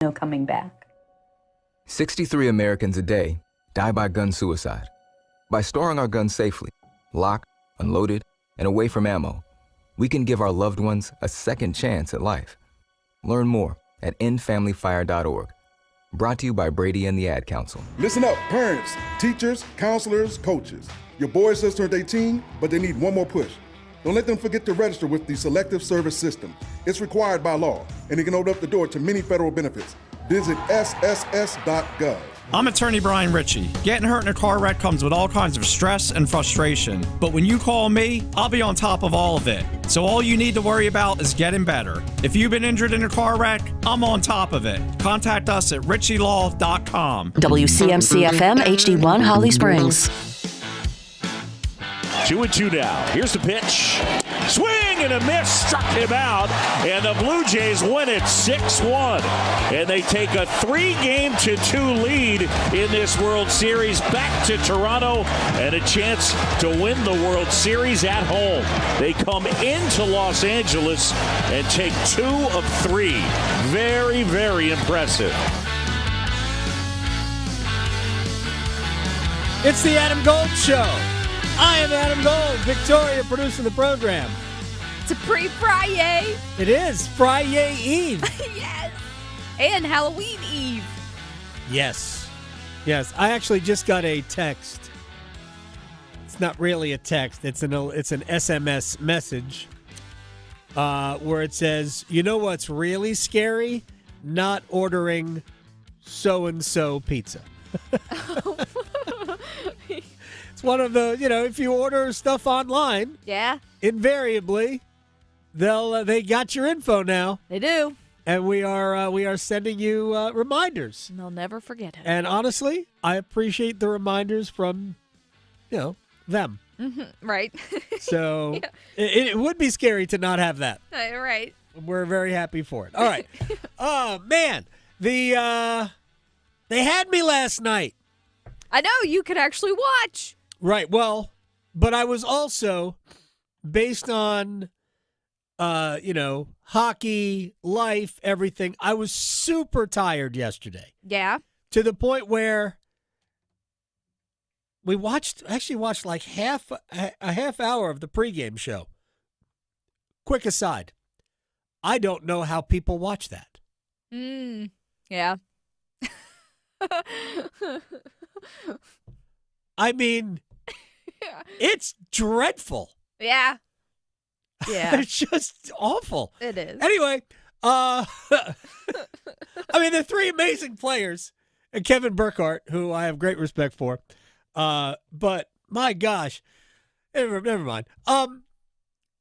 no coming back. 63 Americans a day die by gun suicide. By storing our guns safely, locked, unloaded, and away from ammo, we can give our loved ones a second chance at life. Learn more at endfamilyfire.org. Brought to you by Brady and the Ad Council. Listen up, parents, teachers, counselors, coaches. Your boys just turned 18, but they need one more push. Don't let them forget to register with the Selective Service System. It's required by law, and it can open up the door to many federal benefits. Visit sss.gov. I'm attorney Brian Ritchie. Getting hurt in a car wreck comes with all kinds of stress and frustration. But when you call me, I'll be on top of all of it. So all you need to worry about is getting better. If you've been injured in a car wreck, I'm on top of it. Contact us at ritchielaw.com. WCMC-FM HD1 Holly Springs. 2-2 now. Here's the pitch. Swing and a miss. Struck him out. And the Blue Jays win it 6-1. And they take a 3-2 lead in this World Series back to Toronto and a chance to win the World Series at home. They come into Los Angeles and take 2 of 3. Very, very impressive. It's the Adam Gold Show. I am Adam Gold, Victoria producing the program. It's a pre-Friday. It is Friday Eve. Yes. And Halloween Eve. Yes. Yes. I actually just got a text. It's not really a text. It's an SMS message where it says, you know what's really scary? Not ordering so-and-so pizza. It's one of the, if you order stuff online, yeah, invariably, they got your info now. They do. And we are sending you reminders. And they'll never forget it. And honestly, I appreciate the reminders from, them. Mm-hmm, right. So yeah. it would be scary to not have that. Right. We're very happy for it. All right. Oh, man. They had me last night. I know. You could actually watch. Right. Well, but I was also, based on, hockey, life, everything, I was super tired yesterday. Yeah. To the point where we watched like a half hour of the pregame show. Quick aside. I don't know how people watch that. Yeah. I mean, it's dreadful. Yeah. Yeah. It's just awful. It is. Anyway, I mean, the 3 amazing players, and Kevin Burkhardt, who I have great respect for, but my gosh, never mind.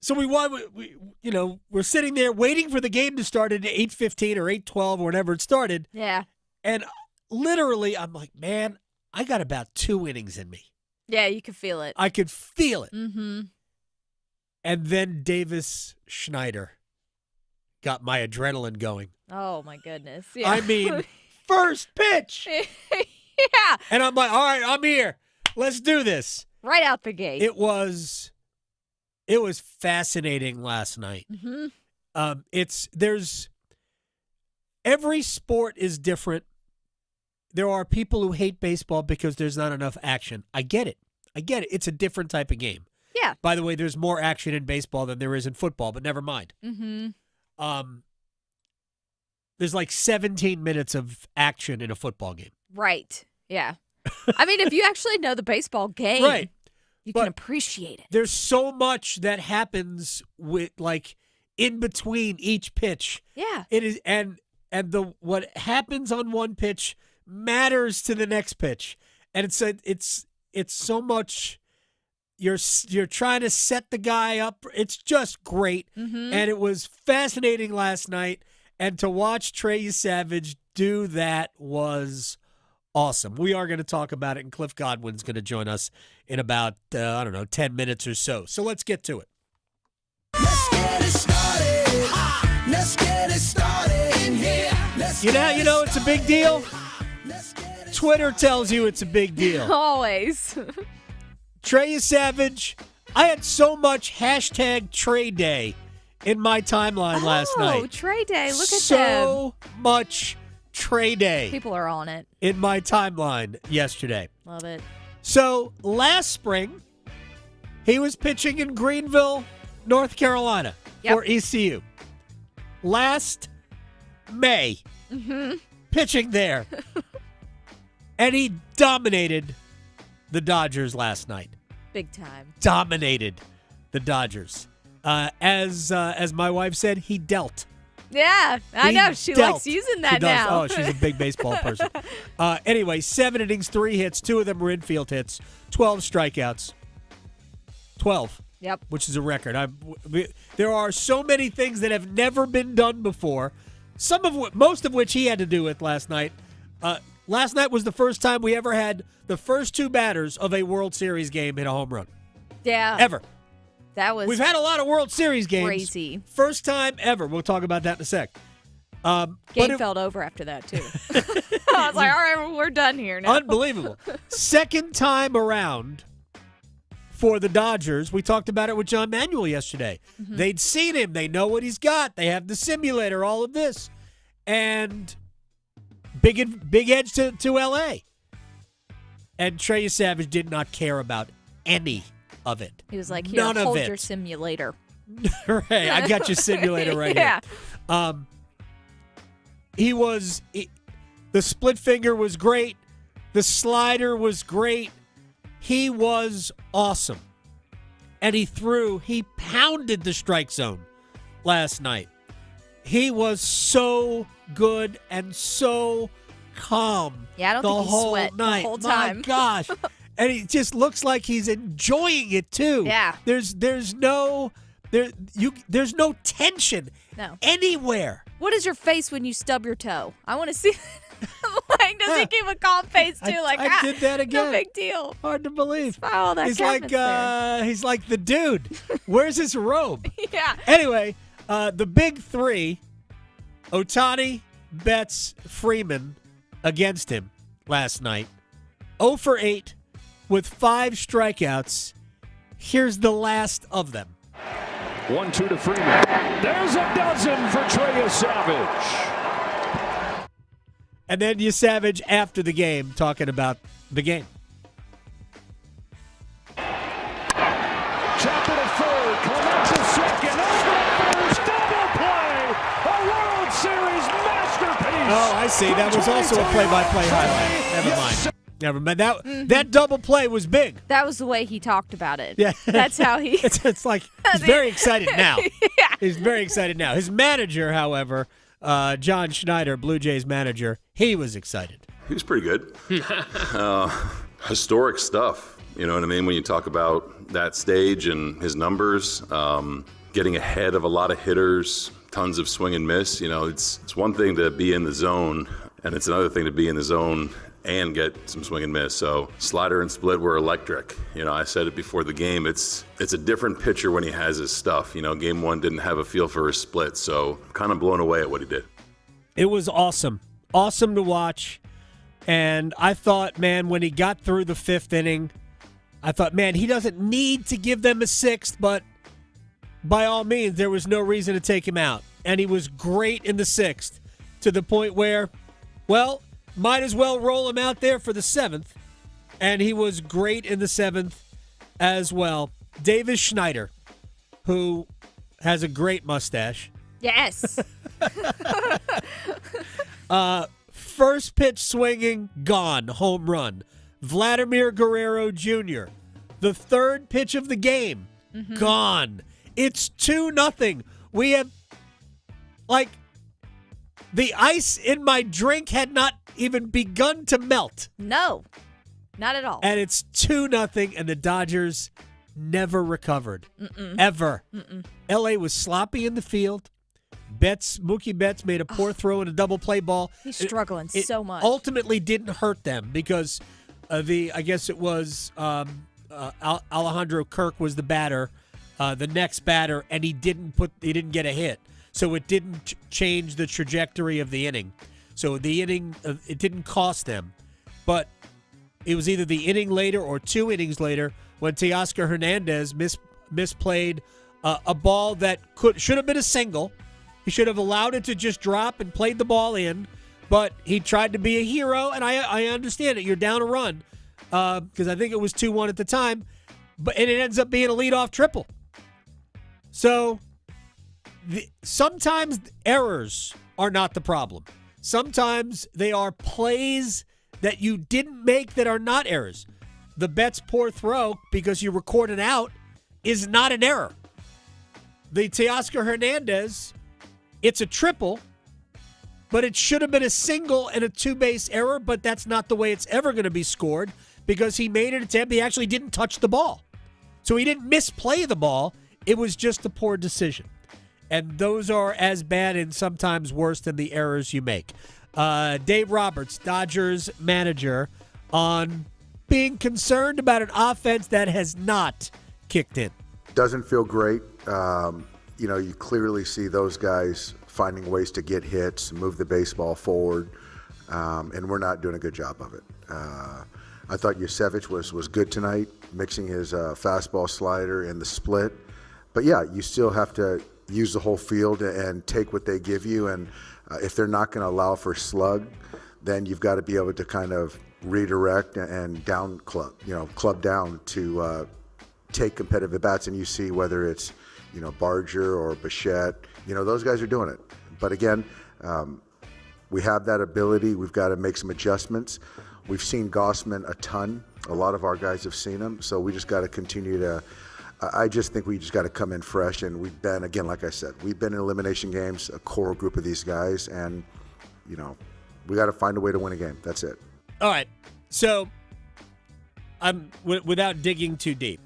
So we're sitting there waiting for the game to start at 8:15 or 8:12 or whenever it started. Yeah. And literally, I'm like, man, I got about 2 innings in me. Yeah, you could feel it. I could feel it. Mm-hmm. And then Davis Schneider got my adrenaline going. Oh, my goodness. Yeah. I mean, first pitch. Yeah. And I'm like, all right, I'm here. Let's do this. Right out the gate. It was fascinating last night. Mm-hmm. There's every sport is different. There are people who hate baseball because there's not enough action. I get it. It's a different type of game. Yeah. By the way, there's more action in baseball than there is in football, but never mind. Mm-hmm. There's like 17 minutes of action in a football game. Right. Yeah. I mean, if you actually know the baseball game, right. You But can appreciate it. There's so much that happens with like in between each pitch. Yeah. It is and what happens on one pitch matters to the next pitch. And it's so much you're trying to set the guy up. It's just great. Mm-hmm. And it was fascinating last night, and to watch Trey Savage do that was awesome. We are going to talk about it, and Cliff Godwin's going to join us in about 10 minutes or so. So let's get to it. Let's get it started. Let's get it started in here. You know it's a big deal. Twitter tells you it's a big deal. Always. Trey Savage, I had so much hashtag Trey Day in my timeline last night. Oh, Trey Day, look at so much Trey Day People are on it. in my timeline yesterday. Love it. So last spring, he was pitching in Greenville, North Carolina for ECU. Last May, pitching there. And he dominated the Dodgers last night. Big time. Dominated the Dodgers. As my wife said, he dealt. Yeah, I He know. She dealt. likes using She that does. now. Oh, she's a big baseball person. Anyway, 7 innings, 3 hits. 2 of them were infield hits. 12 strikeouts. 12. Yep. Which is a record. There are so many things that have never been done before. Most of which he had to do with last night. Last night was the first time we ever had the first 2 batters of a World Series game hit a home run. Yeah. Ever. That was We've had a lot of World Series games. crazy. First time ever. We'll talk about that in a sec. Game felt over after that, too. I was like, all right, we're done here now. Unbelievable. Second time around for the Dodgers. We talked about it with John Manuel yesterday. They'd seen him. They know what he's got. They have the simulator, all of this. And big edge to L.A. And Trey Savage did not care about any of it. He was like, here, None of hold it. your simulator. Hey, I got your simulator right Yeah. here. The split finger was great. The slider was great. He was awesome. And he pounded the strike zone last night. He was so good and so calm. Yeah, I don't the think he whole sweat the night. whole time. My gosh. And he just looks like he's enjoying it too. Yeah. There's no tension anywhere. What is your face when you stub your toe? I want to see. Like, does he keep a calm face too? I did that again. No big deal. Hard to believe. Oh, that he's like the dude. Where's his robe? Yeah. Anyway, the big 3, Ohtani, Betts, Freeman against him last night. 0 for 8 with 5 strikeouts. Here's the last of them. 1-2 to Freeman. There's a dozen for Trey Savage. And then Savage after the game talking about the game. Chop to third. Clement to second. Over first. Double play. A World Series masterpiece. Oh, I see. That was also a play-by-play highlight. Never mind. That double play was big. That was the way he talked about it. Yeah. That's how he. It's like he's very excited now. Yeah. He's very excited now. His manager, however, John Schneider, Blue Jays manager, he was excited. He was pretty good. Historic stuff. You know what I mean? When you talk about that stage and his numbers, getting ahead of a lot of hitters, tons of swing and miss. You know, it's one thing to be in the zone, and it's another thing to be in the zone and get some swing and miss. So slider and split were electric. You know, I said it before the game. It's a different pitcher when he has his stuff. You know, game 1 didn't have a feel for his split, so kind of blown away at what he did. It was awesome. Awesome to watch. And I thought, man, when he got through the 5th inning, I thought, man, he doesn't need to give them a 6th, but by all means, there was no reason to take him out. And he was great in the 6th to the point where, well, might as well roll him out there for the 7th. And he was great in the 7th as well. Davis Schneider, who has a great mustache. Yes. First pitch swinging, gone, home run. Vladimir Guerrero Jr., the 3rd pitch of the game, gone. It's 2-0. We have, the ice in my drink had not even begun to melt. No, not at all. And it's 2-0, and the Dodgers never recovered. Ever. L.A. was sloppy in the field. Mookie Betts made a poor throw in a double play ball. He's struggling It so much. Ultimately didn't hurt them because I guess it was Alejandro Kirk was the batter, the next batter, and he didn't get a hit. So it didn't change the trajectory of the inning. So the inning, it didn't cost them. But it was either the inning later or 2 innings later when Teoscar Hernandez misplayed a ball that should have been a single. He should have allowed it to just drop and played the ball in. But he tried to be a hero, and I understand it. You're down a run because I think it was 2-1 at the time, and it ends up being a leadoff triple. So sometimes errors are not the problem. Sometimes they are plays that you didn't make that are not errors. The Betts poor throw, because you record it out, is not an error. The Teoscar Hernandez, it's a triple, but it should have been a single and a two-base error, but that's not the way it's ever going to be scored because he made an attempt. He actually didn't touch the ball. So he didn't misplay the ball. It was just a poor decision. And those are as bad and sometimes worse than the errors you make. Dave Roberts, Dodgers manager, on being concerned about an offense that has not kicked in. Doesn't feel great. You clearly see those guys finding ways to get hits, move the baseball forward, and we're not doing a good job of it. I thought Yusevich was good tonight, mixing his fastball slider and the split. But, yeah, you still have to use the whole field and take what they give you. And if they're not going to allow for slug, then you've got to be able to kind of redirect and down club down to take competitive at-bats. And you see whether it's, Barger or Bichette, those guys are doing it. But again, we have that ability. We've got to make some adjustments. We've seen Gossman a ton. A lot of our guys have seen him. So we just got to continue to I just think we just got to come in fresh, and we've been, again, like I said, we've been in elimination games, a core group of these guys, and, we got to find a way to win a game. That's it. All right. So, without digging too deep,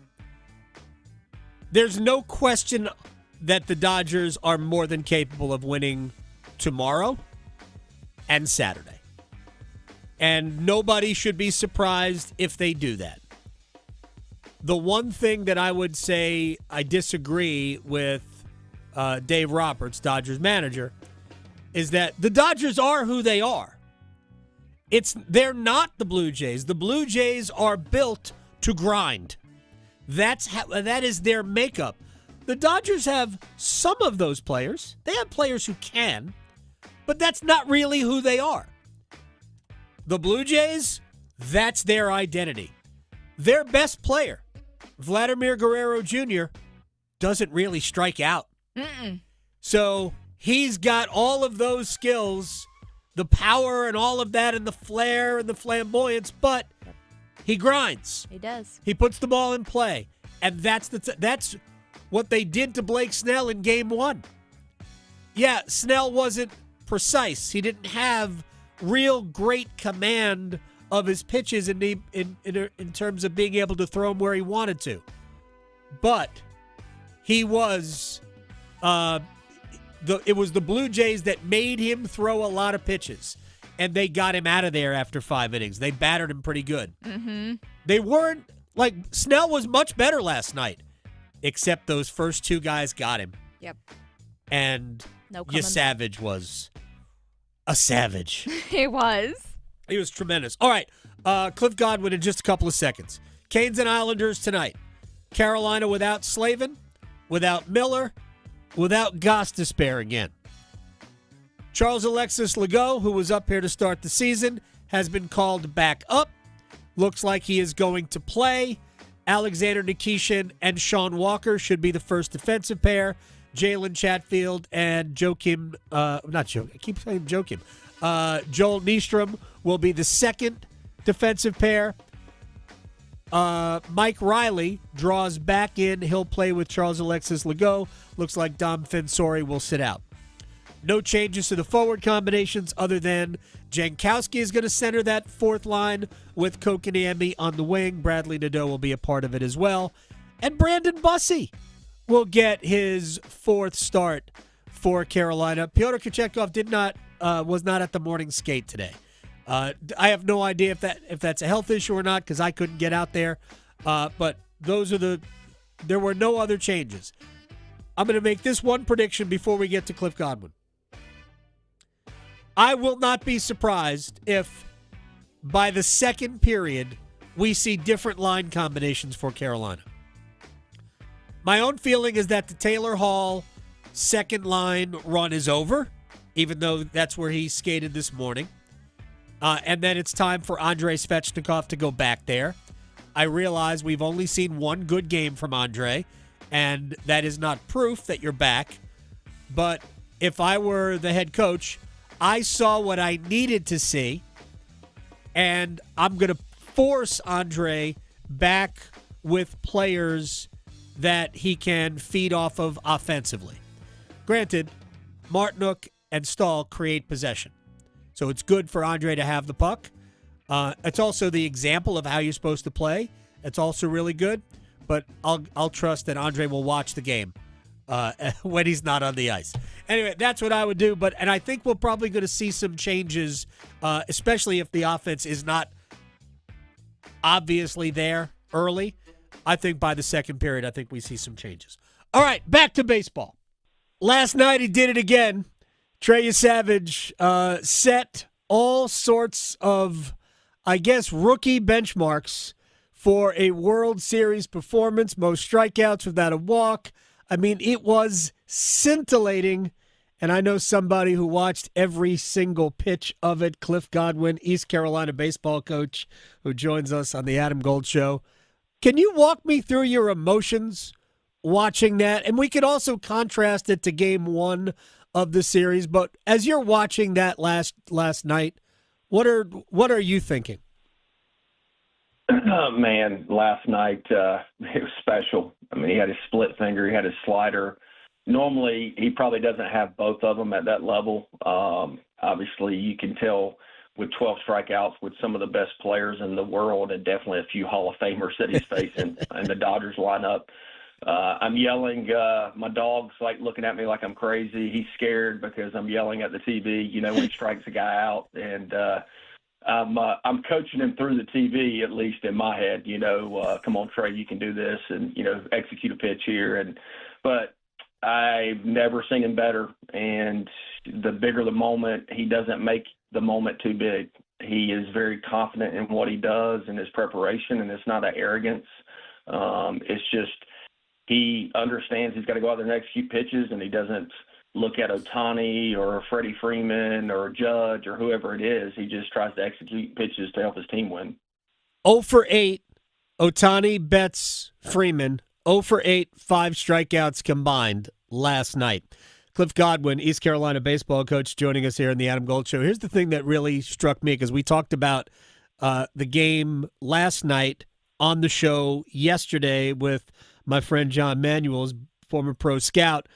there's no question that the Dodgers are more than capable of winning tomorrow and Saturday. And nobody should be surprised if they do that. The one thing that I would say I disagree with Dave Roberts, Dodgers manager, is that the Dodgers are who they are. They're not the Blue Jays. The Blue Jays are built to grind. That is their makeup. The Dodgers have some of those players. They have players who can, but that's not really who they are. The Blue Jays, that's their identity. Their best player, Vladimir Guerrero Jr., doesn't really strike out. So he's got all of those skills, the power and all of that, and the flair and the flamboyance, but he grinds. He does. He puts the ball in play, and that's what they did to Blake Snell in Game 1. Yeah, Snell wasn't precise. He didn't have real great command of his pitches in terms of being able to throw them where he wanted to. But he was it was the Blue Jays that made him throw a lot of pitches, and they got him out of there after 5 innings. They battered him pretty good. Mm-hmm. They weren't, Snell was much better last night, except those first two guys got him. Yep. And Savage was a savage. He was. He was tremendous. All right, Cliff Godwin in just a couple of seconds. Canes and Islanders tonight. Carolina without Slavin, without Miller, without Gostisbehere again. Charles Alexis Legault, who was up here to start the season, has been called back up. Looks like he is going to play. Alexander Nikishin and Sean Walker should be the first defensive pair. Jalen Chatfield and Joakim, Joel Nystrom will be the second defensive pair. Mike Riley draws back in. He'll play with Charles Alexis Legault. Looks like Dom Fensori will sit out. No changes to the forward combinations other than Jankowski is going to center that fourth line with Kotkaniemi on the wing. Bradley Nadeau will be a part of it as well. And Brandon Bussey will get his fourth start for Carolina. Pyotr Kochetkov was not at the morning skate today. I have no idea if that's a health issue or not because I couldn't get out there. But there were no other changes. I'm going to make this one prediction before we get to Cliff Godwin. I will not be surprised if by the second period we see different line combinations for Carolina. My own feeling is that the Taylor Hall second line run is over. even though that's where he skated this morning. And then it's time for Andrei Svechnikov to go back there. I realize we've only seen one good game from Andrei, and that is not proof that you're back. But if I were the head coach, I saw what I needed to see, and I'm going to force Andrei back with players that he can feed off of offensively. Granted, Martinook and Stahl create possession. So it's good for Andrei to have the puck. It's also the example of how you're supposed to play. It's also really good. But I'll trust that Andrei will watch the game when he's not on the ice. Anyway, that's what I would do. And I think we're probably going to see some changes, especially if the offense is not obviously there early. I think by the second period, I think we see some changes. All right, back to baseball. Last night he did it again. Trey Savage set all sorts of, I guess, rookie benchmarks for a World Series performance. Most strikeouts without a walk. I mean, it was scintillating. And I know somebody who watched every single pitch of it, Cliff Godwin, East Carolina baseball coach, who joins us on the Adam Gold Show. Can you walk me through your emotions watching that? And we could also contrast it to game one of the series. But as you're watching that last night, what are you thinking? Man, last night it was special. I mean, he had his split finger, he had his slider. Normally, he probably doesn't have both of them at that level. Obviously, you can tell with 12 strikeouts with some of the best players in the world and definitely a few Hall of Famers that he's facing in the Dodgers lineup. I'm yelling. My dog's like looking at me like I'm crazy. He's scared because I'm yelling at the TV, when he strikes a guy out. And I'm coaching him through the TV, at least in my head, come on, Trey, you can do this and, execute a pitch here. But I've never seen him better. And the bigger the moment, he doesn't make the moment too big. He is very confident in what he does and his preparation, and it's not an arrogance. It's just he understands he's got to go out there and execute pitches, and he doesn't look at Ohtani or Freddie Freeman or Judge or whoever it is. He just tries to execute pitches to help his team win. 0 for 8, Ohtani, Betts, Freeman. 0 for 8, 5 strikeouts combined last night. Cliff Godwin, East Carolina baseball coach, joining us here in the Adam Gold Show. Here's the thing that really struck me, because we talked about the game last night on the show yesterday with my friend John Manuels, former pro scout.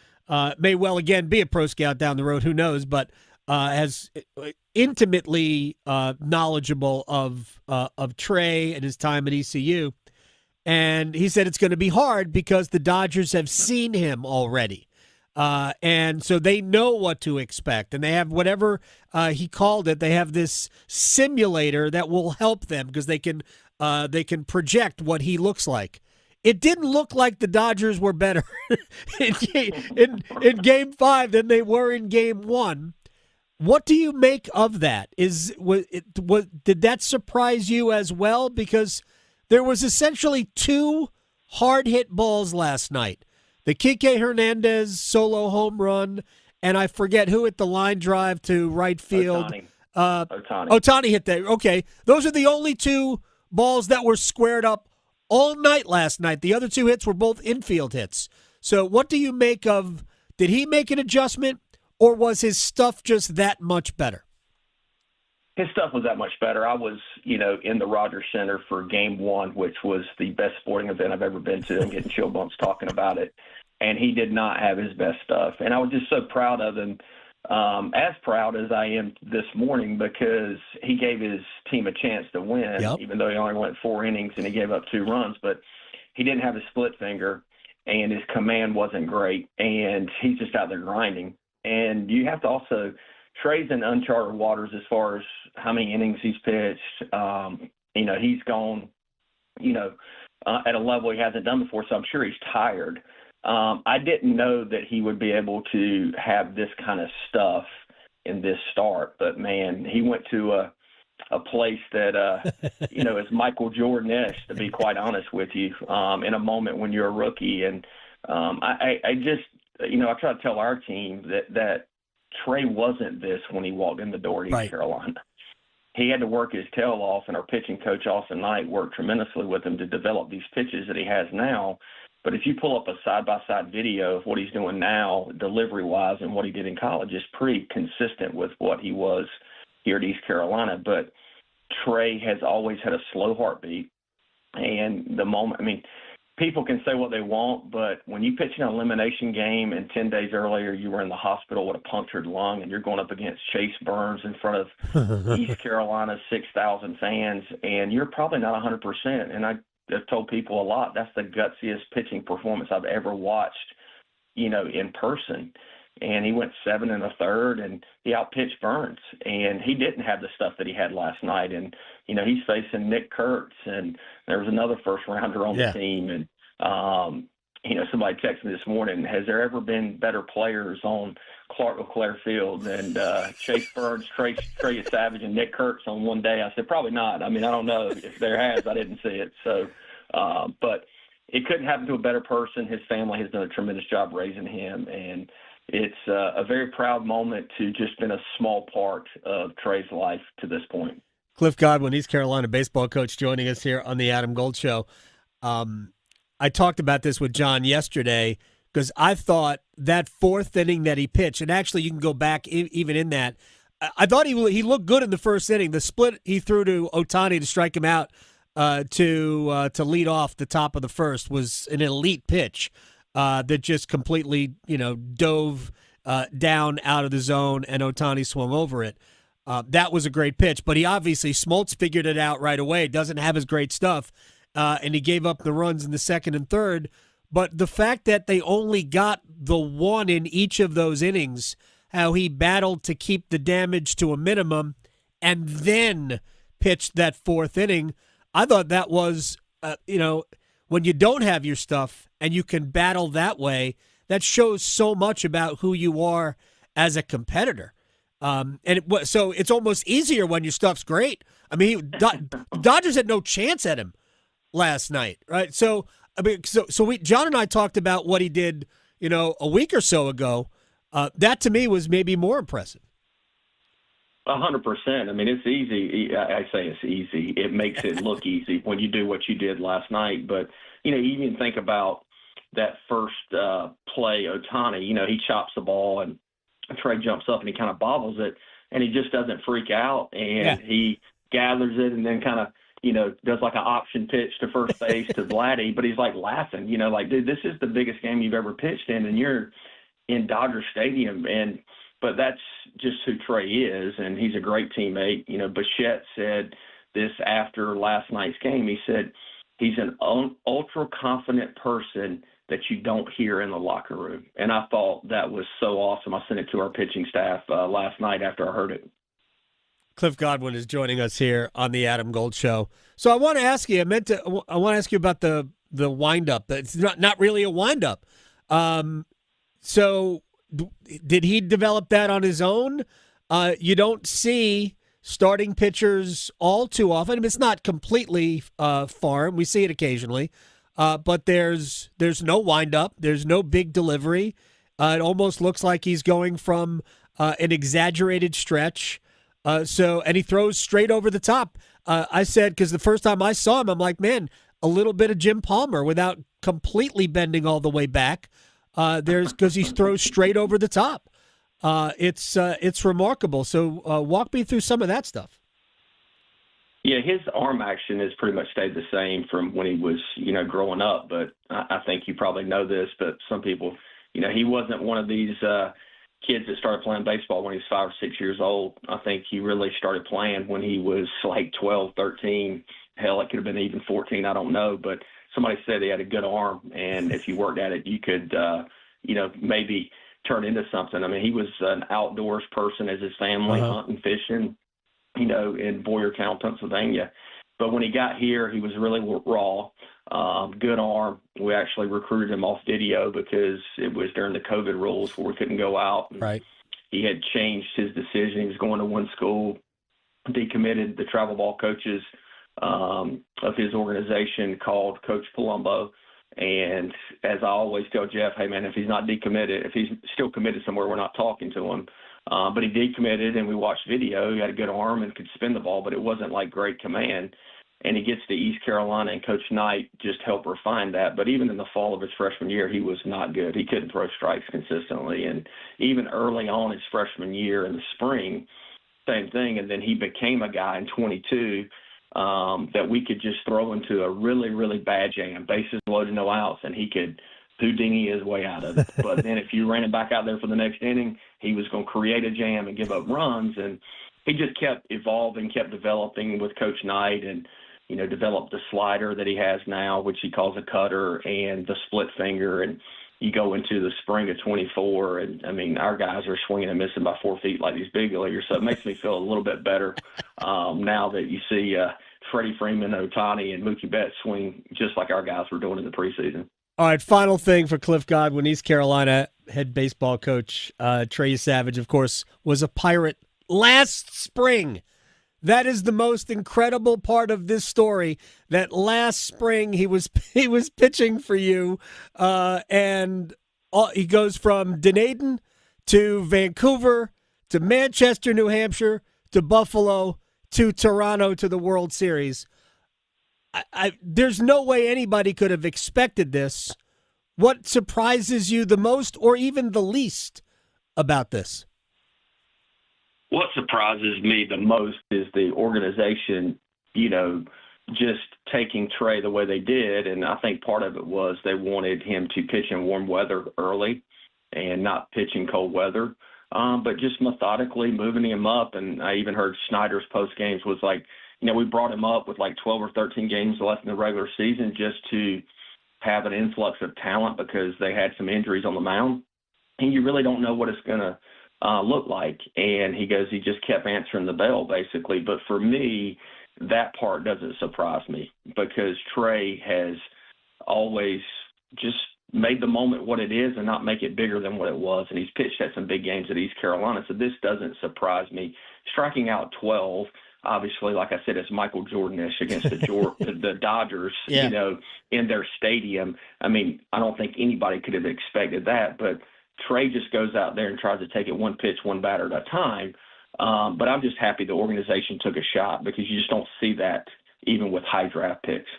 May well again be a pro scout down the road, who knows, but has intimately knowledgeable of Trey and his time at ECU. And he said it's going to be hard because the Dodgers have seen him already. And so they know what to expect. And they have whatever he called it. They have this simulator that will help them because they can project what he looks like. It didn't look like the Dodgers were better in Game 5 than they were in Game 1. What do you make of that? Did that surprise you as well? Because there was essentially 2 hard-hit balls last night. The Kike Hernandez solo home run, and I forget who hit the line drive to right field. Ohtani hit that. Okay, those are the only 2 balls that were squared up all night last night. The other 2 hits were both infield hits. So what do you make of, did he make an adjustment, or was his stuff just that much better? His stuff was that much better. I was, in the Rogers Center for Game 1, which was the best sporting event I've ever been to. I'm getting chill bumps talking about it. And he did not have his best stuff. And I was just so proud of him, as proud as I am this morning, because he gave his team a chance to win, even though he only went 4 innings and he gave up 2 runs. But he didn't have his split finger, and his command wasn't great. And he's just out there grinding. And you have to also – Trey's in uncharted waters as far as how many innings he's pitched. He's gone, at a level he hasn't done before, so I'm sure he's tired. I didn't know that he would be able to have this kind of stuff in this start, but, man, he went to a place that, is Michael Jordan-ish, to be quite honest with you, in a moment when you're a rookie. And I just, I try to tell our team that Trey wasn't this when he walked in the door at East Right. Carolina. He had to work his tail off, and our pitching coach, Austin Knight, worked tremendously with him to develop these pitches that he has now. But if you pull up a side-by-side video of what he's doing now, delivery-wise, and what he did in college, it's pretty consistent with what he was here at East Carolina. But Trey has always had a slow heartbeat. And the moment, I mean, people can say what they want, but when you pitch an elimination game and 10 days earlier you were in the hospital with a punctured lung and you're going up against Chase Burns in front of East Carolina's 6,000 fans, and you're probably not 100%. And I've told people a lot, that's the gutsiest pitching performance I've ever watched, in person. And he went 7 1/3, and he outpitched Burns. And he didn't have the stuff that he had last night. And, he's facing Nick Kurtz, and there was another first-rounder on the team. And, somebody texted me this morning, has there ever been better players on Clark LeClaire Field than Chase Burns, Trey Savage, and Nick Kurtz on one day? I said, probably not. I mean, I don't know if there has. I didn't see it. So, but it couldn't happen to a better person. His family has done a tremendous job raising him, and it's a very proud moment to just been a small part of Trey's life to this point. Cliff Godwin, East Carolina baseball coach, joining us here on the Adam Gold Show. I talked about this with John yesterday because I thought that fourth inning that he pitched, and actually you can go back even in that, I thought he looked good in the first inning. The split he threw to Ohtani to strike him out to lead off the top of the first was an elite pitch that just completely dove down out of the zone, and Ohtani swung over it. That was a great pitch, but he obviously, Smoltz figured it out right away. Doesn't have his great stuff, and he gave up the runs in the second and third. But the fact that they only got the one in each of those innings, how he battled to keep the damage to a minimum and then pitched that fourth inning, I thought that was, when you don't have your stuff and you can battle that way, that shows so much about who you are as a competitor. So it's almost easier when your stuff's great. I mean, Dodgers had no chance at him last night, right? So I mean, John and I talked about what he did, a week or so ago. That to me was maybe more impressive. 100%. I mean, it's easy. I say it's easy. It makes it look easy when you do what you did last night. But, you even think about that first play, Ohtani, he chops the ball and Trey jumps up and he kind of bobbles it, and he just doesn't freak out, and he gathers it and then kind of, does like an option pitch to first base to Vladdy, but he's like laughing, like, dude, this is the biggest game you've ever pitched in, and you're in Dodger Stadium. But that's just who Trey is, and he's a great teammate. Bichette said this after last night's game. He said he's an ultra-confident person that you don't hear in the locker room. And I thought that was so awesome. I sent it to our pitching staff last night after I heard it. Cliff Godwin is joining us here on the Adam Gold Show. So I want to ask you, I want to ask you about the wind-up. It's not really a wind-up. So did he develop that on his own? You don't see starting pitchers all too often. I mean, it's not completely foreign. We see it occasionally. But there's no wind-up. There's no big delivery. It almost looks like he's going from an exaggerated stretch. And he throws straight over the top. I said, because the first time I saw him, I'm like, man, a little bit of Jim Palmer without completely bending all the way back. Because he throws straight over the top. It's remarkable. So walk me through some of that stuff. Yeah, his arm action has pretty much stayed the same from when he was, growing up. But I think you probably know this, but some people, he wasn't one of these kids that started playing baseball when he was 5 or 6 years old. I think he really started playing when he was like 12, 13. Hell, it could have been even 14. I don't know. But somebody said he had a good arm, and if you worked at it, you could, maybe turn into something. I mean, he was an outdoors person as his family, hunting, fishing, in Boyertown, Pennsylvania. But when he got here, he was really raw, good arm. We actually recruited him off video because it was during the COVID rules where we couldn't go out. Right. He had changed his decision. He was going to one school, decommitted. The travel ball coaches of his organization called Coach Palumbo. And as I always tell Jeff, hey, man, if he's not decommitted, if he's still committed somewhere, we're not talking to him. But he did commit it, and we watched video. He had a good arm and could spin the ball, but it wasn't like great command. And he gets to East Carolina, and Coach Knight just helped refine that. But even in the fall of his freshman year, he was not good. He couldn't throw strikes consistently. And even early on his freshman year in the spring, same thing. And then he became a guy in 22 that we could just throw into a really, really bad jam, bases loaded, no outs, and he could Houdini his way out of it. But then if you ran him back out there for the next inning, he was going to create a jam and give up runs. And he just kept evolving, kept developing with Coach Knight, and developed the slider that he has now, which he calls a cutter, and the split finger. And you go into the spring of 24, and, I mean, our guys are swinging and missing by 4 feet like these big leaguers. So it makes me feel a little bit better now that you see Freddie Freeman, Ohtani, and Mookie Betts swing just like our guys were doing in the preseason. All right, final thing for Cliff Godwin. East Carolina head baseball coach Trey Savage, of course, was a Pirate last spring. That is the most incredible part of this story, that last spring he was pitching for you, and he goes from Dunedin to Vancouver to Manchester, New Hampshire, to Buffalo to Toronto to the World Series. There's no way anybody could have expected this. What surprises you the most or even the least about this? What surprises me the most is the organization, just taking Trey the way they did. And I think part of it was they wanted him to pitch in warm weather early and not pitch in cold weather, but just methodically moving him up. And I even heard Snyder's post games was like, we brought him up with like 12 or 13 games left in the regular season just to have an influx of talent because they had some injuries on the mound. And you really don't know what it's going to look like. And he goes, he just kept answering the bell, basically. But for me, that part doesn't surprise me because Trey has always just made the moment what it is and not make it bigger than what it was. And he's pitched at some big games at East Carolina, so this doesn't surprise me. Striking out 12, obviously, like I said, it's Michael Jordan-ish against the Dodgers, in their stadium. I mean, I don't think anybody could have expected that, but Trey just goes out there and tries to take it one pitch, one batter at a time. But I'm just happy the organization took a shot because you just don't see that even with high draft picks.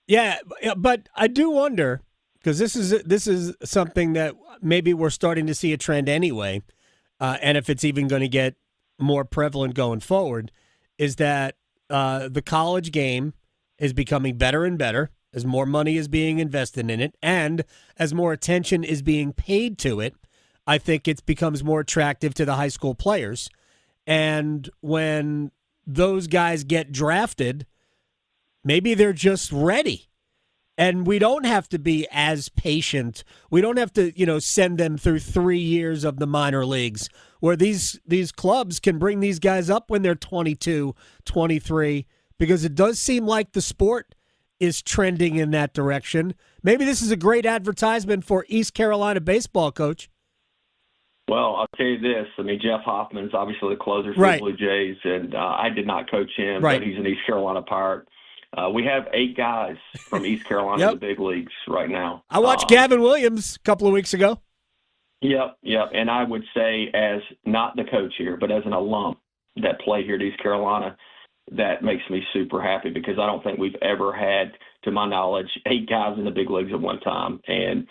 Yeah, but I do wonder, because this is something that maybe we're starting to see a trend anyway, and if it's even going to get more prevalent going forward, is that the college game is becoming better and better as more money is being invested in it and as more attention is being paid to it. I think it becomes more attractive to the high school players. And when those guys get drafted, maybe they're just ready. And we don't have to be as patient. We don't have to, send them through 3 years of the minor leagues where these clubs can bring these guys up when they're 22, 23, because it does seem like the sport is trending in that direction. Maybe this is a great advertisement for East Carolina baseball, Coach. Well, I'll tell you this. I mean, Jeff Hoffman's obviously the closer for the Blue Jays, and I did not coach him, but he's an East Carolina Pirate. We have 8 guys from East Carolina in the big leagues right now. I watched Gavin Williams a couple of weeks ago. Yep. And I would say, as not the coach here, but as an alum that played here at East Carolina, that makes me super happy because I don't think we've ever had, to my knowledge, 8 guys in the big leagues at one time. And,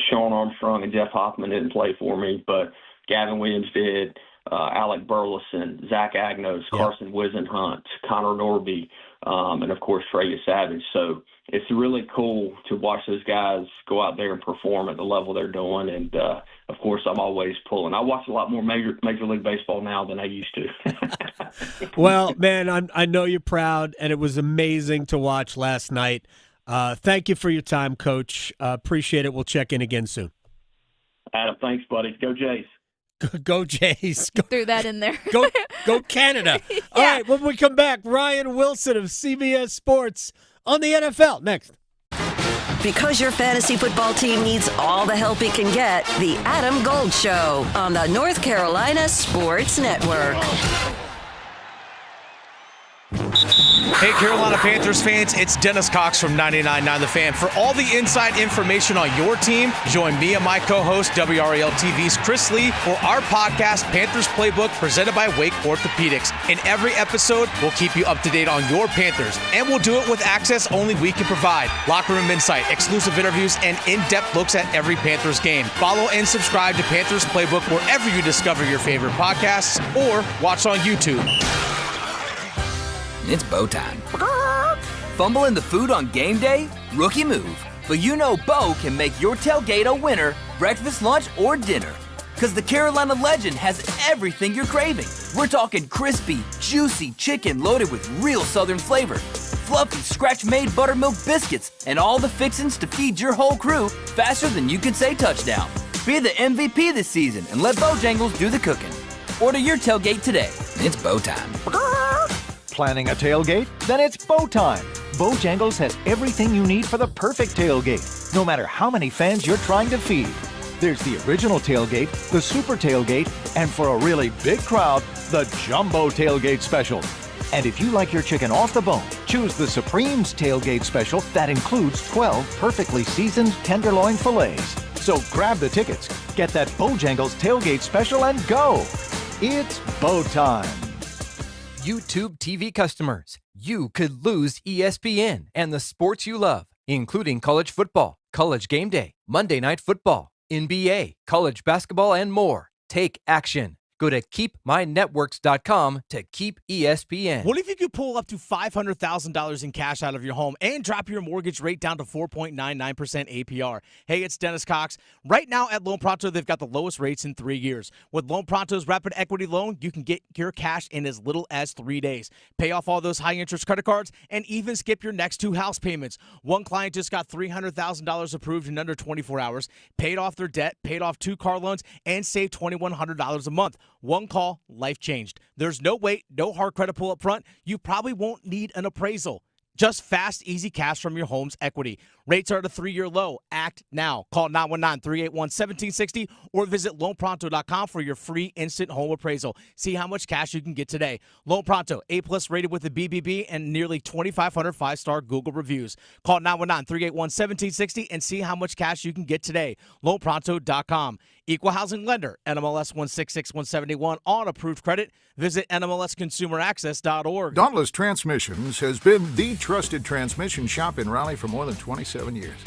Sean Armstrong and Jeff Hoffman didn't play for me, but Gavin Williams did, Alec Burleson, Zach Agnos, Carson Wisenhunt, Connor Norby, and, of course, Trey Savage. So it's really cool to watch those guys go out there and perform at the level they're doing. And, of course, I'm always pulling. I watch a lot more Major League Baseball now than I used to. Well, man, I know you're proud, and it was amazing to watch last night. Thank you for your time, Coach. Appreciate it. We'll check in again soon. Adam, thanks, buddy. Go Jays. Go Jays. Threw that in there. Go Canada. Yeah. All right, when we come back, Ryan Wilson of CBS Sports on the NFL next. Because your fantasy football team needs all the help it can get, the Adam Gold Show on the North Carolina Sports Network. Hey, Carolina Panthers fans, it's Dennis Cox from 99.9 The Fan. For all the inside information on your team, join me and my co-host, WRAL TV's Chris Lee, for our podcast, Panthers Playbook, presented by Wake Orthopedics. In every episode, we'll keep you up to date on your Panthers, and we'll do it with access only we can provide. Locker room insight, exclusive interviews, and in-depth looks at every Panthers game. Follow and subscribe to Panthers Playbook wherever you discover your favorite podcasts or watch on YouTube. It's Bo time. Fumbling the food on game day? Rookie move. But you know Bo can make your tailgate a winner, breakfast, lunch, or dinner. Because the Carolina Legend has everything you're craving. We're talking crispy, juicy chicken loaded with real Southern flavor, fluffy scratch-made buttermilk biscuits, and all the fixins to feed your whole crew faster than you can say touchdown. Be the MVP this season and let Bojangles do the cooking. Order your tailgate today. It's Bo time. Planning a tailgate? Then it's Bo time. Bojangles has everything you need for the perfect tailgate, no matter how many fans you're trying to feed. There's the original tailgate, the super tailgate, and for a really big crowd, the jumbo tailgate special. And if you like your chicken off the bone, choose the Supreme's tailgate special that includes 12 perfectly seasoned tenderloin fillets. So grab the tickets, get that Bojangles tailgate special, and go. It's Bo time. YouTube TV customers, you could lose ESPN and the sports you love, including college football, college game day, Monday Night Football, NBA, college basketball, and more. Take action. Go to keepmynetworks.com to keep ESPN. What if you could pull up to $500,000 in cash out of your home and drop your mortgage rate down to 4.99% APR? Hey, it's Dennis Cox. Right now at Loan Pronto, they've got the lowest rates in 3 years. With Loan Pronto's Rapid Equity Loan, you can get your cash in as little as 3 days. Pay off all those high-interest credit cards and even skip your next 2 house payments. One client just got $300,000 approved in under 24 hours, paid off their debt, paid off 2 car loans, and saved $2,100 a month. One call, life changed. There's no wait, no hard credit pull up front. You probably won't need an appraisal. Just fast, easy cash from your home's equity. Rates are at a 3-year low. Act now. Call 919-381-1760 or visit loanpronto.com for your free instant home appraisal. See how much cash you can get today. Loan Pronto, A+ rated with the BBB and nearly 2,500 5-star Google reviews. Call 919-381-1760 and see how much cash you can get today. Loanpronto.com. Equal housing lender, NMLS 166171 on approved credit. Visit NMLSconsumeraccess.org. Dauntless Transmissions has been the trusted transmission shop in Raleigh for more than 27 years.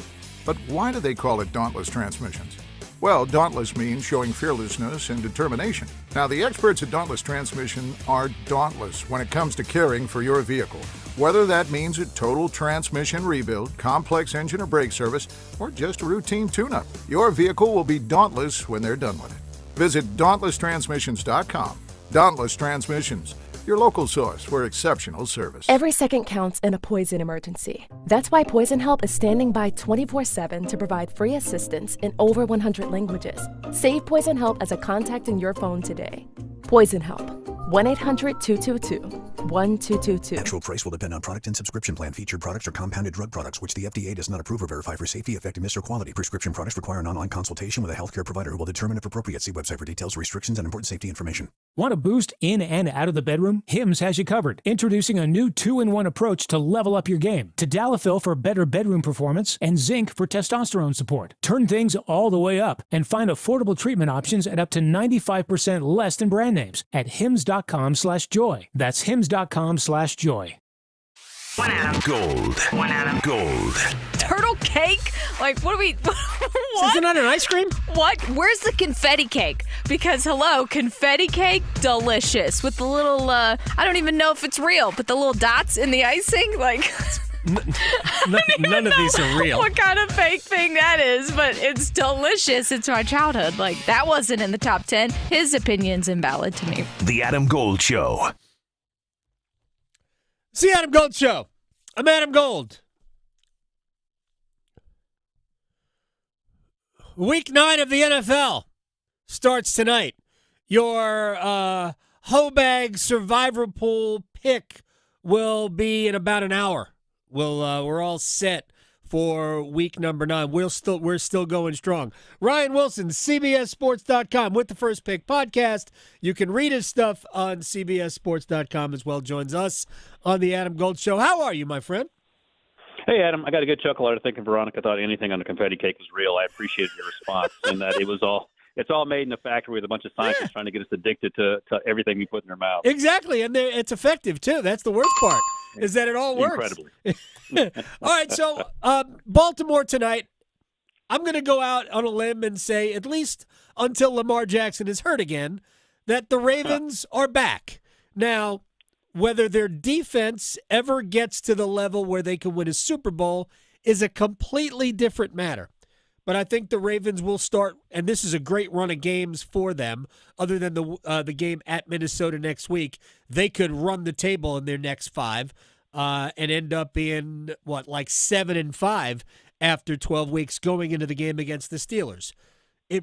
But why do they call it Dauntless Transmissions? Well, dauntless means showing fearlessness and determination. Now, the experts at Dauntless Transmission are dauntless when it comes to caring for your vehicle. Whether that means a total transmission rebuild, complex engine or brake service, or just a routine tune-up, your vehicle will be dauntless when they're done with it. Visit dauntlesstransmissions.com. Dauntless Transmissions, your local source for exceptional service. Every second counts in a poison emergency. That's why Poison Help is standing by 24/7 to provide free assistance in over 100 languages. Save Poison Help as a contact in your phone today. Poison Help. 1-800-222-1222. Actual price will depend on product and subscription plan. Featured products are compounded drug products, which the FDA does not approve or verify for safety, effectiveness, or quality. Prescription products require an online consultation with a healthcare provider who will determine if appropriate. See website for details, restrictions, and important safety information. Want a boost in and out of the bedroom? Hims has you covered. Introducing a new 2-in-1 approach to level up your game. Tadalafil for better bedroom performance and zinc for testosterone support. Turn things all the way up and find affordable treatment options at up to 95% less than brand names at hims.com/joy. That's hims.com/joy. One Adam. Gold. One Adam. Gold. Turtle cake? Like, what are we... What? Isn't that an ice cream? What? Where's the confetti cake? Because, hello, confetti cake, delicious. With the little, I don't even know if it's real, but the little dots in the icing, like... None of these are real. What kind of fake thing that is, but it's delicious. It's my childhood. Like, that wasn't in the top 10. His opinion's invalid to me. The Adam Gold Show. It's the Adam Gold Show. I'm Adam Gold. Week 9 of the NFL starts tonight. Your HOBAG Survivor Pool pick will be in about an hour. We're all set for week number 9. We're still going strong. Ryan Wilson, CBSSports.com with the First Pick podcast. You can read his stuff on CBSSports.com as well. Joins us on the Adam Gold Show. How are you, my friend? Hey, Adam. I got a good chuckle out of thinking Veronica thought anything on the confetti cake was real. I appreciated your response and that it's all made in a factory with a bunch of scientists trying to get us addicted to everything we put in our mouth. Exactly, and it's effective, too. That's the worst part, is that it all works. Incredibly. All right, so Baltimore tonight, I'm going to go out on a limb and say, at least until Lamar Jackson is hurt again, that the Ravens are back. Now, whether their defense ever gets to the level where they can win a Super Bowl is a completely different matter. But I think the Ravens will start, and this is a great run of games for them. Other than the game at Minnesota next week, they could run the table in their next 5 and end up being, 7-5 after 12 weeks going into the game against the Steelers.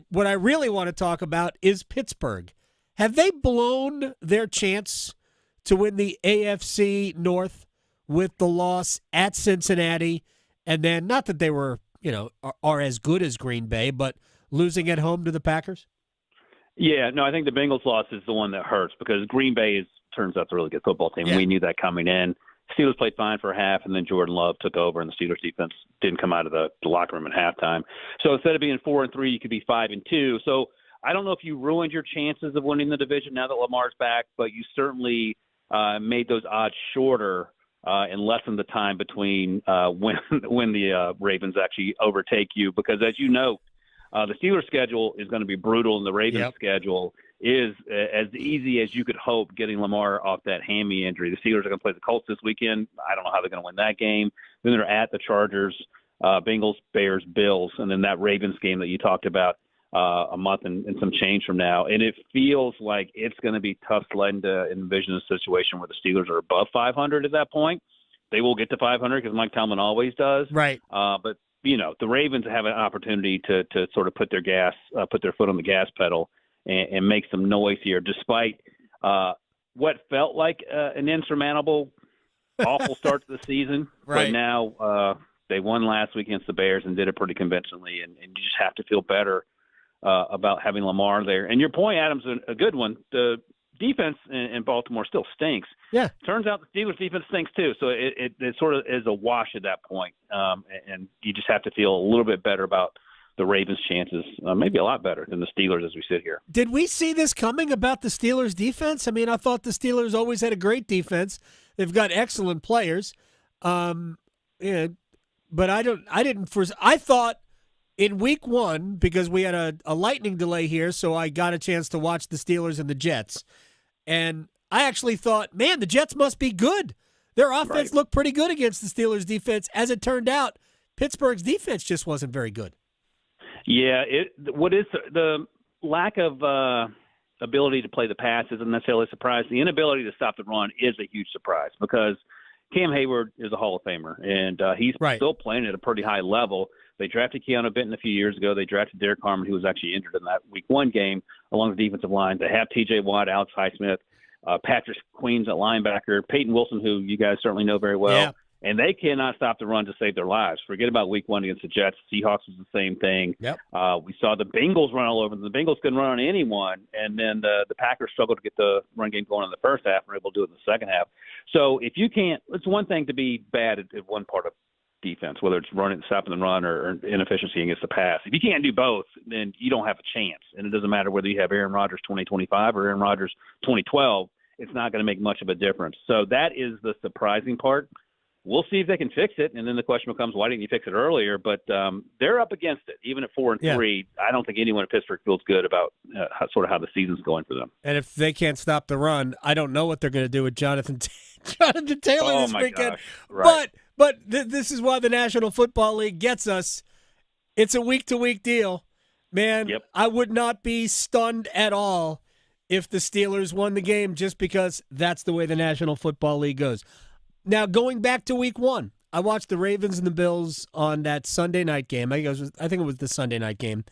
What I really want to talk about is Pittsburgh. Have they blown their chance to win the AFC North with the loss at Cincinnati? And then, not that they were are as good as Green Bay, but losing at home to the Packers? Yeah, no, I think the Bengals loss is the one that hurts because Green Bay turns out to a really good football team. Yeah. We knew that coming in. Steelers played fine for a half, and then Jordan Love took over, and the Steelers defense didn't come out of the locker room at halftime. So instead of being 4-3, you could be 5-2. So I don't know if you ruined your chances of winning the division now that Lamar's back, but you certainly made those odds shorter and lessen the time between when the Ravens actually overtake you. Because as you know, the Steelers' schedule is going to be brutal, and the Ravens' schedule is as easy as you could hope getting Lamar off that hammy injury. The Steelers are going to play the Colts this weekend. I don't know how they're going to win that game. Then they're at the Chargers, Bengals, Bears, Bills, and then that Ravens game that you talked about a month and some change from now. And it feels like it's going to be tough sledding to envision a situation where the Steelers are above 500 at that point. They will get to 500 because Mike Tomlin always does. Right. But, the Ravens have an opportunity to sort of put their foot on the gas pedal and make some noise here, despite what felt like an insurmountable, awful start to the season. Right. But now they won last week against the Bears and did it pretty convincingly, and you just have to feel better about having Lamar there. And your point, Adam's a good one. The defense in Baltimore still stinks. Yeah. Turns out the Steelers defense stinks too. So it sort of is a wash at that point. And you just have to feel a little bit better about the Ravens' chances, maybe a lot better than the Steelers as we sit here. Did we see this coming about the Steelers' defense? I mean, I thought the Steelers always had a great defense. They've got excellent players. But I thought in week 1, because we had a lightning delay here, so I got a chance to watch the Steelers and the Jets. And I actually thought, man, the Jets must be good. Their offense looked pretty good against the Steelers' defense. As it turned out, Pittsburgh's defense just wasn't very good. Yeah, what is the lack of ability to play the pass isn't necessarily a surprise. The inability to stop the run is a huge surprise because Cam Hayward is a Hall of Famer, and he's still playing at a pretty high level. They drafted Keanu Benton a few years ago. They drafted Derek Harmon, who was actually injured in that Week 1 game, along the defensive line. They have T.J. Watt, Alex Highsmith, Patrick Queens at linebacker, Peyton Wilson, who you guys certainly know very well. Yeah. And they cannot stop the run to save their lives. Forget about Week 1 against the Jets. Seahawks was the same thing. Yep. We saw the Bengals run all over them. The Bengals couldn't run on anyone. And then the Packers struggled to get the run game going in the first half and were able to do it in the second half. So if you can't – it's one thing to be bad at one part of defense, whether it's running, stopping the run, or inefficiency against the pass. If you can't do both, then you don't have a chance. And it doesn't matter whether you have Aaron Rodgers 2025 or Aaron Rodgers 2012. It's not going to make much of a difference. So that is the surprising part. We'll see if they can fix it, and then the question becomes, why didn't you fix it earlier? But they're up against it, even at 4-3. Yeah. I don't think anyone in Pittsburgh feels good about how the season's going for them. And if they can't stop the run, I don't know what they're going to do with Jonathan Taylor this weekend. Right. But this is why the National Football League gets us. It's a week-to-week deal. Man, yep. I would not be stunned at all if the Steelers won the game just because that's the way the National Football League goes. Now, going back to week 1, I watched the Ravens and the Bills on that Sunday night game. I think it was the Sunday night game.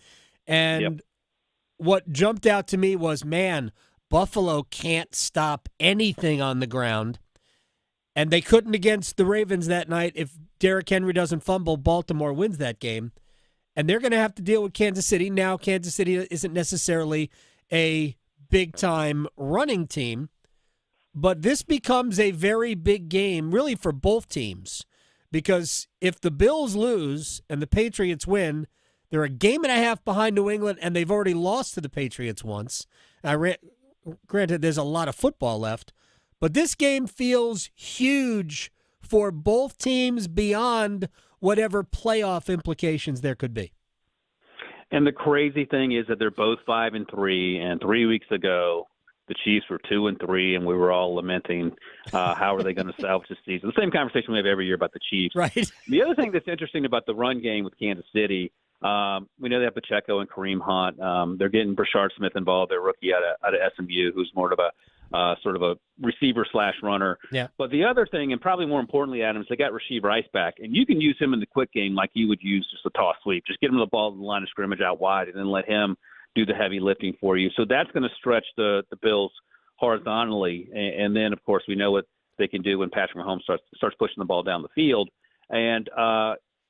And what jumped out to me was, man, Buffalo can't stop anything on the ground. And they couldn't against the Ravens that night. If Derrick Henry doesn't fumble, Baltimore wins that game. And they're going to have to deal with Kansas City. Now, Kansas City isn't necessarily a big-time running team, but this becomes a very big game, really, for both teams. Because if the Bills lose and the Patriots win, they're a game and a half behind New England, and they've already lost to the Patriots once. Granted, there's a lot of football left, but this game feels huge for both teams beyond whatever playoff implications there could be. And the crazy thing is that they're both 5-3, and 3 weeks ago the Chiefs were 2-3, and we were all lamenting how are they going to salvage this season. The same conversation we have every year about the Chiefs. Right. The other thing that's interesting about the run game with Kansas City, we know they have Pacheco and Kareem Hunt. They're getting Brashard Smith involved, their rookie out of SMU, who's more of a sort of a receiver/runner. Yeah. But the other thing, and probably more importantly, Adam, is they got Rasheed Rice back, and you can use him in the quick game like you would use just a toss sweep. Just get him the ball in the line of scrimmage out wide, and then let him do the heavy lifting for you. So that's going to stretch the Bills horizontally, and then of course we know what they can do when Patrick Mahomes starts pushing the ball down the field. And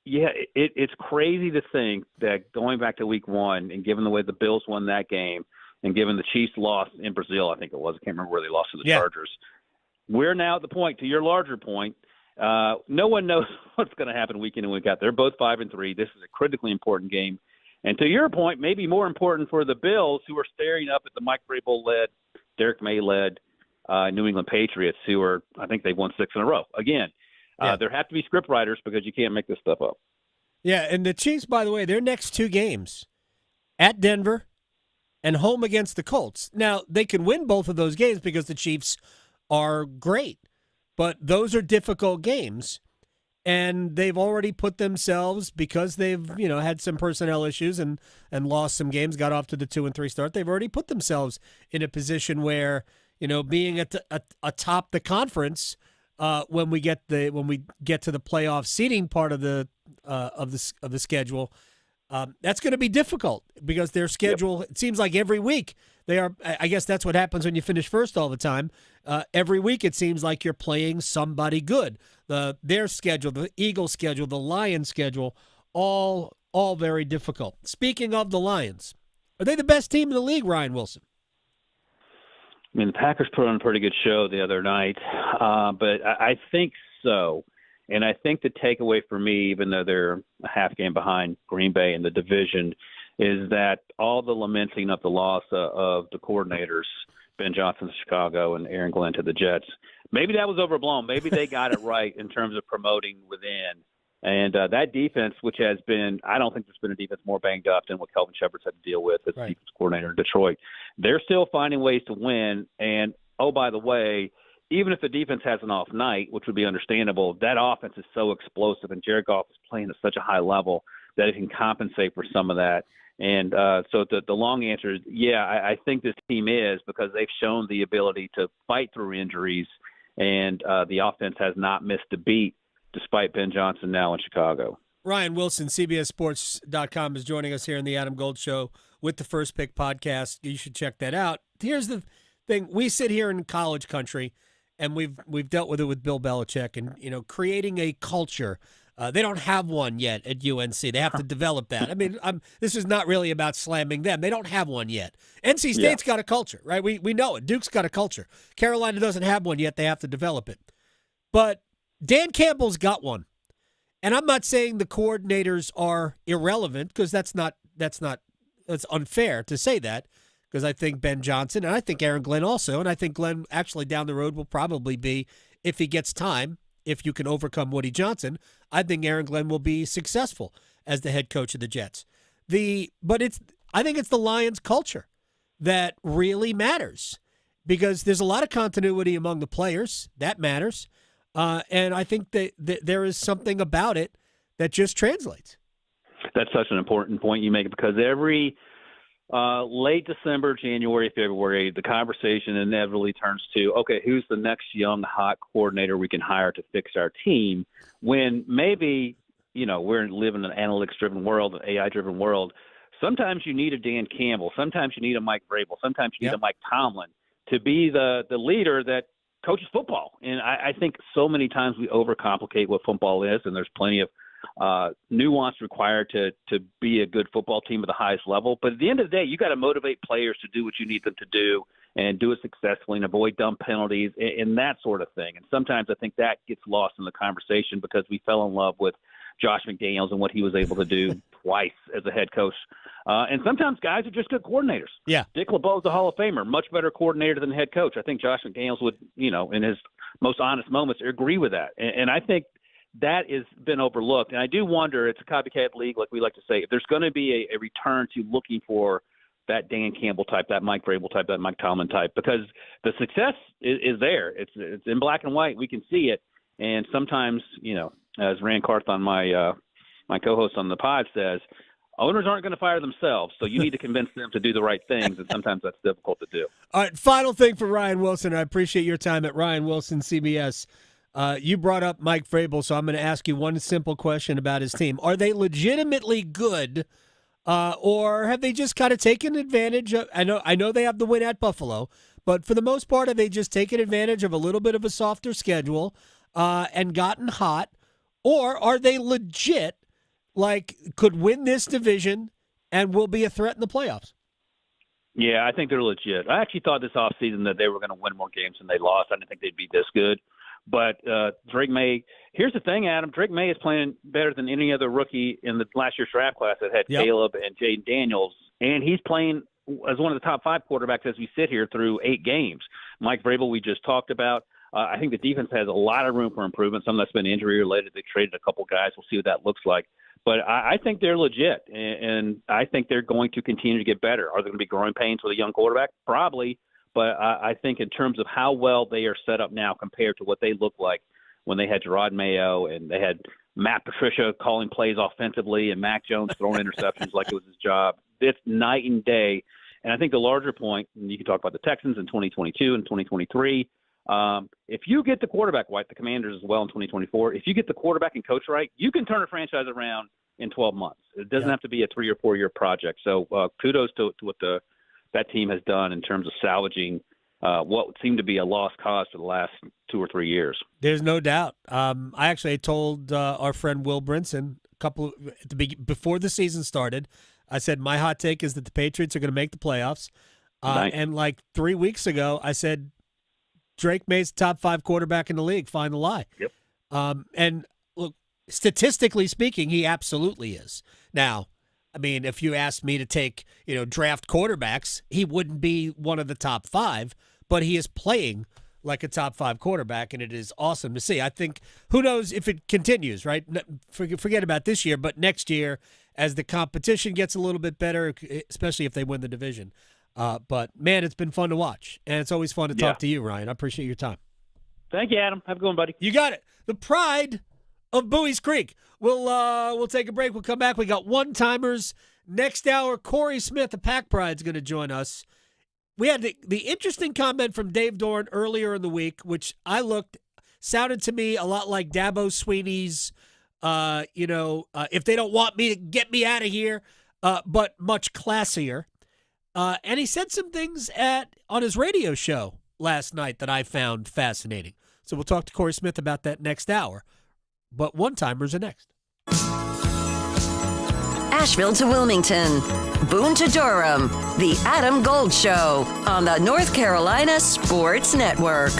it's crazy to think that going back to week one and given the way the Bills won that game, and given the Chiefs lost in Brazil, I think it was. I can't remember where they lost to the Chargers. We're now at the point, to your larger point, no one knows what's going to happen week in and week out. They're both 5-3. This is a critically important game. And to your point, maybe more important for the Bills, who are staring up at the Mike Vrabel-led, Derek May-led New England Patriots, who are, I think they've won 6 in a row. Again, there have to be script writers because you can't make this stuff up. Yeah, and the Chiefs, by the way, their next 2 games, at Denver and home against the Colts. Now, they can win both of those games because the Chiefs are great, but those are difficult games, and they've already put themselves, because they've had some personnel issues and lost some games, got off to the 2-3 start. They've already put themselves in a position where being atop the conference when we get to the playoff seeding part of the schedule. That's going to be difficult because their schedule, it seems like every week they are, I guess that's what happens when you finish first all the time. Every week it seems like you're playing somebody good. Their schedule, the Eagles schedule, the Lions schedule, all very difficult. Speaking of the Lions, are they the best team in the league, Ryan Wilson? I mean, the Packers put on a pretty good show the other night, but I think so. And I think the takeaway for me, even though they're a half game behind Green Bay in the division, is that all the lamenting of the loss of the coordinators, Ben Johnson to Chicago and Aaron Glenn to the Jets, maybe that was overblown. Maybe they got it right in terms of promoting within. And that defense, which has been, I don't think there's been a defense more banged up than what Kelvin Shepherd's had to deal with as defense coordinator in Detroit. They're still finding ways to win. And, oh, by the way, even if the defense has an off night, which would be understandable, that offense is so explosive, and Jared Goff is playing at such a high level that it can compensate for some of that. And so the long answer is, I think this team is, because they've shown the ability to fight through injuries, and the offense has not missed a beat despite Ben Johnson now in Chicago. Ryan Wilson, CBSSports.com, is joining us here in the Adam Gold Show with the First Pick podcast. You should check that out. Here's the thing. We sit here in college country, and we've dealt with it with Bill Belichick, and creating a culture. They don't have one yet at UNC. They have to develop that. I mean, this is not really about slamming them. They don't have one yet. NC State's got a culture, right? We know it. Duke's got a culture. Carolina doesn't have one yet. They have to develop it. But Dan Campbell's got one. And I'm not saying the coordinators are irrelevant, because that's unfair to say that. Because I think Ben Johnson, and I think Aaron Glenn also, and I think Glenn actually down the road will probably be, if he gets time, if you can overcome Woody Johnson, I think Aaron Glenn will be successful as the head coach of the Jets. I think it's the Lions culture that really matters, because there's a lot of continuity among the players. That matters. And I think that there is something about it that just translates. That's such an important point you make, because every late December, January, February, the conversation inevitably turns to, okay, who's the next young, hot coordinator we can hire to fix our team, when maybe, we're living in an analytics-driven world, an AI-driven world. Sometimes you need a Dan Campbell. Sometimes you need a Mike Vrabel. Sometimes you need a Mike Tomlin to be the leader that coaches football. And I think so many times we overcomplicate what football is, and there's plenty of nuance required to be a good football team at the highest level. But at the end of the day, you got to motivate players to do what you need them to do and do it successfully and avoid dumb penalties and that sort of thing. And sometimes I think that gets lost in the conversation because we fell in love with Josh McDaniels and what he was able to do twice as a head coach. And sometimes guys are just good coordinators. Yeah. Dick LeBeau's a Hall of Famer, much better coordinator than head coach. I think Josh McDaniels would, in his most honest moments, agree with that. And I think that has been overlooked. And I do wonder, it's a copycat league, like we like to say, if there's going to be a return to looking for that Dan Campbell type, that Mike Vrabel type, that Mike Tomlin type, because the success is there. It's in black and white. We can see it. And sometimes, as Rand Carthon, my co-host on the pod, says, owners aren't going to fire themselves, so you need to convince them to do the right things, and sometimes that's difficult to do. All right, final thing for Ryan Wilson. I appreciate your time at Ryan Wilson, CBS. You brought up Mike Vrabel, so I'm going to ask you one simple question about his team. Are they legitimately good, or have they just kind of taken advantage of – I know they have the win at Buffalo, but for the most part, have they just taken advantage of a little bit of a softer schedule and gotten hot? Or are they legit, could win this division and will be a threat in the playoffs? Yeah, I think they're legit. I actually thought this offseason that they were going to win more games than they lost. I didn't think they'd be this good. But Drake May – here's the thing, Adam. Drake May is playing better than any other rookie in the last year's draft class that had Caleb and Jaden Daniels. And he's playing as one of the top 5 quarterbacks as we sit here through 8 games. Mike Vrabel, we just talked about. I think the defense has a lot of room for improvement. Some of that's been injury-related. They traded a couple guys. We'll see what that looks like. But I think they're legit, and I think they're going to continue to get better. Are there going to be growing pains with a young quarterback? Probably. But I think in terms of how well they are set up now compared to what they looked like when they had Gerard Mayo and they had Matt Patricia calling plays offensively and Mac Jones throwing interceptions like it was his job, it's night and day. And I think the larger point, and you can talk about the Texans in 2022 and 2023, if you get the quarterback right, the Commanders as well in 2024, if you get the quarterback and coach right, you can turn a franchise around in 12 months. It doesn't have to be a 3 or 4 year project. So kudos to what that team has done in terms of salvaging what seemed to be a lost cause for the last 2 or 3 years. There's no doubt. I actually told our friend Will Brinson before the season started, I said my hot take is that the Patriots are going to make the playoffs. Nice. And 3 weeks ago, I said Drake May's top 5 quarterback in the league. Find the lie. Yep. And look, statistically speaking, he absolutely is. Now, I mean, if you asked me to take, draft quarterbacks, he wouldn't be one of the top 5, but he is playing like a top 5 quarterback, and it is awesome to see. I think, who knows if it continues, right? Forget about this year, but next year, as the competition gets a little bit better, especially if they win the division. But, man, it's been fun to watch, and it's always fun to talk to you, Ryan. I appreciate your time. Thank you, Adam. Have a good one, buddy. You got it. The pride of Bowie's Creek. We'll take a break. We'll come back. We got one-timers. Next hour, Cory Smith, the Pack Pride's going to join us. We had the interesting comment from Dave Doran earlier in the week, which sounded to me a lot like Dabo Sweeney's, if they don't want me to get me out of here, but much classier. And he said some things on his radio show last night that I found fascinating. So we'll talk to Cory Smith about that next hour. But one-timers are next. Asheville to Wilmington, Boone to Durham, The Adam Gold Show on the North Carolina Sports Network.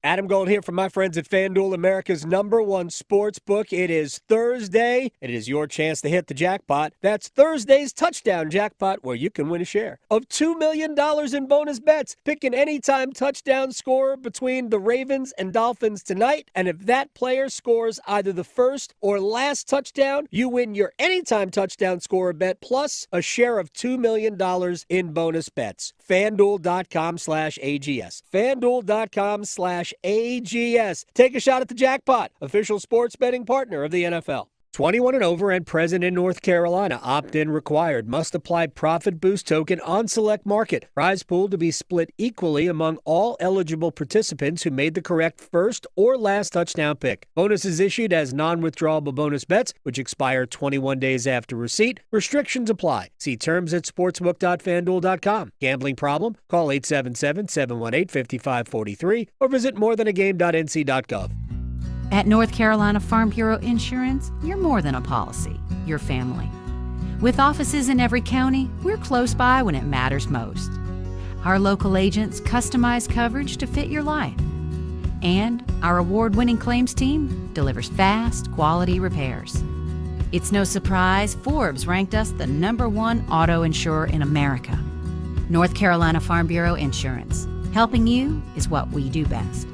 Adam Gold here from my friends at FanDuel, America's #1 sports book. It is Thursday. It is your chance to hit the jackpot. That's Thursday's touchdown jackpot, where you can win a share of $2 million in bonus bets. Pick an anytime touchdown scorer between the Ravens and Dolphins tonight, and if that player scores either the first or last touchdown, you win your anytime touchdown scorer bet plus a share of $2 million in bonus bets. FanDuel.com/AGS. FanDuel.com/AGS. Take a shot at the jackpot. Official sports betting partner of the NFL. 21 and over and present in North Carolina. Opt-in required. Must apply profit boost token on select market. Prize pool to be split equally among all eligible participants who made the correct first or last touchdown pick. Bonus is issued as non-withdrawable bonus bets, which expire 21 days after receipt. Restrictions apply. See terms at sportsbook.fanduel.com. Gambling problem? Call 877-718-5543 or visit morethanagame.nc.gov. At North Carolina Farm Bureau Insurance, you're more than a policy, you're family. With offices in every county, we're close by when it matters most. Our local agents customize coverage to fit your life. And our award-winning claims team delivers fast, quality repairs. It's no surprise Forbes ranked us the #1 auto insurer in America. North Carolina Farm Bureau Insurance. Helping you is what we do best.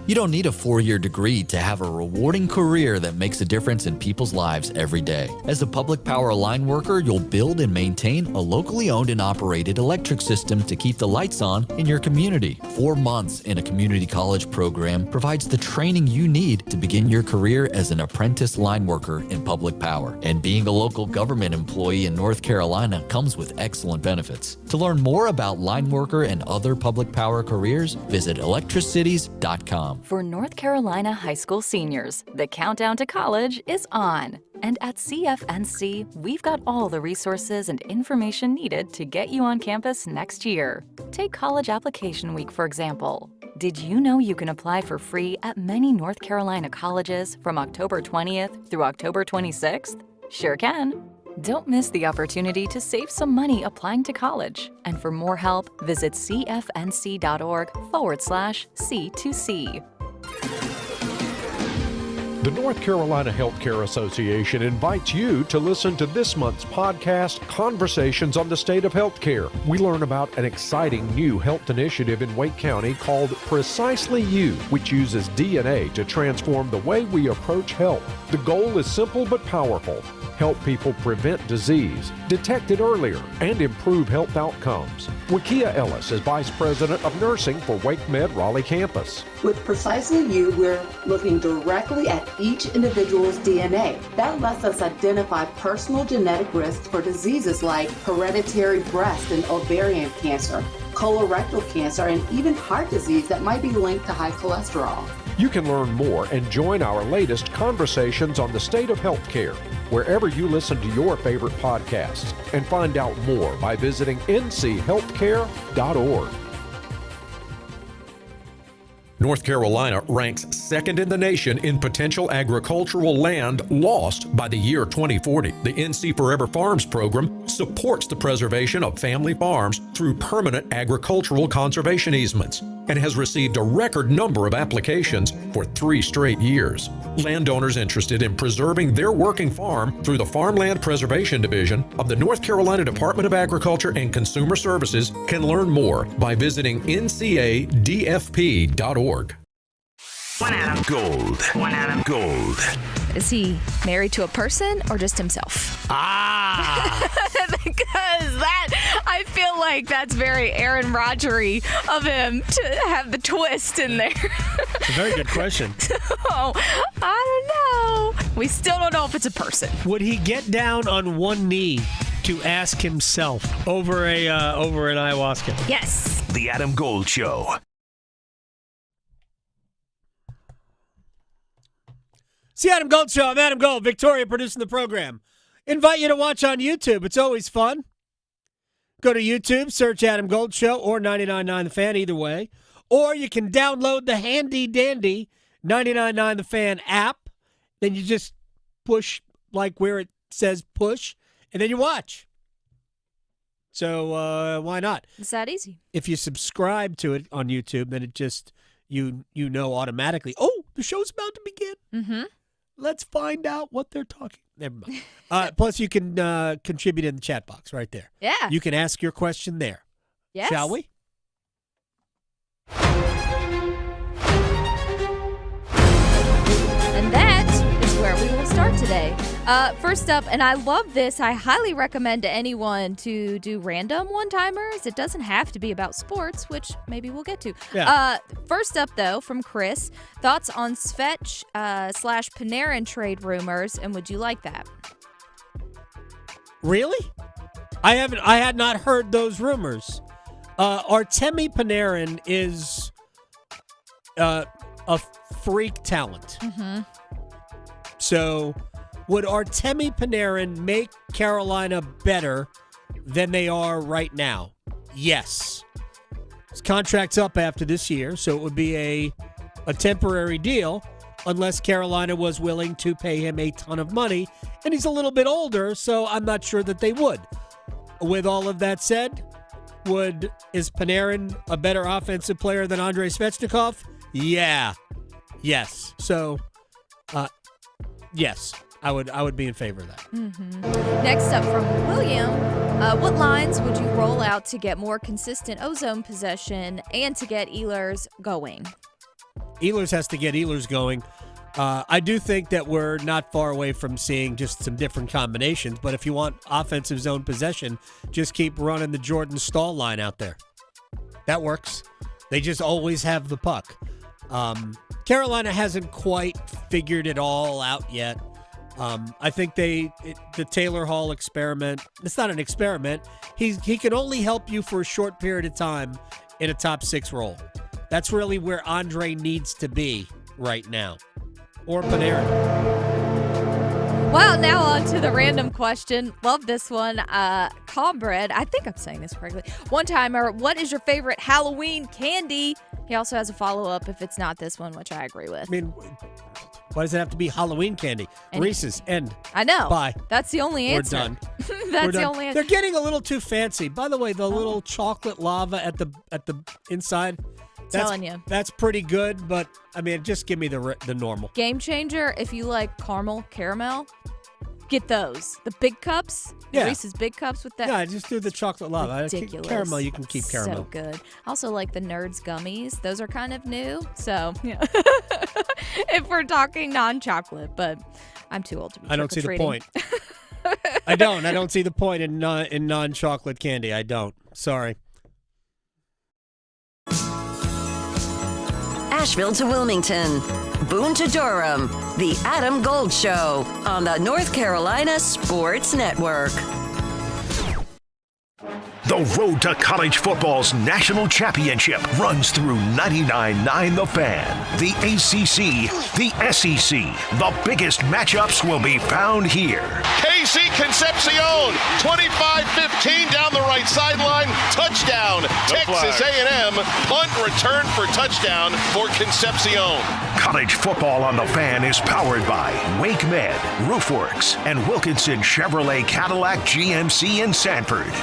You don't need a 4-year degree to have a rewarding career that makes a difference in people's lives every day. As a public power line worker, you'll build and maintain a locally owned and operated electric system to keep the lights on in your community. 4 months in a community college program provides the training you need to begin your career as an apprentice line worker in public power. And being a local government employee in North Carolina comes with excellent benefits. To learn more about line worker and other public power careers, visit electricities.com. For North Carolina high school seniors, the countdown to college is on. And at CFNC, we've got all the resources and information needed to get you on campus next year. Take College Application Week, for example. Did you know you can apply for free at many North Carolina colleges from October 20th through October 26th? Sure can. Don't miss the opportunity to save some money applying to college. And for more help, visit cfnc.org/C2C. The North Carolina Healthcare Association invites you to listen to this month's podcast, Conversations on the State of Healthcare. We learn about an exciting new health initiative in Wake County called Precisely You, which uses DNA to transform the way we approach health. The goal is simple but powerful. Help people prevent disease, detect it earlier, and improve health outcomes. Wakia Ellis is Vice President of Nursing for WakeMed Raleigh campus. With Precisely You, we're looking directly at each individual's DNA. That lets us identify personal genetic risks for diseases like hereditary breast and ovarian cancer, colorectal cancer, and even heart disease that might be linked to high cholesterol. You can learn more and join our latest Conversations on the State of Healthcare wherever you listen to your favorite podcasts, and find out more by visiting nchealthcare.org. North Carolina ranks second in the nation in potential agricultural land lost by the year 2040. The NC Forever Farms program supports the preservation of family farms through permanent agricultural conservation easements and has received a record number of applications for 3 straight years. Landowners interested in preserving their working farm through the Farmland Preservation Division of the North Carolina Department of Agriculture and Consumer Services can learn more by visiting ncadfp.org. One Adam Gold. One Adam Gold. Is he married to a person or just himself? Because that, I feel like that's very Aaron Rodgery of him to have the twist in there. It's a very good question. So, I don't know. We still don't know if it's a person. Would he get down on one knee to ask himself over an ayahuasca? Yes. The Adam Gold Show. It's the Adam Gold Show. I'm Adam Gold, Victoria producing the program. Invite you to watch on YouTube. It's always fun. Go to YouTube, search Adam Gold Show or 99.9 The Fan, either way. Or you can download the handy-dandy 99.9 The Fan app. Then you just push like where it says push, and then you watch. So why not? It's that easy. If you subscribe to it on YouTube, then it just, you know automatically, oh, the show's about to begin. Mm-hmm. Let's find out what they're talking. Never mind. Plus, you can contribute in the chat box right there. Yeah. You can ask your question there. Yes. Shall we? And that is where where we will start today. First up, and I love this, I highly recommend to anyone to do random one-timers. It doesn't have to be about sports, which maybe we'll get to. Yeah. First up, though, from Chris, thoughts on Svetch / Panarin trade rumors, and would you like that? Really? I had not heard those rumors. Artemi Panarin is a freak talent. Mm-hmm. So would Artemi Panarin make Carolina better than they are right now? Yes. His contract's up after this year, so it would be a temporary deal unless Carolina was willing to pay him a ton of money. And he's a little bit older, so I'm not sure that they would. With all of that said, is Panarin a better offensive player than Andrei Svechnikov? Yeah. Yes. So, yes, I would be in favor of that. Mm-hmm. Next up from William, what lines would you roll out to get more consistent ozone possession and to get Ehlers going? Ehlers has to get Ehlers going. I do think that we're not far away from seeing just some different combinations, but if you want offensive zone possession, just keep running the Jordan Stahl line out there. That works. They just always have the puck. Carolina hasn't quite figured it all out yet. I think the Taylor Hall experiment, it's not an experiment. He can only help you for a short period of time in a top 6 role. That's really where Andre needs to be right now. Or Panarin. Well, now on to the random question. Love this one. Combred, I think I'm saying this correctly. One-timer, what is your favorite Halloween candy? He also has a follow-up if it's not this one, which I agree with. I mean, why does it have to be Halloween candy? Reese's, end. I know. Bye. That's the only answer. We're done. That's the only answer. They're getting a little too fancy. By the way, the little chocolate lava at the inside, Telling you. That's pretty good, but I mean, just give me the normal. Game changer, if you like caramel, get those. The big cups, Yeah. Reese's big cups with that. Yeah, just do the chocolate lava. Ridiculous. Caramel, you can keep caramel. So good. Also like the Nerds gummies. Those are kind of new. So, yeah. If we're talking non-chocolate, but I'm too old to be I don't see the trick-or-treating. point. I don't see the point in non-chocolate candy. I don't. Sorry. Asheville to Wilmington, Boone to Durham, The Adam Gold Show on the North Carolina Sports Network. The road to college football's national championship runs through 99.9 The Fan. The ACC, the SEC, the biggest matchups will be found here. KC Concepcion, 25-15 down the right sideline, touchdown. Texas A&M, punt return for touchdown for Concepcion. College football on The Fan is powered by Wake Med, Roofworks, and Wilkinson Chevrolet Cadillac GMC in Sanford.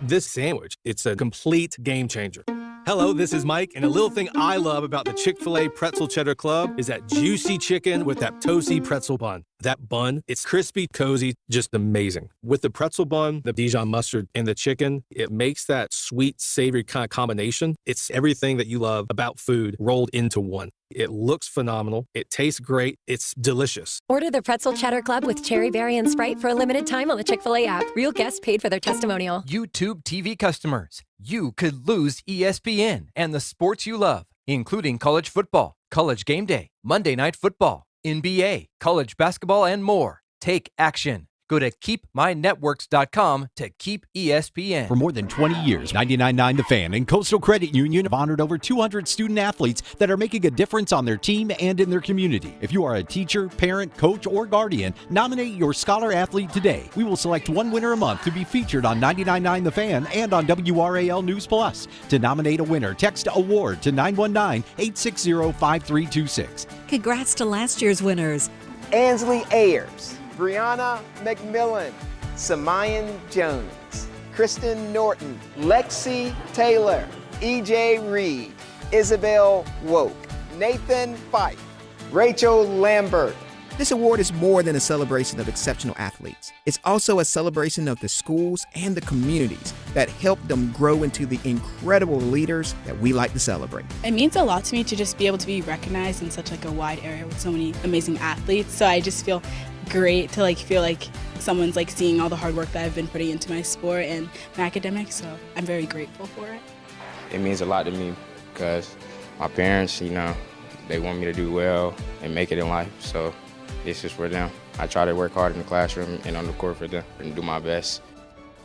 This sandwich, it's a complete game changer. Hello, this is Mike, and a little thing I love about the Chick-fil-A Pretzel Cheddar Club is that juicy chicken with that toasty pretzel bun. That bun, it's crispy, cozy, just amazing. With the pretzel bun, the Dijon mustard, and the chicken, it makes that sweet, savory kind of combination. It's everything that you love about food rolled into one. It looks phenomenal. It tastes great. It's delicious. Order the Pretzel Cheddar Club with Cherry Berry and Sprite for a limited time on the Chick-fil-A app. Real guests paid for their testimonial. YouTube TV customers, you could lose ESPN and the sports you love, including college football, college game day, Monday Night Football, NBA, college basketball, and more. Take action. Go to keepmynetworks.com to keep ESPN. For more than 20 years, 99.9 The Fan and Coastal Credit Union have honored over 200 student athletes that are making a difference on their team and in their community. If you are a teacher, parent, coach, or guardian, nominate your scholar athlete today. We will select one winner a month to be featured on 99.9 The Fan and on WRAL News Plus. To nominate a winner, text AWARD to 919-860-5326. Congrats to last year's winners. Ansley Ayers, Brianna McMillan, Samayan Jones, Kristen Norton, Lexi Taylor, EJ Reed, Isabel Woke, Nathan Fife, Rachel Lambert, This award is more than a celebration of exceptional athletes. It's also a celebration of the schools and the communities that help them grow into the incredible leaders that we like to celebrate. It means a lot to me to just be able to be recognized in such like a wide area with so many amazing athletes. So I just feel great to feel like someone's seeing all the hard work that I've been putting into my sport and my academics. So I'm very grateful for it. It means a lot to me because my parents, they want me to do well and make it in life. So this is for them. I try to work hard in the classroom and on the court for them and do my best.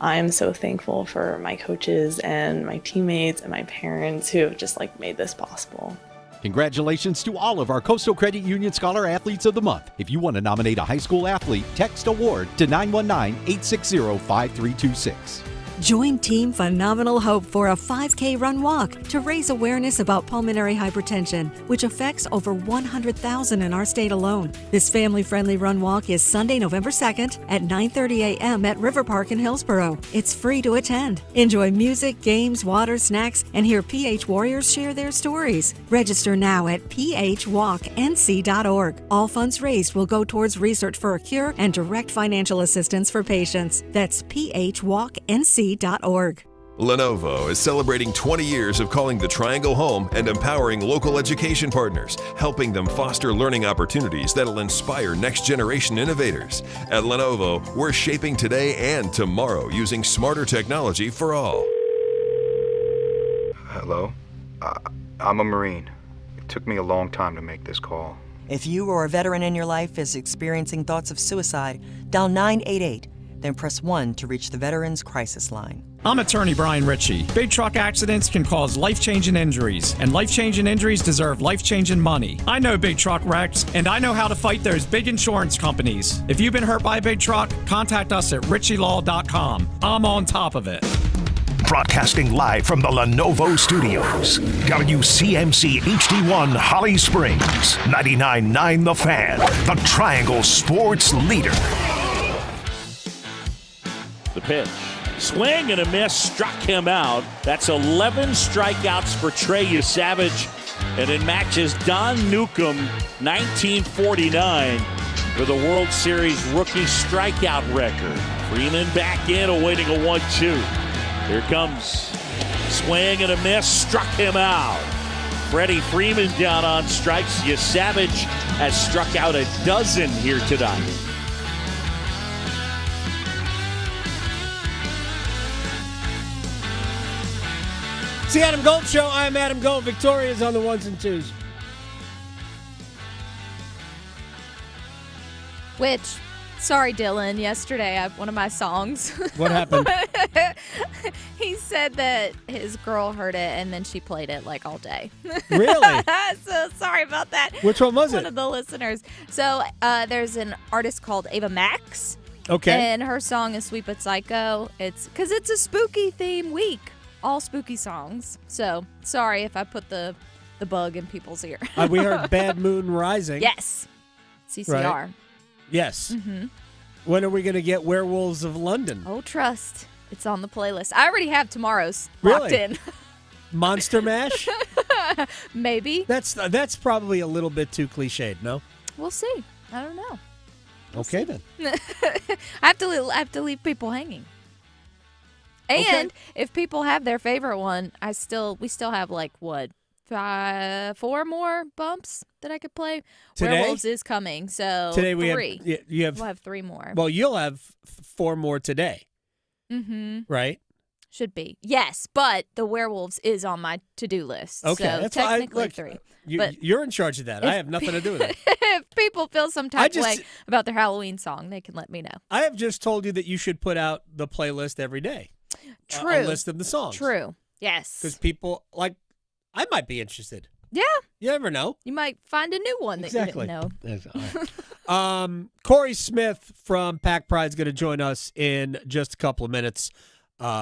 I'm so thankful for my coaches and my teammates and my parents who have just made this possible. Congratulations to all of our Coastal Credit Union Scholar Athletes of the Month. If you want to nominate a high school athlete, text award to 919-860-5326. Join Team Phenomenal Hope for a 5K run walk to raise awareness about pulmonary hypertension, which affects over 100,000 in our state alone. This family-friendly run walk is Sunday, November 2nd at 9:30 a.m. at River Park in Hillsborough. It's free to attend. Enjoy music, games, water, snacks, and hear PH Warriors share their stories. Register now at phwalknc.org. All funds raised will go towards research for a cure and direct financial assistance for patients. That's phwalknc.org. Lenovo is celebrating 20 years of calling the Triangle home and empowering local education partners, helping them foster learning opportunities that'll inspire next-generation innovators. At Lenovo, we're shaping today and tomorrow using smarter technology for all. Hello? I'm a Marine. It took me a long time to make this call. If you or a veteran in your life is experiencing thoughts of suicide, dial 988. Then press 1 to reach the Veterans Crisis Line. I'm attorney Brian Ritchie. Big truck accidents can cause life-changing injuries, and life-changing injuries deserve life-changing money. I know big truck wrecks, and I know how to fight those big insurance companies. If you've been hurt by a big truck, contact us at ritchielaw.com. I'm on top of it. Broadcasting live from the Lenovo Studios. WCMC HD1 Holly Springs. 99.9 The Fan. The Triangle Sports Leader. The pitch. Swing and a miss, struck him out. That's 11 strikeouts for Trey Savage. And it matches Don Newcomb, 1949, for the World Series rookie strikeout record. Freeman back in, awaiting a 1-2. Here comes. Swing and a miss, struck him out. Freddie Freeman down on strikes. Savage has struck out a dozen here tonight. It's the Adam Gold Show. I'm Adam Gold. Victoria's on the ones and twos. Which, sorry, Dylan, yesterday, one of my songs. What happened? He said that his girl heard it and then she played it all day. Really? So sorry about that. Which one was it? One of the listeners. So there's an artist called Ava Max. Okay. And her song is Sweet But Psycho. It's because it's a spooky theme week. All spooky songs. So sorry if I put the bug in people's ear. We heard Bad Moon Rising. Yes. CCR. Right. Yes. Mm-hmm. When are we going to get Werewolves of London? Oh, trust. It's on the playlist. I already have tomorrow's locked in. Monster Mash? Maybe. That's probably a little bit too cliched, no? We'll see. I don't know. Okay, then. I have to leave people hanging. And if people have their favorite one, we still have 4 more bumps that I could play. Today? Werewolves is coming, so Today we 3. We'll have 3 more. Well, you'll have 4 more today. Mm-hmm. Right? Should be. Yes, but the Werewolves is on my to-do list. Okay, so that's technically why 3. But you're in charge of that. I have nothing to do with it. If people feel some type of way about their Halloween song, they can let me know. I have just told you that you should put out the playlist every day. True. A list of the songs. True. Yes. Because people, I might be interested. Yeah. You never know. You might find a new one that you didn't know. Cory Smith from Pack Pride is going to join us in just a couple of minutes.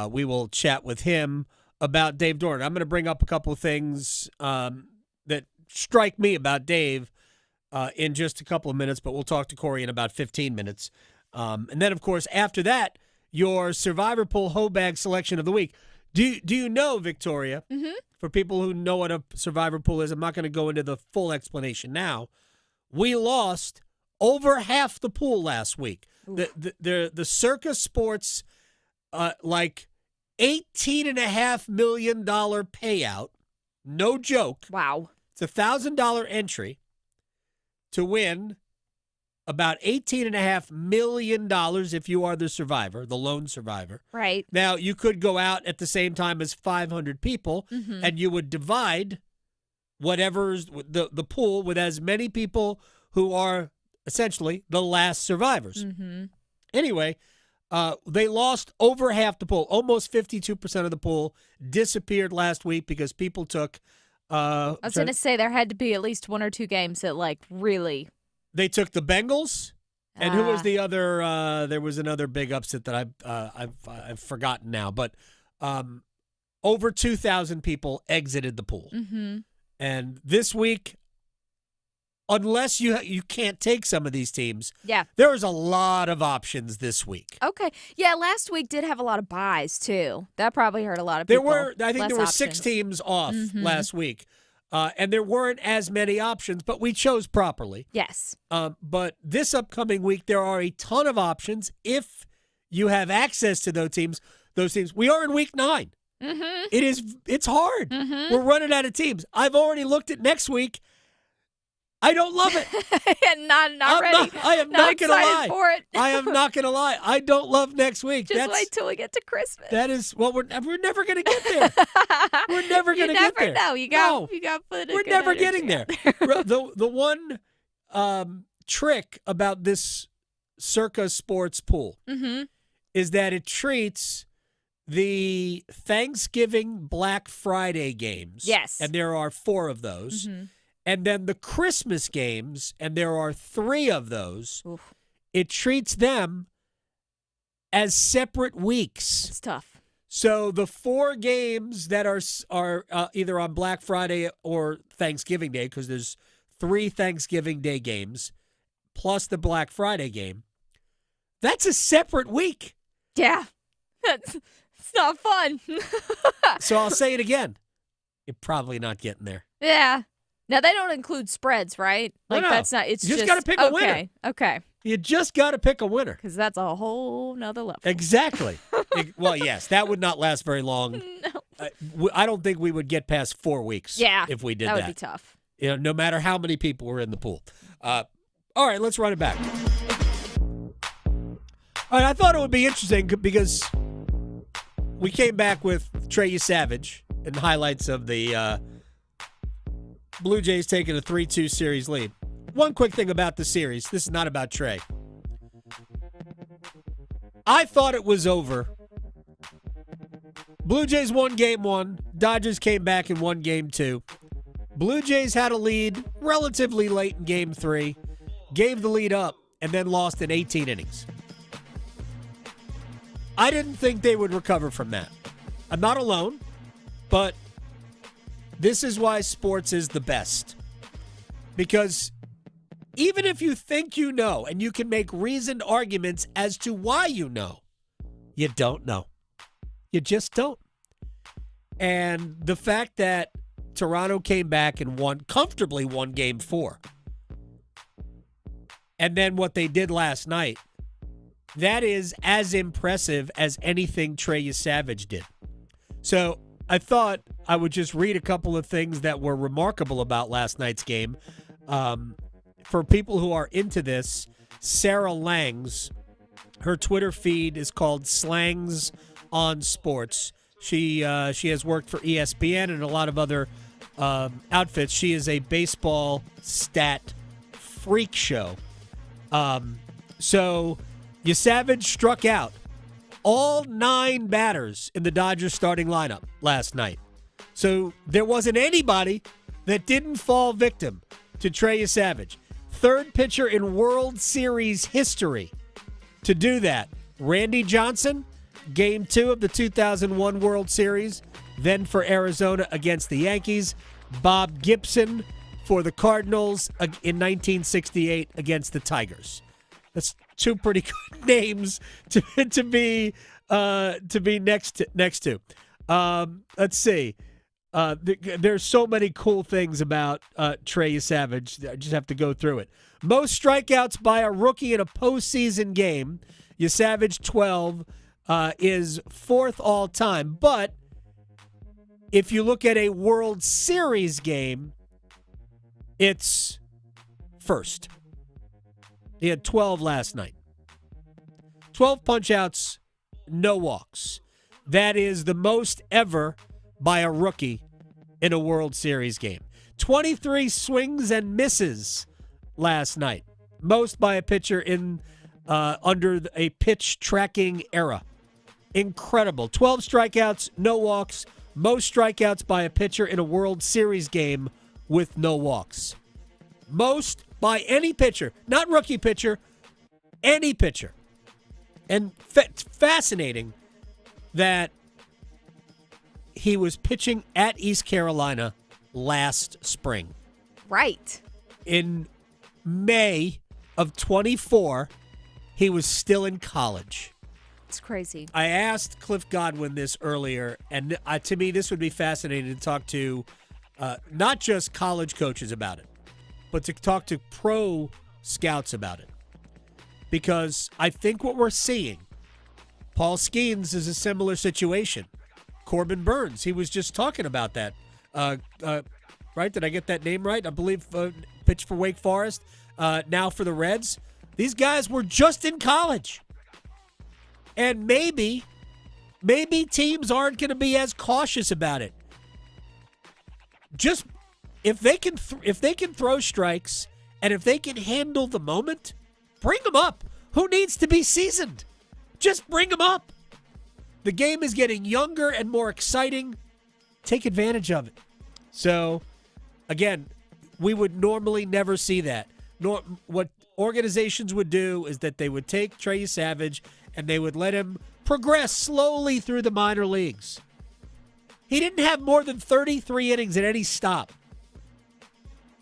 We will chat with him about Dave Dorn. I'm going to bring up a couple of things that strike me about Dave in just a couple of minutes, but we'll talk to Cory in about 15 minutes. And then, of course, after that, your Survivor Pool HOBAG selection of the week. Do you know, Victoria, for people who know what a Survivor Pool is, I'm not going to go into the full explanation now. We lost over half the pool last week. The Circa Sports, like $18.5 million payout. No joke. Wow. It's a $1,000 entry to win about $18.5 million if you are the survivor, the lone survivor. Right. Now, you could go out at the same time as 500 people, and you would divide whatever's the pool with as many people who are essentially the last survivors. Anyway, they lost over half the pool. Almost 52% of the pool disappeared last week because people took I was going to say there had to be at least one or two games that, like, really. They took the Bengals, and who was the other? There was another big upset that I've forgotten now, but over 2,000 people exited the pool. And this week, unless you can't take some of these teams, there is a lot of options this week. Okay. Yeah, last week did have a lot of buys, too. That probably hurt a lot of people. I think there were 6 teams off last week, and there weren't as many options, but we chose properly. Yes. But this upcoming week, there are a ton of options if you have access to those teams. We are in week 9. It's hard. We're running out of teams. I've already looked at next week. I don't love it. not ready. I am not going to lie. For it. I am not going to lie. I don't love next week. Just wait till we get to Christmas. That is, well, we're never going to get there. We're never going to get there. You never know. You got to put it. We're never getting there. The one trick about this Circa Sports pool is that it treats the Thanksgiving Black Friday games. Yes. And there are 4 of those. And then the Christmas games, and there are 3 of those. It treats them as separate weeks. It's tough. So the 4 games that are either on Black Friday or Thanksgiving Day, because there's 3 Thanksgiving Day games, plus the Black Friday game, that's a separate week. Yeah. It's not fun. So I'll say it again. You're probably not getting there. Yeah. Now, they don't include spreads, right? Like, no. that's not, it's you just got to pick a winner. Okay. You just got to pick a winner. Because that's a whole nother level. Exactly. Well, yes, that would not last very long. No. I don't think we would get past 4 weeks if we did that. That would be tough. You know, no matter how many people were in the pool. All right, let's run it back. All right, I thought it would be interesting because we came back with Trey Savage and highlights of the Blue Jays taking a 3-2 series lead. One quick thing about the series. This is not about Trey. I thought it was over. Blue Jays won game 1. Dodgers came back and won game 2. Blue Jays had a lead relatively late in game 3, gave the lead up, and then lost in 18 innings. I didn't think they would recover from that. I'm not alone, but this is why sports is the best. Because even if you think you know, and you can make reasoned arguments as to why you know, you don't know. You just don't. And the fact that Toronto came back and comfortably won game 4. And then what they did last night, that is as impressive as anything Trey Savage did. So I thought I would just read a couple of things that were remarkable about last night's game. For people who are into this, Sarah Langs, her Twitter feed is called Slangs on Sports. She has worked for ESPN and a lot of other outfits. She is a baseball stat freak show. So Savage struck out all 9 batters in the Dodgers starting lineup last night. So there wasn't anybody that didn't fall victim to Trey Savage. 3rd pitcher in World Series history to do that. Randy Johnson, Game 2 of the 2001 World Series, then for Arizona against the Yankees. Bob Gibson for the Cardinals in 1968 against the Tigers. That's 2 pretty good names to be next to. Let's see. There's so many cool things about Trey Savage. I just have to go through it. Most strikeouts by a rookie in a postseason game. Savage 12 is fourth all time. But if you look at a World Series game, it's first. He had 12 last night. 12 punch-outs, no walks. That is the most ever by a rookie in a World Series game. 23 swings and misses last night. Most by a pitcher in under a pitch tracking era. Incredible. 12 strikeouts, no walks. Most strikeouts by a pitcher in a World Series game with no walks. Most by any pitcher, not rookie pitcher, any pitcher. And fascinating that he was pitching at East Carolina last spring. Right. In May of 24, he was still in college. It's crazy. I asked Cliff Godwin this earlier, and to me, this would be fascinating to talk to not just college coaches about it, but to talk to pro scouts about it. Because I think what we're seeing, Paul Skeens is a similar situation. Corbin Burns, he was just talking about that. Right? Did I get that name right? I believe pitched for Wake Forest, now for the Reds. These guys were just in college. And maybe teams aren't going to be as cautious about it. Just if they can throw strikes and if they can handle the moment, bring them up. Who needs to be seasoned? Just bring them up. The game is getting younger and more exciting. Take advantage of it. So, again, we would normally never see that. What organizations would do is that they would take Trey Savage and they would let him progress slowly through the minor leagues. He didn't have more than 33 innings at any stop.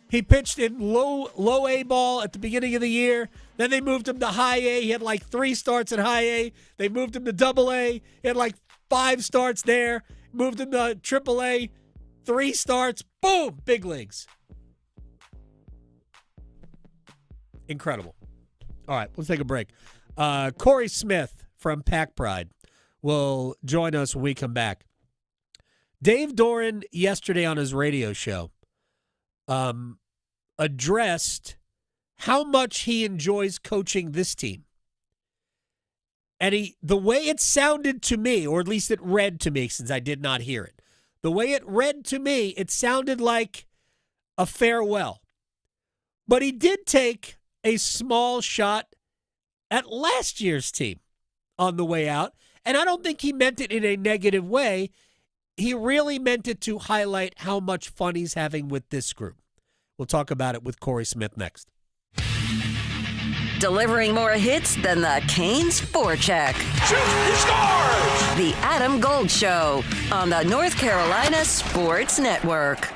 He pitched in low A ball at the beginning of the year. Then they moved him to high A. He had like 3 starts at high A. They moved him to double A. He had like 5 starts there. Moved him to triple A. 3 starts. Boom! Big leagues. Incredible. All right, let's take a break. Cory Smith from Pack Pride will join us when we come back. Dave Doran, yesterday on his radio show, addressed how much he enjoys coaching this team. And the way it sounded to me, or at least it read to me since I did not hear it, the way it read to me, it sounded like a farewell. But he did take a small shot at last year's team on the way out, and I don't think he meant it in a negative way. He really meant it to highlight how much fun he's having with this group. We'll talk about it with Cory Smith next. Delivering more hits than the Canes forecheck. Shoot, he scores! The Adam Gold Show on the North Carolina Sports Network.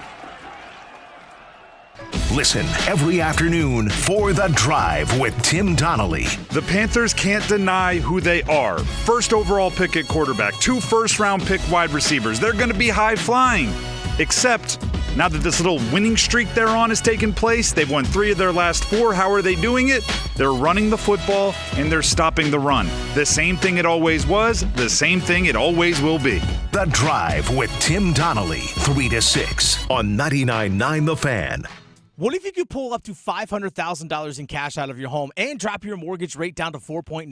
Listen every afternoon for The Drive with Tim Donnelly. The Panthers can't deny who they are. First overall pick at quarterback, 2 first-round pick wide receivers. They're going to be high-flying. Except, now that this little winning streak they're on has taken place, they've won 3 of their last 4. How are they doing it? They're running the football, and they're stopping the run. The same thing it always was, the same thing it always will be. The Drive with Tim Donnelly, 3 to 6 on 99.9 The Fan. What if you could pull up to $500,000 in cash out of your home and drop your mortgage rate down to 4.99%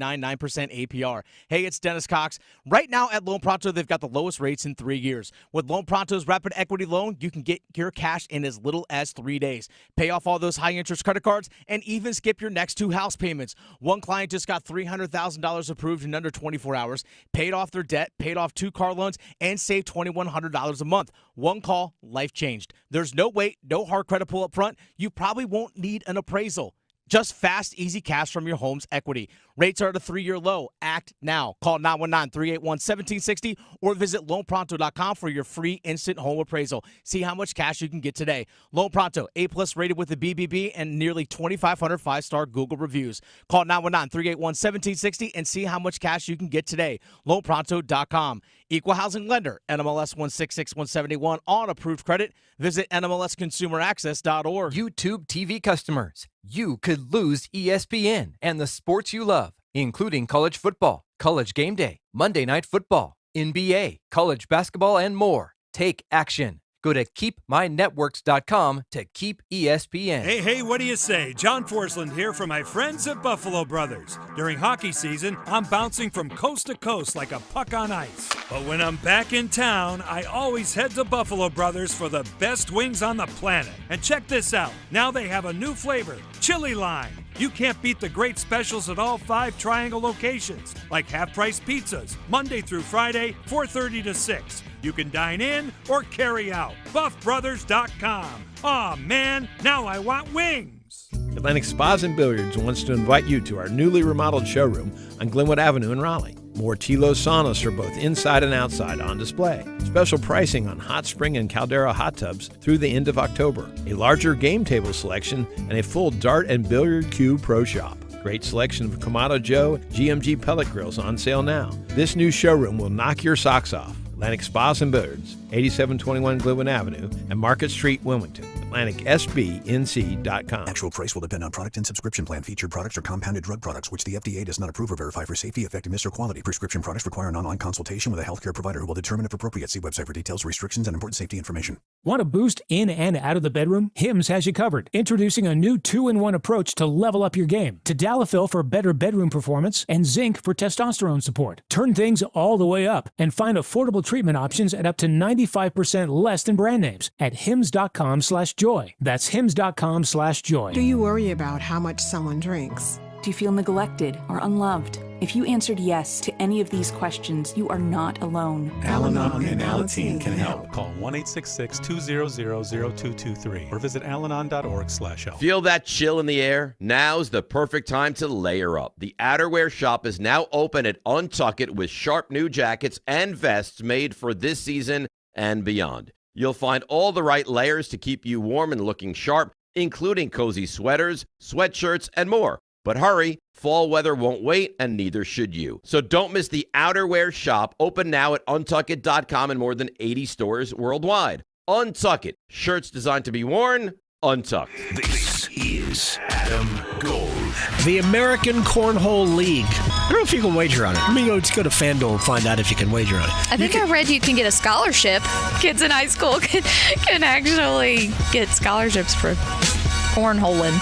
APR? Hey, it's Dennis Cox. Right now at Loan Pronto, they've got the lowest rates in 3 years. With Loan Pronto's Rapid Equity Loan, you can get your cash in as little as 3 days. Pay off all those high-interest credit cards and even skip your next 2 house payments. One client just got $300,000 approved in under 24 hours, paid off their debt, paid off 2 car loans, and saved $2,100 a month. One call, life changed. There's no wait, no hard credit pull up front. You probably won't need an appraisal. Just fast, easy cash from your home's equity. Rates are at a 3-year low. Act now. Call 919-381-1760 or visit loanpronto.com for your free instant home appraisal. See how much cash you can get today. Loan Pronto, A+ rated with the BBB and nearly 2,500 5-star Google reviews. Call 919-381-1760 and see how much cash you can get today. Loanpronto.com. Equal housing lender, NMLS 166171 on approved credit. Visit NMLSconsumeraccess.org. YouTube TV customers, you could lose ESPN and the sports you love, including college football, college game day, Monday Night Football, NBA, college basketball, and more. Take action. Go to keepmynetworks.com to keep ESPN. Hey, what do you say? John Forsland here from my friends at Buffalo Brothers. During hockey season, I'm bouncing from coast to coast like a puck on ice. But when I'm back in town, I always head to Buffalo Brothers for the best wings on the planet. And check this out. Now they have a new flavor, Chili Lime. You can't beat the great specials at all 5 Triangle locations, like half-price pizzas, Monday through Friday, 4:30 to 6. You can dine in or carry out. BuffBrothers.com. Aw, man, now I want wings. Atlantic Spas and Billiards wants to invite you to our newly remodeled showroom on Glenwood Avenue in Raleigh. More Tilo saunas for both inside and outside on display. Special pricing on hot spring and Caldera hot tubs through the end of October. A larger game table selection and a full dart and billiard cue pro shop. Great selection of Kamado Joe GMG pellet grills on sale now. This new showroom will knock your socks off. Atlantic Spas and Billiards, 8721 Glenwood Avenue and Market Street, Wilmington. AtlanticSBNC.com. Actual price will depend on product and subscription plan. Featured products are compounded drug products, which the FDA does not approve or verify for safety, effectiveness, or quality. Prescription products require an online consultation with a healthcare provider who will determine if appropriate. See website for details, restrictions, and important safety information. Want a boost in and out of the bedroom? Hims has you covered. Introducing a new 2-in-1 approach to level up your game. Tadalafil for better bedroom performance and zinc for testosterone support. Turn things all the way up and find affordable treatment options at up to 95% less than brand names at hims.com/joy. That's hims.com/joy. Do you worry about how much someone drinks? Do you feel neglected or unloved? If you answered yes to any of these questions, you are not alone. Al-Anon and Alateen can help. Call 1-866-200-0223 or visit alanon.org/help. Feel that chill in the air? Now's the perfect time to layer up. The outerwear shop is now open at Untuck It with sharp new jackets and vests made for this season and beyond. You'll find all the right layers to keep you warm and looking sharp, including cozy sweaters, sweatshirts, and more. But hurry, fall weather won't wait, and neither should you. So don't miss the outerwear shop, open now at untuckit.com in more than 80 stores worldwide. Untuck It, shirts designed to be worn, untucked. This is Adam Gold. The American Cornhole League. I don't know if you can wager on it. Let me go to FanDuel and find out if you can wager on it. I think I read you can get a scholarship. Kids in high school can actually get scholarships for cornholing.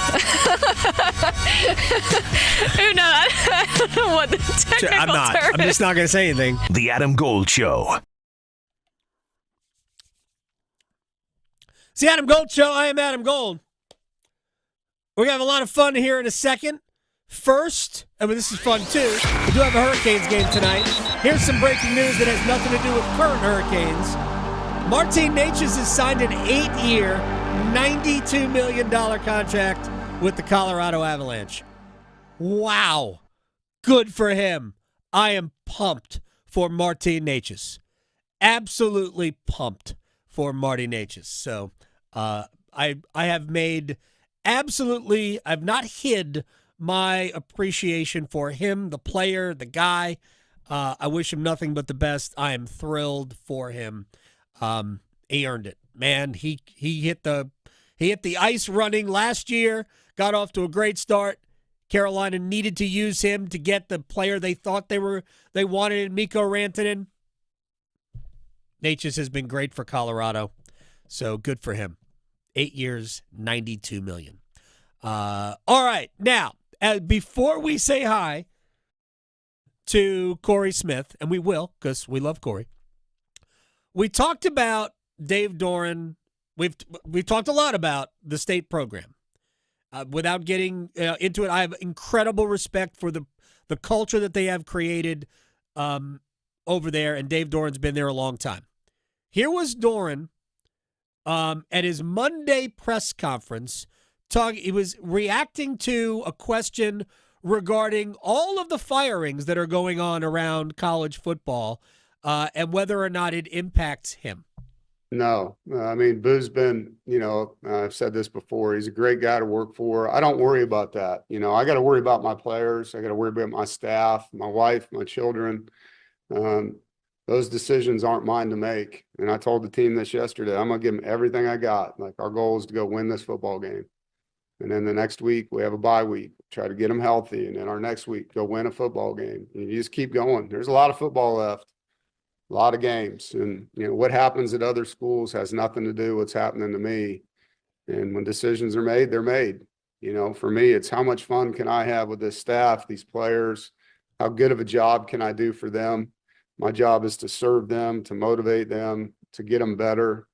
Who knows? I don't know what the technical term I'm just not going to say anything. The Adam Gold Show. It's the Adam Gold Show. I am Adam Gold. We're going to have a lot of fun here in a second. First, this is fun too, we do have a Hurricanes game tonight. Here's some breaking news that has nothing to do with current Hurricanes. Martin Necas has signed an 8-year, $92 million contract with the Colorado Avalanche. Wow. Good for him. I am pumped for Martin Necas. Absolutely pumped for Martin Necas. So I have made absolutely, I've not hid my appreciation for him, the player, the guy. I wish him nothing but the best. I am thrilled for him. He earned it, man. He hit the ice running last year. Got off to a great start. Carolina needed to use him to get the player they thought they wanted in Mikko Rantanen. Necas has been great for Colorado, so good for him. 8 years, $92 million. All right, now before we say hi to Cory Smith, and we will because we love Cory. We talked about Dave Doran. We've talked a lot about the state program. Without getting into it, I have incredible respect for the culture that they have created over there, and Dave Doran's been there a long time. Here was Doran at his Monday press conference reacting to a question regarding all of the firings that are going on around college football and whether or not it impacts him. No, I mean, Boo's been, I've said this before, he's a great guy to work for. I don't worry about that. I got to worry about my players. I got to worry about my staff, my wife, my children. Those decisions aren't mine to make. And I told the team this yesterday, I'm going to give them everything I got. Like, our goal is to go win this football game. And then the next week we have a bye week, try to get them healthy. And then our next week, go win a football game. And you just keep going. There's a lot of football left. A lot of games, and what happens at other schools has nothing to do with what's happening to me. And when decisions are made, they're made. For me, it's how much fun can I have with this staff, these players? How good of a job can I do for them? My job is to serve them, to motivate them, to get them better,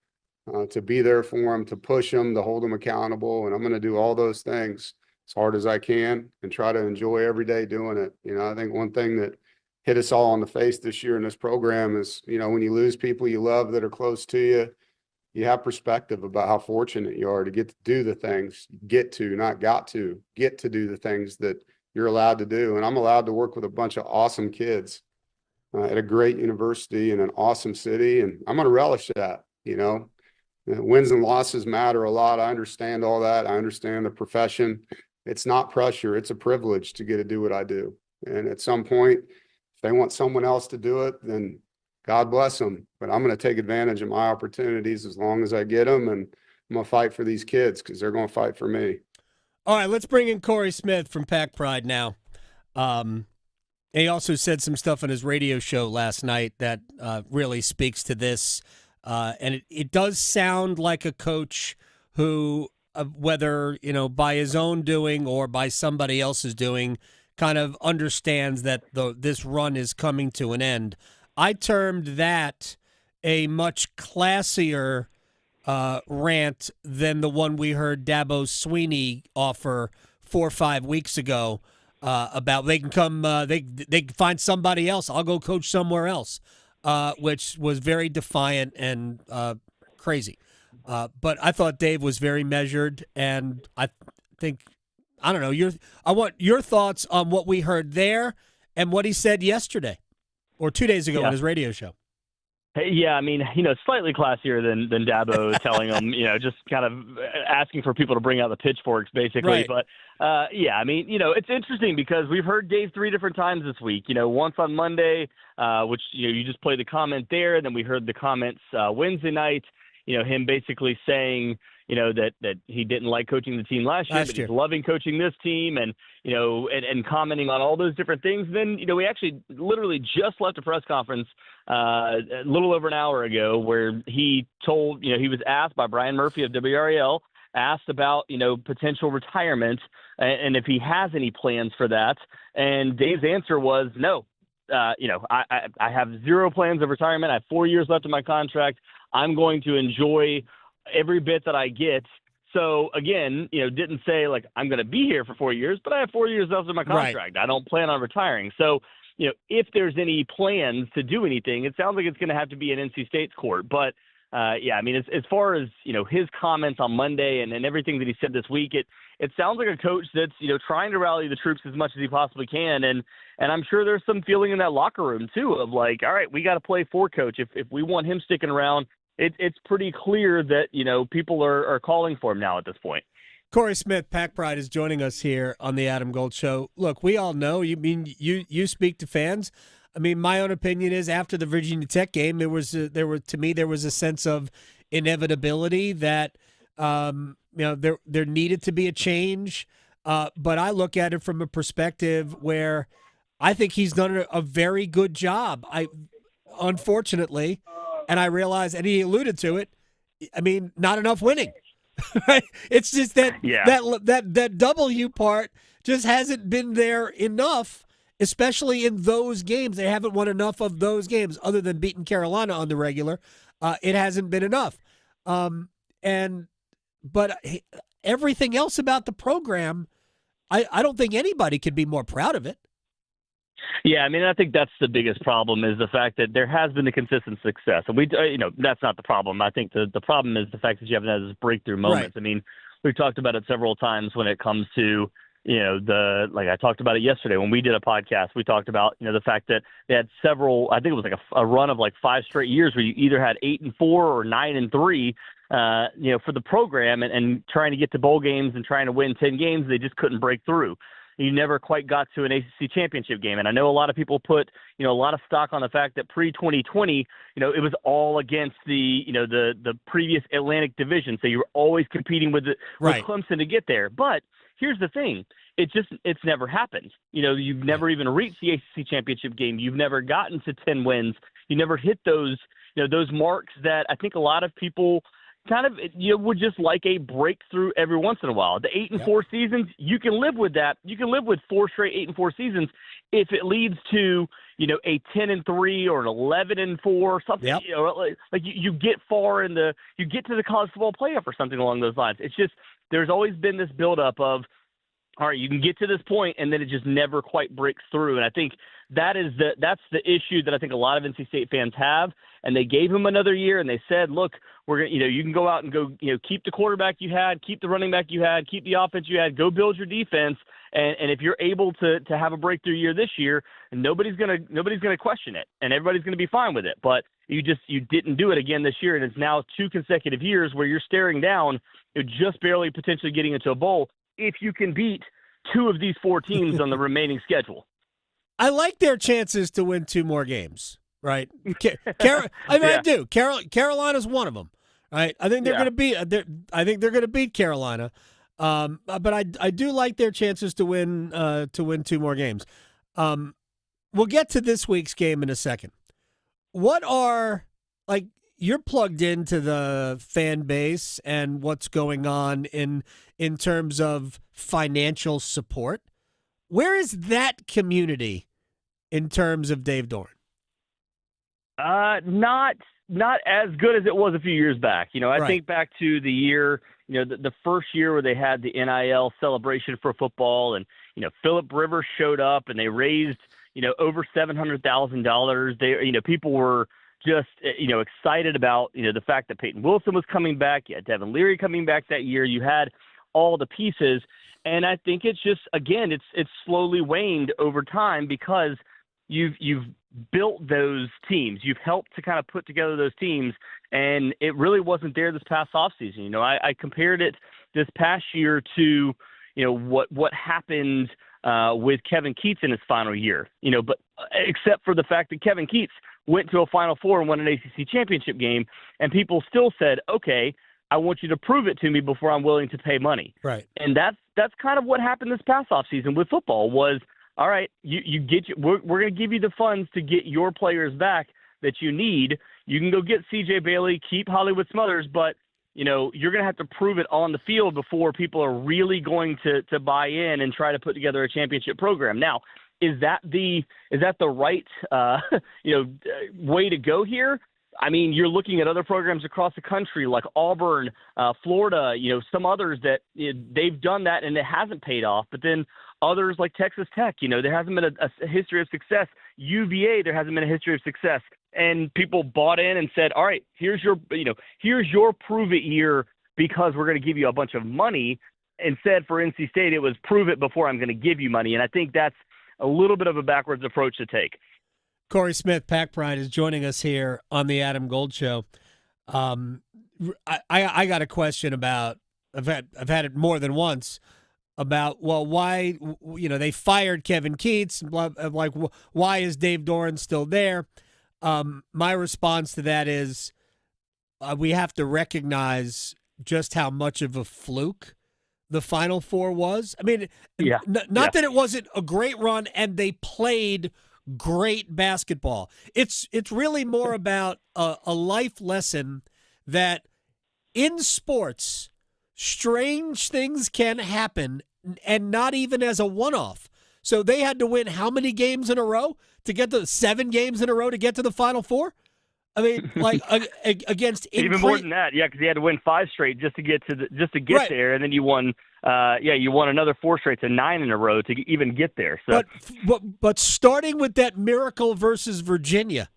to be there for them, to push them, to hold them accountable. And I'm going to do all those things as hard as I can and try to enjoy every day doing it. I think one thing that hit us all on the face this year in this program is, when you lose people you love that are close to you, you have perspective about how fortunate you are to get to do the things, get to do the things that you're allowed to do. And I'm allowed to work with a bunch of awesome kids at a great university in an awesome city. And I'm going to relish that, Wins and losses matter a lot. I understand all that. I understand the profession. It's not pressure. It's a privilege to get to do what I do. And at some point, if they want someone else to do it, then God bless them. But I'm going to take advantage of my opportunities as long as I get them, and I'm going to fight for these kids because they're going to fight for me. All right, let's bring in Cory Smith from Pack Pride now. He also said some stuff on his radio show last night that really speaks to this. And it does sound like a coach who, whether by his own doing or by somebody else's doing, kind of understands that this run is coming to an end. I termed that a much classier rant than the one we heard Dabo Swinney offer 4 or 5 weeks ago about they can come, they can find somebody else. I'll go coach somewhere else, which was very defiant and crazy. But I thought Dave was very measured, and I think. I don't know. I want your thoughts on what we heard there and what he said yesterday or 2 days ago on his radio show. Yeah, I mean, slightly classier than Dabo telling them, just kind of asking for people to bring out the pitchforks, basically. Right. But, yeah, I mean, it's interesting because we've heard Dave 3 different times this week. Once on Monday, which, you just played the comment there, and then we heard the comments Wednesday night, him basically saying – that he didn't like coaching the team last year, but he's loving coaching this team and, and commenting on all those different things. Then, we actually literally just left a press conference a little over an hour ago where he told, he was asked by Brian Murphy of WRAL, asked about, potential retirement and if he has any plans for that. And Dave's answer was no. I have 0 plans of retirement. I have 4 years left of my contract. I'm going to enjoy every bit that I get. So again, didn't say like I'm going to be here for 4 years, but I have 4 years left of my contract. Right. I don't plan on retiring. So, if there's any plans to do anything, it sounds like it's going to have to be in NC State's court. But yeah, I mean, as far as his comments on Monday and everything that he said this week, it sounds like a coach that's trying to rally the troops as much as he possibly can, and I'm sure there's some feeling in that locker room too of like, all right, we got to play for coach if we want him sticking around. It's pretty clear that, people are calling for him now at this point. Cory Smith, Pack Pride, is joining us here on the Adam Gold Show. Look, we all know, you speak to fans. I mean, my own opinion is after the Virginia Tech game, there was a sense of inevitability that, there needed to be a change. But I look at it from a perspective where I think he's done a very good job. Unfortunately, and I realize, and he alluded to it, I mean, not enough winning. Right? It's just that W part just hasn't been there enough, especially in those games. They haven't won enough of those games other than beating Carolina on the regular. It hasn't been enough. But everything else about the program, I don't think anybody could be more proud of it. Yeah, I mean, I think that's the biggest problem is the fact that there has been a consistent success. And that's not the problem. I think the problem is the fact that you haven't had those breakthrough moments. Right. I mean, we've talked about it several times when it comes to, like I talked about it yesterday when we did a podcast. We talked about, the fact that they had several, I think it was like a run of like 5 straight years where you either had 8-4 or 9-3, for the program and trying to get to bowl games and trying to win 10 games. They just couldn't break through. You never quite got to an ACC championship game. And I know a lot of people put, a lot of stock on the fact that pre-2020, it was all against the previous Atlantic division. So you were always competing with Clemson to get there. But here's the thing. It's never happened. You've never even reached the ACC championship game. You've never gotten to 10 wins. You never hit those marks that I think a lot of people kind of would just like a breakthrough every once in a while. The 8-4 seasons, you can live with that. You can live with 4 straight 8-4 seasons if it leads to a 10-3 or an 11-4 something. Yep. You get far you get to the college football playoff or something along those lines. It's just there's always been this buildup of, all right, you can get to this point and then it just never quite breaks through. And I think that's the issue that I think a lot of NC State fans have. And they gave him another year and they said, look, we're going to, you can go out and go, keep the quarterback you had, keep the running back you had, keep the offense you had, go build your defense. And if you're able to have a breakthrough year this year, nobody's going to question it and everybody's going to be fine with it. But you didn't do it again this year. And it's now 2 consecutive years where you're staring down, just barely potentially getting into a bowl if you can beat 2 of these 4 teams on the remaining schedule. I like their chances to win 2 more games, right? I do. Carolina's one of them, right? I think they're going to beat. I think they're going to beat Carolina, but I do like their chances to win 2 more games. We'll get to this week's game in a second. What are you're plugged into the fan base and what's going on in terms of financial support. Where is that community in terms of Dave Doeren? Not as good as it was a few years back. I think back to the year, the first year where they had the NIL celebration for football, and Phillip Rivers showed up and they raised over $700,000. They people were just excited about the fact that Peyton Wilson was coming back. You had Devin Leary coming back that year. You had all the pieces, and I think it's just it's slowly waned over time because you've built those teams. You've helped to kind of put together those teams, and it really wasn't there this past offseason. I compared it this past year to what happened with Kevin Keats in his final year. But except for the fact that Kevin Keats went to a Final Four and won an ACC championship game, and people still said, okay, I want you to prove it to me before I'm willing to pay money. Right. And that's kind of what happened this past offseason with football was, all right, we're going to give you the funds to get your players back that you need. You can go get CJ Bailey, keep Hollywood Smothers, but you're going to have to prove it on the field before people are really going to buy in and try to put together a championship program. Now, is that the right way to go here? I mean, you're looking at other programs across the country like Auburn, Florida, some others that they've done that and it hasn't paid off. But then others like Texas Tech, there hasn't been a history of success. UVA, there hasn't been a history of success. And people bought in and said, all right, here's your prove it year because we're going to give you a bunch of money. Instead, for NC State, it was prove it before I'm going to give you money. And I think that's a little bit of a backwards approach to take. Cory Smith, Pack Pride, is joining us here on the Adam Gold Show. I got a question about. I've had it more than once about why they fired Kevin Keats. Like why is Dave Doeren still there? My response to that is we have to recognize just how much of a fluke the Final Four was. I mean, not that it wasn't a great run and they played great basketball. It's really more about a life lesson that in sports, strange things can happen, and not even as a one-off. So they had to win how many games in a row to get to 7 games in a row to get to the Final Four? I mean, like against even more than that, because he had to win 5 straight just to get Right. there, and then you won. You won another 4 straight to 9 in a row to even get there. So, but starting with that miracle versus Virginia,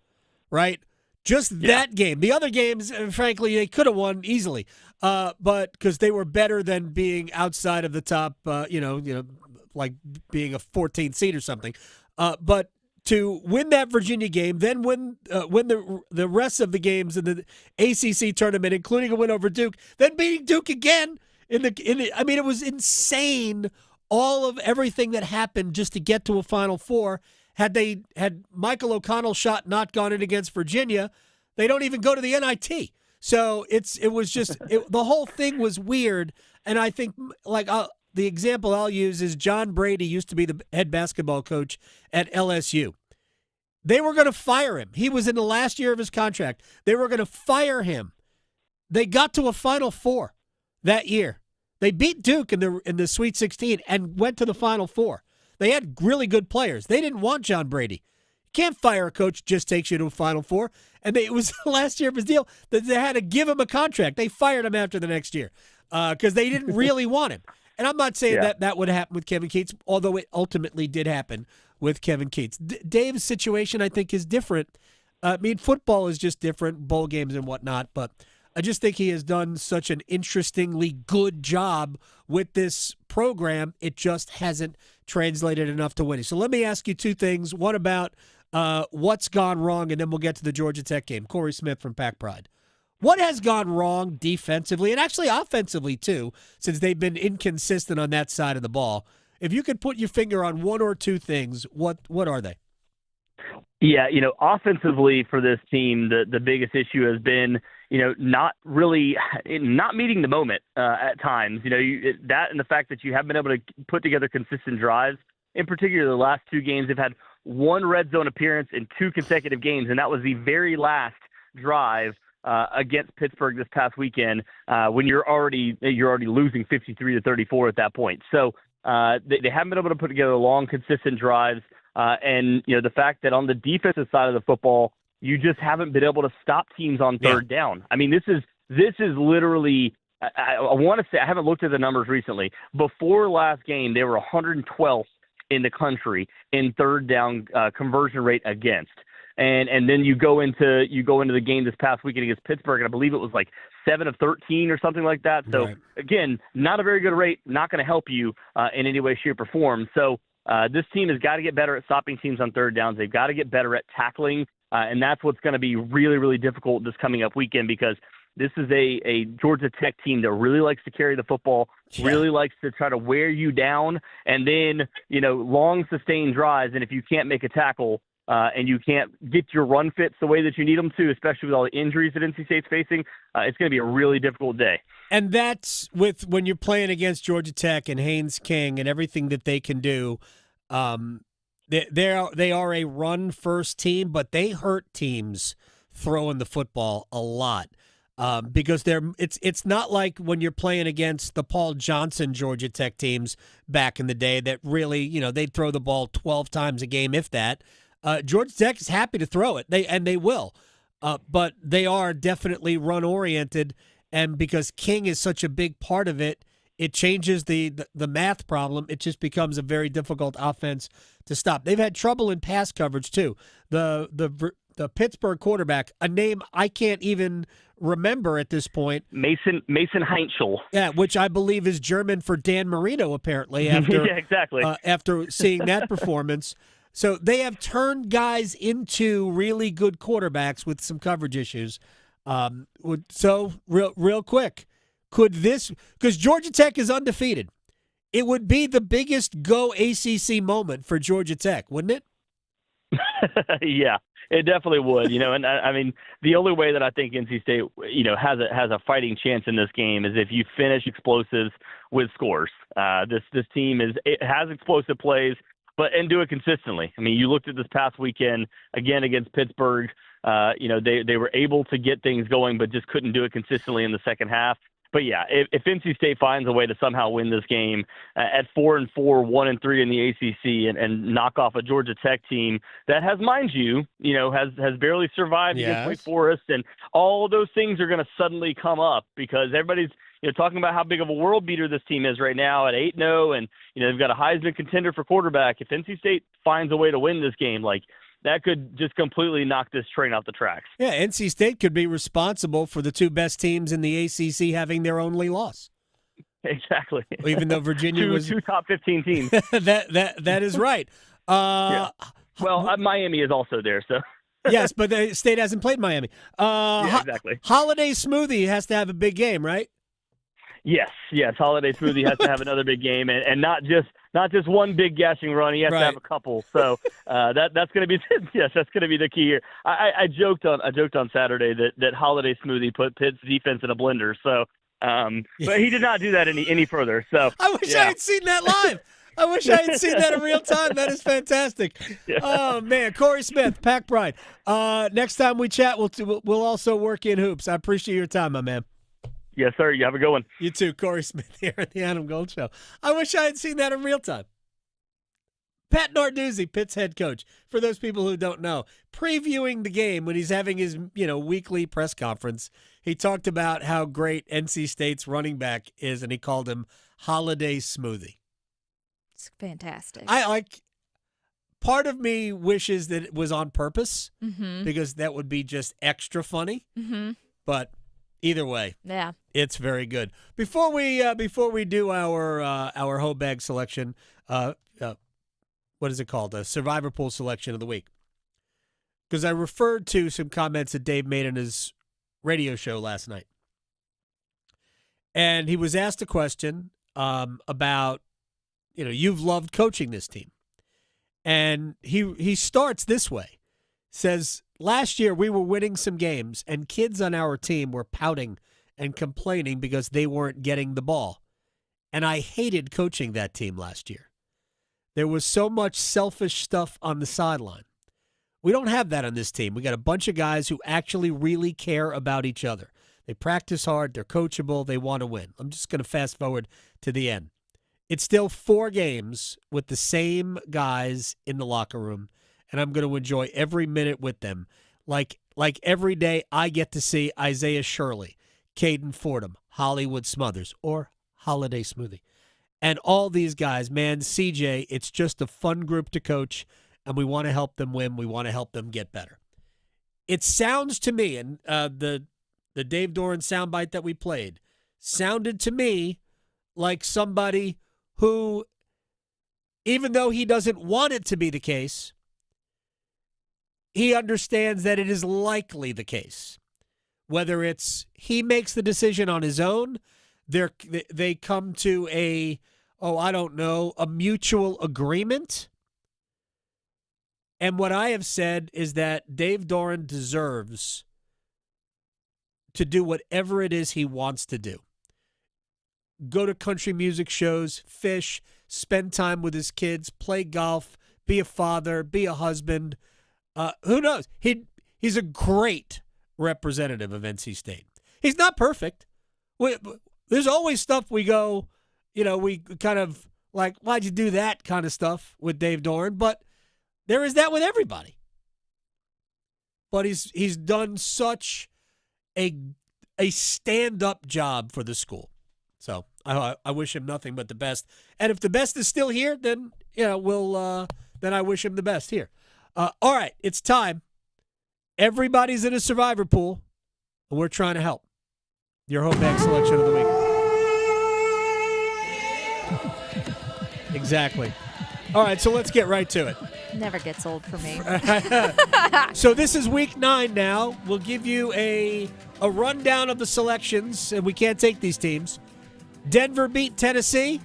right? Just that game. The other games, frankly, they could have won easily, but because they were better than being outside of the top, like being a 14th seed or something. But to win that Virginia game, then win the rest of the games in the ACC tournament, including a win over Duke, then beating Duke again it was insane. All of everything that happened just to get to a Final Four. Had Michael O'Connell's shot not gone in against Virginia, they don't even go to the NIT. So it was just the whole thing was weird. And I think the example I'll use is John Brady used to be the head basketball coach at LSU. They were going to fire him. He was in the last year of his contract. They were going to fire him. They got to a Final Four that year. They beat Duke in the Sweet 16 and went to the Final Four. They had really good players. They didn't want John Brady. You can't fire a coach just takes you to a Final Four. And it was the last year of his deal that they had to give him a contract. They fired him after the next year because they didn't really want him. And I'm not saying that would happen with Kevin Keatts, although it ultimately did happen with Kevin Keatts. Dave's situation, I think, is different. Football is just different, bowl games and whatnot, but I just think he has done such an interestingly good job with this program. It just hasn't translated enough to winning. So let me ask you two things. One about what's gone wrong, and then we'll get to the Georgia Tech game. Cory Smith from Pack Pride. What has gone wrong defensively and actually offensively too, since they've been inconsistent on that side of the ball? If you could put your finger on one or two things, what are they? Yeah, offensively for this team, the biggest issue has been, not meeting the moment at times. That and the fact that you haven't been able to put together consistent drives. In particular, the last two games, they've had one red zone appearance in 2 consecutive games, and that was the very last drive against Pittsburgh this past weekend when you're already losing 53-34 at that point. So they haven't been able to put together long, consistent drives. And the fact that on the defensive side of the football, you just haven't been able to stop teams on third down. I mean, this is literally, I want to say, I haven't looked at the numbers recently. Before last game, they were 112th in the country in third down conversion rate against. And then you go into the game this past weekend against Pittsburgh, and I believe it was like 7 of 13 or something like that. So again, not a very good rate, not going to help you in any way, shape, or form. So this team has got to get better at stopping teams on third downs. They've got to get better at tackling, and that's what's going to be really, really difficult this coming up weekend because this is a Georgia Tech team that really likes to carry the football, really likes to try to wear you down, and then, long sustained drives. And if you can't make a tackle and you can't get your run fits the way that you need them to, especially with all the injuries that NC State's facing, it's going to be a really difficult day. And that's when you're playing against Georgia Tech and Haynes King and everything that they can do. They are a run-first team, but they hurt teams throwing the football a lot because it's not like when you're playing against the Paul Johnson Georgia Tech teams back in the day that really, they'd throw the ball 12 times a game, if that. Georgia Tech is happy to throw it, they will, but they are definitely run-oriented, and because King is such a big part of it, it changes the math problem. It just becomes a very difficult offense to stop. They've had trouble in pass coverage too. The Pittsburgh quarterback, a name I can't even remember at this point, Mason Heinzel. Yeah, which I believe is German for Dan Marino. Apparently, after yeah, exactly. After seeing that performance. So they have turned guys into really good quarterbacks with some coverage issues. So real quick, could this, because Georgia Tech is undefeated, it would be the biggest go ACC moment for Georgia Tech, wouldn't it? Yeah, it definitely would. And I mean, the only way that I think NC State, has a fighting chance in this game is if you finish explosives with scores. This team has explosive plays, and do it consistently. I mean, you looked at this past weekend again against Pittsburgh. They wwere able to get things going, but just couldn't do it consistently in the second half. But yeah, if NC State finds a way to somehow win this game at 4-4, 1-3 in the ACC, and knock off a Georgia Tech team that has, mind you, has barely survived against Wake Forest, and all those things are going to suddenly come up because everybody's talking about how big of a world beater this team is right now at 8-0, and they've got a Heisman contender for quarterback. If NC State finds a way to win this game, that could just completely knock this train off the tracks. Yeah, NC State could be responsible for the two best teams in the ACC having their only loss. Exactly. Even though Virginia was two top 15 teams. that is right. Yeah. Well, Miami is also there, so. Yes, but the State hasn't played Miami. Yeah, exactly. Holiday Smoothie has to have a big game, right? Yes. Holiday Smoothie has to have another big game, and not just one big gashing run. He has to have a couple. So that's going to be that's going to be the key here. I joked on Saturday that Holiday Smoothie put Pitt's defense in a blender. So, but he did not do that any further. So I wish I had seen that live. I wish I had seen that in real time. That is fantastic. Yeah. Oh, man. Cory Smith, Pack Pride. Next time we chat, we'll also work in hoops. I appreciate your time, my man. Yes, sir. You have a good one. You too. Cory Smith here at the Adam Gold Show. I wish I had seen that in real time. Pat Narduzzi, Pitt's head coach, for those people who don't know, previewing the game when he's having his weekly press conference, he talked about how great NC State's running back is, and he called him Holiday Smoothie. It's fantastic. Part of me wishes that it was on purpose Mm-hmm. because that would be just extra funny. Mm-hmm. But either way, yeah, it's very good. Before we do our HOBAG selection, what is it called? A Survivor Pool selection of the week. Because I referred to some comments that Dave made in his radio show last night, and he was asked a question about. You've loved coaching this team. And he starts this way. Says, last year we were winning some games, and kids on our team were pouting and complaining because they weren't getting the ball. And I hated coaching that team last year. There was so much selfish stuff on the sideline. We don't have that on this team. We got a bunch of guys who actually really care about each other. They practice hard. They're coachable. They want to win. I'm just going to fast forward to the end. It's still 4 games with the same guys in the locker room, and I'm going to enjoy every minute with them. Like every day I get to see Isaiah Shirley, Caden Fordham, Hollywood Smothers, or Holiday Smoothie. And all these guys, man, CJ, it's just a fun group to coach, and we want to help them win. We want to help them get better. It sounds to me, and the Dave Doran soundbite that we played sounded to me like somebody who, even though he doesn't want it to be the case, he understands that it is likely the case. Whether it's he makes the decision on his own, they come to a mutual agreement. And what I have said is that Dave Doran deserves to do whatever it is he wants to do. Go to country music shows, fish, spend time with his kids, play golf, be a father, be a husband. Who knows? He's a great representative of NC State. He's not perfect. There's always stuff we go, we kind of like, why'd you do that kind of stuff with Dave Doran? But there is that with everybody. But he's done such a stand-up job for the school. So I wish him nothing but the best. And if the best is still here, then then I wish him the best here. All right, it's time. Everybody's in a survivor pool, and we're trying to help. Your HOBAG selection of the week. Exactly. All right, so let's get right to it. Never gets old for me. So this is week 9 now. We'll give you a rundown of the selections, and we can't take these teams. Denver beat Tennessee.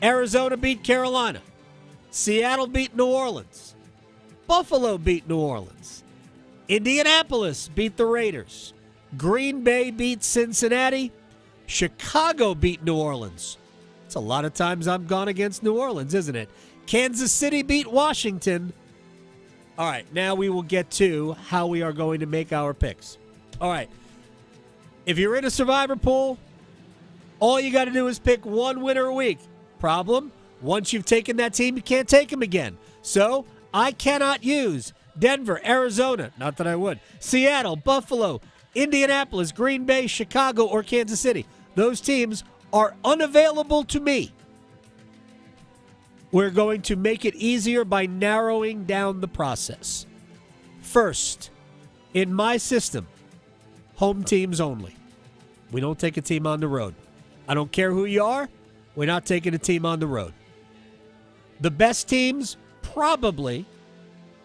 Arizona beat Carolina. Seattle beat New Orleans. Buffalo beat New Orleans. Indianapolis beat the Raiders. Green Bay beat Cincinnati. Chicago beat New Orleans. It's a lot of times I've gone against New Orleans, isn't it? Kansas City beat Washington. All right, now we will get to how we are going to make our picks. All right. If you're in a survivor pool, all you got to do is pick one winner a week. Problem, once you've taken that team, you can't take them again. So I cannot use Denver, Arizona, not that I would, Seattle, Buffalo, Indianapolis, Green Bay, Chicago, or Kansas City. Those teams are unavailable to me. We're going to make it easier by narrowing down the process. First, in my system, home teams only. We don't take a team on the road. I don't care who you are. We're not taking a team on the road. The best teams, probably,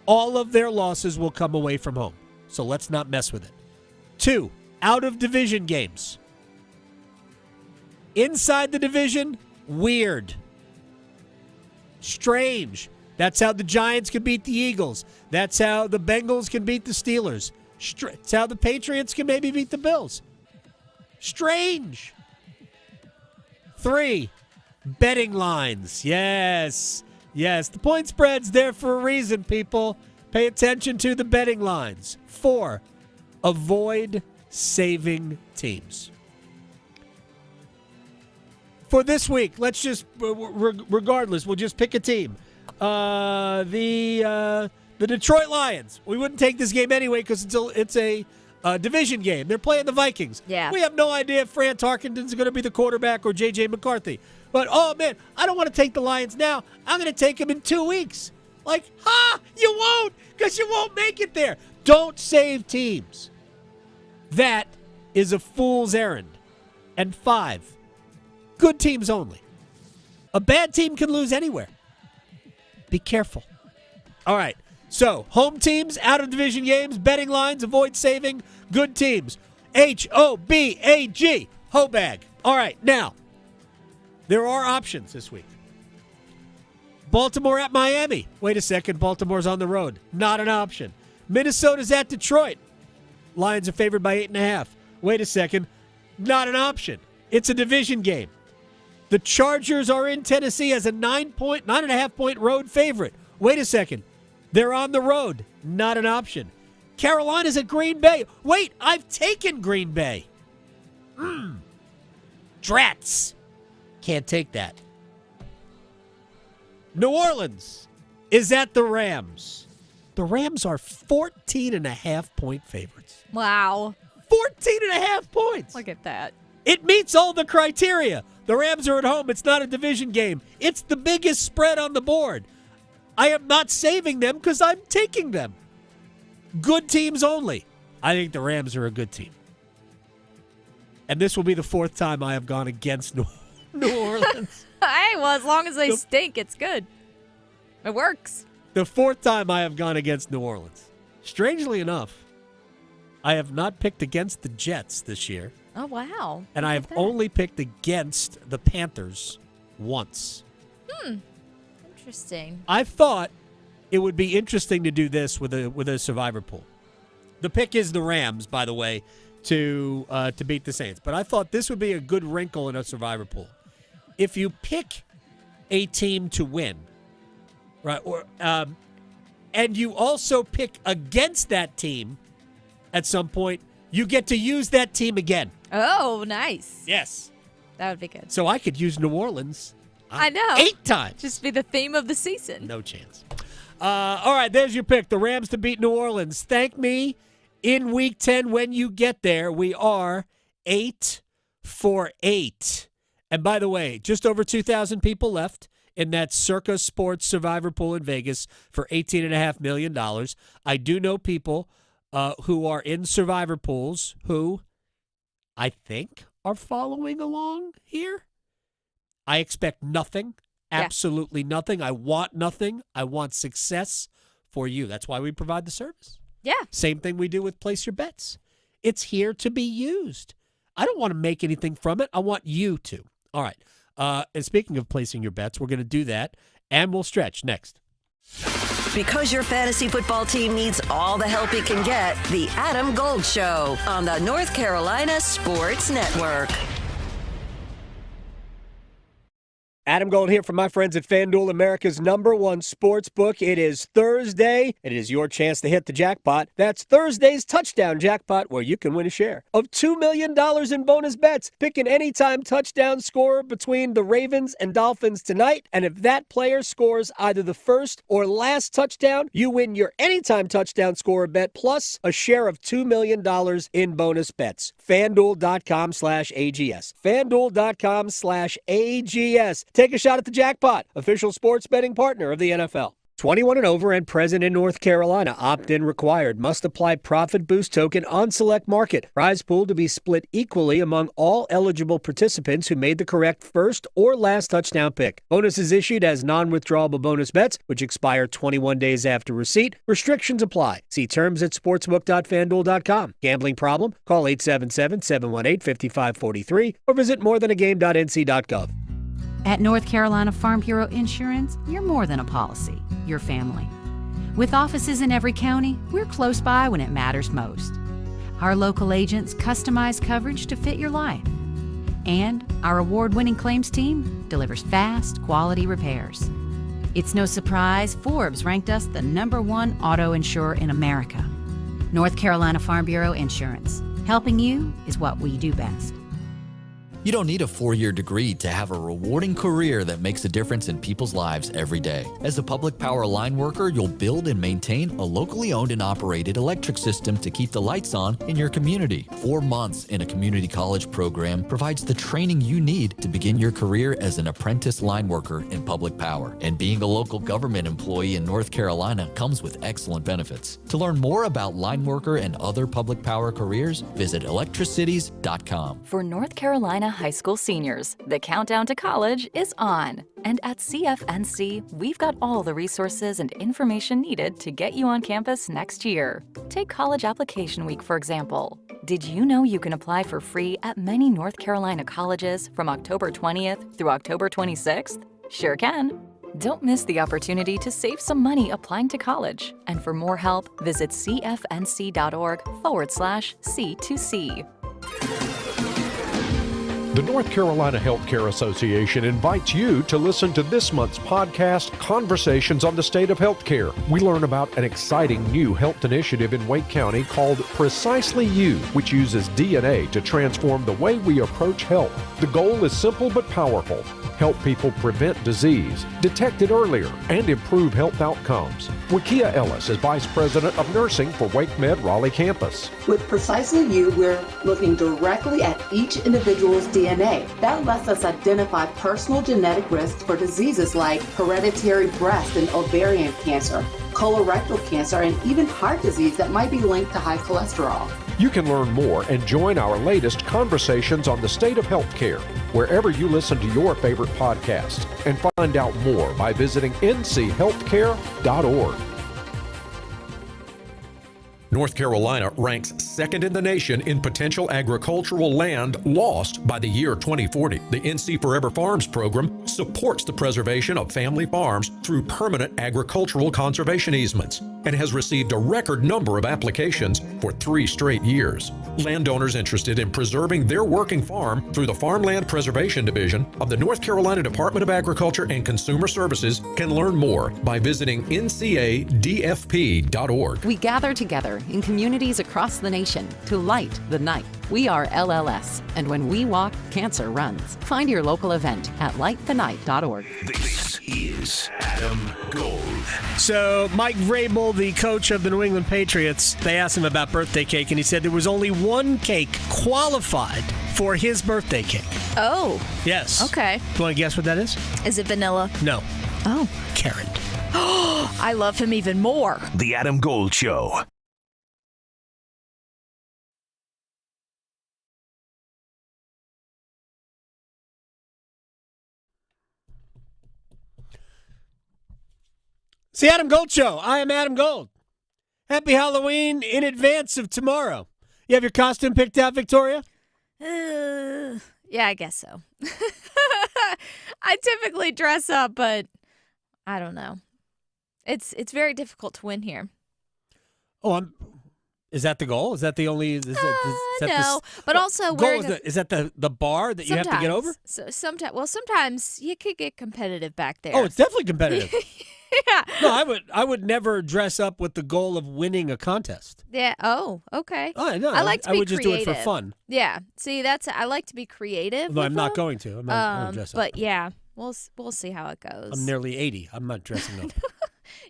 all of their losses will come away from home. So let's not mess with it. 2, out-of-division games. Inside the division, weird. Strange. That's how the Giants can beat the Eagles. That's how the Bengals can beat the Steelers. It's how the Patriots can maybe beat the Bills. Strange. 3, betting lines. Yes. The point spread's there for a reason, people. Pay attention to the betting lines. 4, avoid saving teams. For this week, let's just, regardless, we'll just pick a team. The Detroit Lions. We wouldn't take this game anyway because it's a division game. They're playing the Vikings. Yeah. We have no idea if Fran Tarkenton's going to be the quarterback or J.J. McCarthy. But, oh, man, I don't want to take the Lions now. I'm going to take them in 2 weeks. You won't because you won't make it there. Don't save teams. That is a fool's errand. And 5, good teams only. A bad team can lose anywhere. Be careful. All right. So, home teams, out-of-division games, betting lines, avoid saving, good teams. HOBAG. HOBAG. All right. Now, there are options this week. Baltimore at Miami. Wait a second. Baltimore's on the road. Not an option. Minnesota's at Detroit. Lions are favored by 8.5. Wait a second. Not an option. It's a division game. The Chargers are in Tennessee as a 9.5 road favorite. Wait a second. They're on the road. Not an option. Carolina's at Green Bay. Wait, I've taken Green Bay. Drats. Can't take that. New Orleans is at the Rams. The Rams are 14.5-point favorites. Wow. 14.5 points. Look at that. It meets all the criteria. The Rams are at home. It's not a division game. It's the biggest spread on the board. I am not saving them because I'm taking them. Good teams only. I think the Rams are a good team. And this will be the 4th time I have gone against New Orleans. Hey, well, as long as they stink, it's good. It works. The 4th time I have gone against New Orleans. Strangely enough, I have not picked against the Jets this year. Oh, wow. And I have only picked against the Panthers once. Interesting. I thought it would be interesting to do this with a survivor pool. The pick is the Rams, by the way, to beat the Saints. But I thought this would be a good wrinkle in a survivor pool. If you pick a team to win, right, or and you also pick against that team at some point, you get to use that team again. Oh, nice. Yes. That would be good. So I could use New Orleans. I know. 8 times. Just be the theme of the season. No chance. All right, there's your pick. The Rams to beat New Orleans. Thank me in Week 10 when you get there. We are 8 for 8. And by the way, just over 2,000 people left in that Circa Sports Survivor Pool in Vegas for $18.5 million. I do know people who are in Survivor Pools who I think are following along here. I expect nothing, absolutely nothing. I want nothing. I want success for you. That's why we provide the service. Yeah. Same thing we do with Place Your Bets. It's here to be used. I don't want to make anything from it. I want you to. All right. And speaking of placing your bets, we're going to do that, and we'll stretch next. Because your fantasy football team needs all the help it can get, The Adam Gold Show on the North Carolina Sports Network. Adam Gold here from my friends at FanDuel, America's #1 sports book. It is Thursday, and it is your chance to hit the jackpot. That's Thursday's touchdown jackpot, where you can win a share of $2 million in bonus bets. Pick an anytime touchdown scorer between the Ravens and Dolphins tonight, and if that player scores either the first or last touchdown, you win your anytime touchdown scorer bet plus a share of $2 million in bonus bets. FanDuel.com/AGS. FanDuel.com/AGS. Take a shot at the jackpot. Official sports betting partner of the NFL. 21 and over and present in North Carolina. Opt-in required. Must apply profit boost token on select market. Prize pool to be split equally among all eligible participants who made the correct first or last touchdown pick. Bonus is issued as non-withdrawable bonus bets, which expire 21 days after receipt. Restrictions apply. See terms at sportsbook.fanduel.com. Gambling problem? Call 877-718-5543 or visit morethanagame.nc.gov. At North Carolina Farm Bureau Insurance, you're more than a policy, you're family. With offices in every county, we're close by when it matters most. Our local agents customize coverage to fit your life. And our award-winning claims team delivers fast, quality repairs. It's no surprise Forbes ranked us the #1 auto insurer in America. North Carolina Farm Bureau Insurance. Helping you is what we do best. You don't need a 4-year degree to have a rewarding career that makes a difference in people's lives every day. As a public power line worker, you'll build and maintain a locally owned and operated electric system to keep the lights on in your community. 4 months in a community college program provides the training you need to begin your career as an apprentice line worker in public power. And being a local government employee in North Carolina comes with excellent benefits. To learn more about line worker and other public power careers, visit electricities.com. For North Carolina high school seniors, the countdown to college is on. And at CFNC, we've got all the resources and information needed to get you on campus next year. Take College Application Week, for example. Did you know you can apply for free at many North Carolina colleges from October 20th through October 26th? Sure can. Don't miss the opportunity to save some money applying to college. And for more help, visit cfnc.org/C2C. The North Carolina Healthcare Association invites you to listen to this month's podcast, Conversations on the State of Healthcare. We learn about an exciting new health initiative in Wake County called Precisely You, which uses DNA to transform the way we approach health. The goal is simple but powerful. Help people prevent disease, detect it earlier, and improve health outcomes. Wakia Ellis is Vice President of Nursing for WakeMed Raleigh campus. With Precisely You, we're looking directly at each individual's DNA. That lets us identify personal genetic risks for diseases like hereditary breast and ovarian cancer, colorectal cancer, and even heart disease that might be linked to high cholesterol. You can learn more and join our latest Conversations on the State of Healthcare wherever you listen to your favorite podcasts, and find out more by visiting nchealthcare.org. North Carolina ranks second in the nation in potential agricultural land lost by the year 2040. The NC Forever Farms program supports the preservation of family farms through permanent agricultural conservation easements and has received a record number of applications for 3 straight years. Landowners interested in preserving their working farm through the Farmland Preservation Division of the North Carolina Department of Agriculture and Consumer Services can learn more by visiting ncadfp.org. We gather together in communities across the nation to light the night. We are LLS, and when we walk, cancer runs. Find your local event at lightthenight.org. This is Adam Gold. So Mike Vrabel, the coach of the New England Patriots, they asked him about birthday cake, and he said there was only one cake qualified for his birthday cake. Oh. Yes. Okay. Do you want to guess what that is? Is it vanilla? No. Oh. Karen. I love him even more. The Adam Gold Show. It's the Adam Gold Show. I am Adam Gold. Happy Halloween in advance of tomorrow. You have your costume picked out, Victoria? Yeah, I guess so. I typically dress up, but I don't know. It's very difficult to win here. Oh, is that the goal? Is that the only? No, but also is that the bar that you have to get over? Sometimes you could get competitive back there. Oh, it's definitely competitive. Yeah. No, I would never dress up with the goal of winning a contest. Yeah. Oh, okay. Oh, no. I like to be I would just creative. do it for fun. Yeah. See, I like to be creative. No, I'm not going to. I'm not going to dress up. But yeah, we'll see how it goes. I'm nearly 80. I'm not dressing up.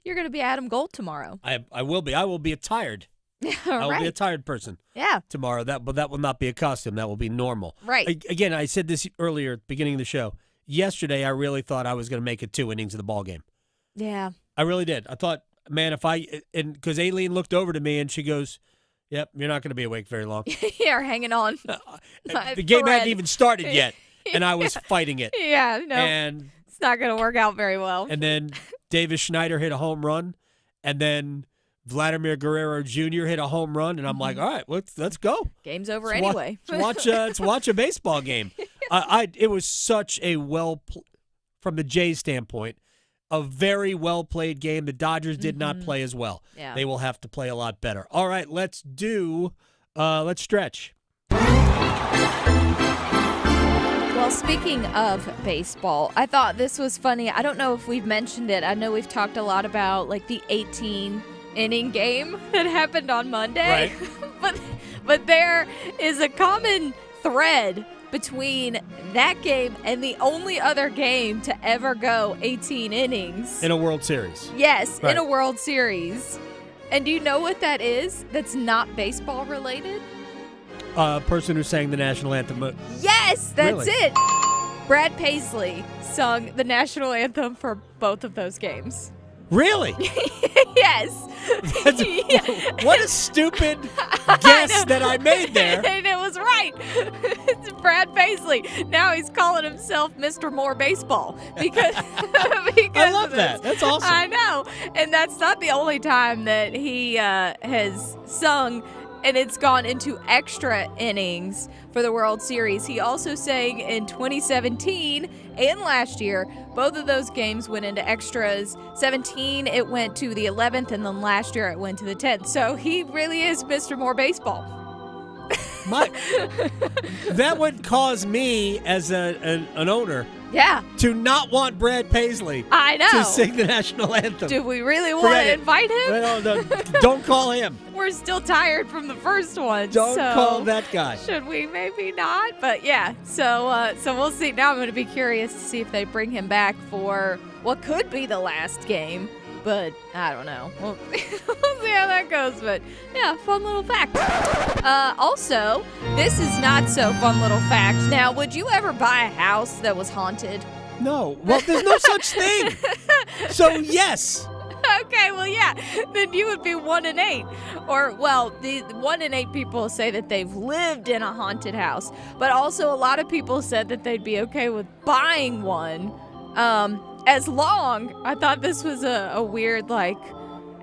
You're going to be Adam Gold tomorrow. I will be. I will be attired I will be a tired person. Yeah. Tomorrow. But that will not be a costume. That will be normal. Right. Again, I said this earlier at the beginning of the show. Yesterday, I really thought I was going to make it 2 innings of the ball game. Yeah. I really did. I thought, man, because Aileen looked over to me and she goes, "Yep, you're not going to be awake very long." You're hanging on. The game hadn't even started yet, and I was fighting it. Yeah, no. And it's not going to work out very well. And then Davis Schneider hit a home run, and then Vladimir Guerrero Jr. hit a home run, and I'm like, all right, let's go. Game's over anyway. Let's watch a baseball game. It was such a from the Jays standpoint, a very well-played game. The Dodgers did not play as well. Yeah. They will have to play a lot better. All right, let's stretch. Well, speaking of baseball, I thought this was funny. I don't know if we've mentioned it. I know we've talked a lot about like the 18-inning game that happened on Monday. Right. but there is a common thread between that game and the only other game to ever go 18 innings. In a World Series. Yes, Right. in a World Series. And do you know what that is that's not baseball related? Person who sang the national anthem. Yes, that's Really? it. Brad Paisley sung the national anthem for both of those games. Really? Yes. What a stupid guess that I made there. And it was right. It's Brad Paisley. Now he's calling himself Mr. More Baseball because I love that. That's awesome. I know. And that's not the only time that he has sung, and it's gone into extra innings for the World Series. He also sang in 2017 and last year. Both of those games went into extras. 17, it went to the 11th, and then last year it went to the 10th. So he really is Mr. More Baseball. That would cause me as an owner to not want Brad Paisley I know. to sing the national anthem. Do we really want Forget to it. invite him? No, don't call him. We're still tired from the first one. Don't so call that guy. Should we? Maybe not. But yeah, so we'll see. Now I'm going to be curious to see if they bring him back for what could be the last game. But I don't know. We'll see how that goes. But yeah, fun little fact. Also, this is not so fun little fact. Now, would you ever buy a house that was haunted? No. Well, there's no such thing. So, yes. Okay, well, yeah, then you would be 1 in 8. Or, well, the 1 in 8 people say that they've lived in a haunted house. But also a lot of people said that they'd be okay with buying one. As long, I thought this was a weird, like,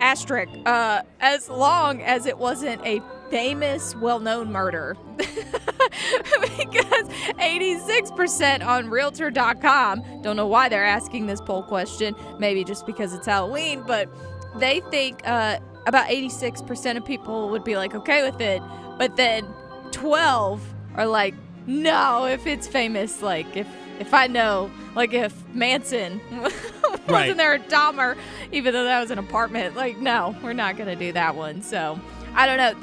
asterisk, as long as it wasn't a famous, well-known murder. Because 86% on Realtor.com, don't know why they're asking this poll question, maybe just because it's Halloween, but they think about 86% of people would be like, okay with it, but then 12 are like, no, if it's famous, like, if I know, like if Manson wasn't there, Dahmer, even though that was an apartment, like, no, we're not going to do that one. So, I don't know.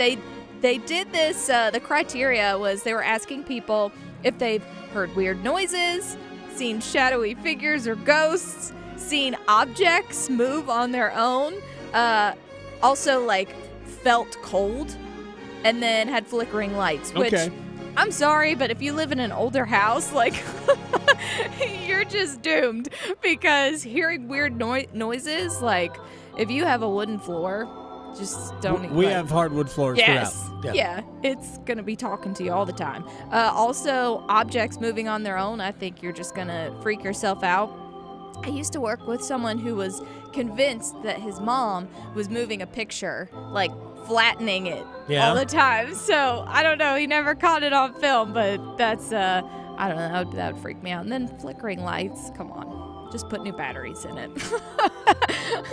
They did this, the criteria was they were asking people if they've heard weird noises, seen shadowy figures or ghosts, seen objects move on their own, also, like, felt cold, and then had flickering lights, which... Okay. I'm sorry, but if you live in an older house, like, you're just doomed because hearing weird noises, like, if you have a wooden floor, just don't. We have hardwood floors throughout. Yeah, it's going to be talking to you all the time. Also, objects moving on their own, I think you're just going to freak yourself out. I used to work with someone who was convinced that his mom was moving a picture, like, flattening it all the time. So I don't know. He never caught it on film, but that's I don't know. That would freak me out. And then flickering lights. Come on, just put new batteries in it.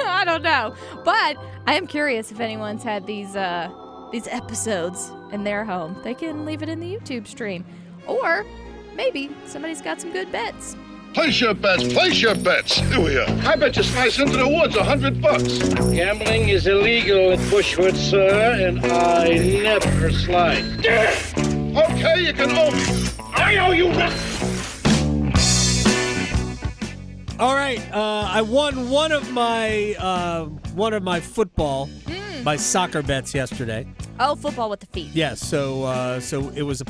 I don't know, but I am curious if anyone's had these episodes in their home. They can leave it in the YouTube stream, or maybe somebody's got some good bets. Place your bets, place your bets. Here we are. I bet you slice into the woods $100. Gambling is illegal at Bushwood, sir, and I never slide. Okay, you can owe me. I owe you nothing. All right, I won one of my football, my soccer bets yesterday. Oh, football with the feet. Yes, so it was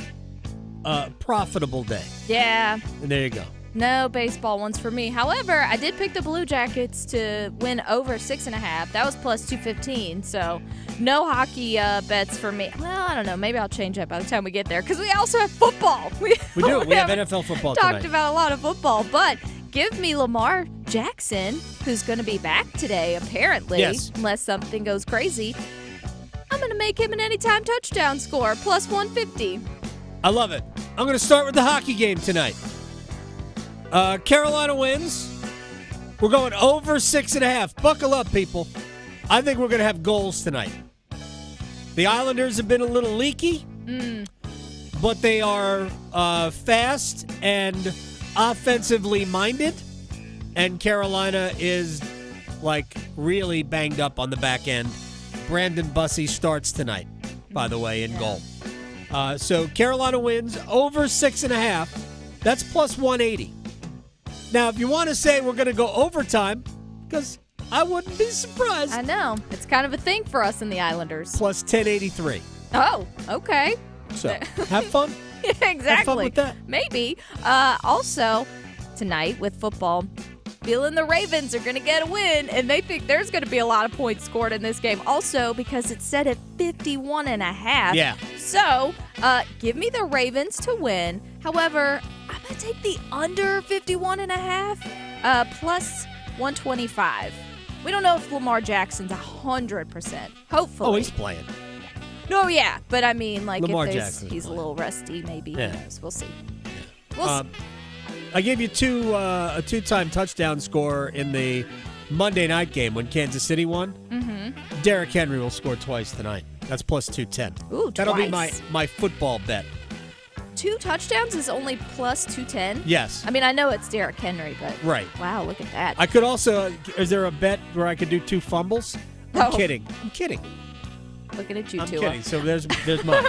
a profitable day. Yeah. And there you go. No baseball ones for me. However, I did pick the Blue Jackets to win over 6.5. That was plus 215. So no hockey bets for me. Well, I don't know. Maybe I'll change that by the time we get there because we also have football. We do. We have NFL football talked tonight. about a lot of football, but give me Lamar Jackson, who's going to be back today, apparently, yes, unless something goes crazy. I'm going to make him an anytime touchdown score, plus 150. I love it. I'm going to start with the hockey game tonight. Carolina wins. We're going over 6.5. Buckle up, people. I think we're going to have goals tonight. The Islanders have been a little leaky, but they are fast and offensively minded. And Carolina is, really banged up on the back end. Brandon Bussey starts tonight, by the way, in goal. So Carolina wins over 6.5. That's plus 180. Now, if you want to say we're going to go overtime, because I wouldn't be surprised. I know. It's kind of a thing for us in the Islanders. Plus 1083. Oh, okay. So, have fun. Yeah, exactly. Have fun with that. Maybe. Also, tonight with football, feeling the Ravens are going to get a win, and they think there's going to be a lot of points scored in this game. Also, because it's set at 51.5. Yeah. So, give me the Ravens to win. However, I'm going to take the under 51.5, plus 125. We don't know if Lamar Jackson's 100%. Hopefully. Oh, he's playing. No, yeah. But I mean, Lamar if Jackson's he's a little rusty, maybe. Yeah. Who knows? We'll see. We'll see. I gave you a two-time touchdown score in the Monday night game when Kansas City won. Mm-hmm. Derrick Henry will score twice tonight. That's plus 210. Ooh, That'll be twice. my football bet. 2 touchdowns is only plus 210? Yes. I mean, I know it's Derrick Henry, but Right. wow, look at that. I could also, is there a bet where I could do 2 fumbles? I'm kidding. Looking at you, I'm Tua. kidding. So there's mine.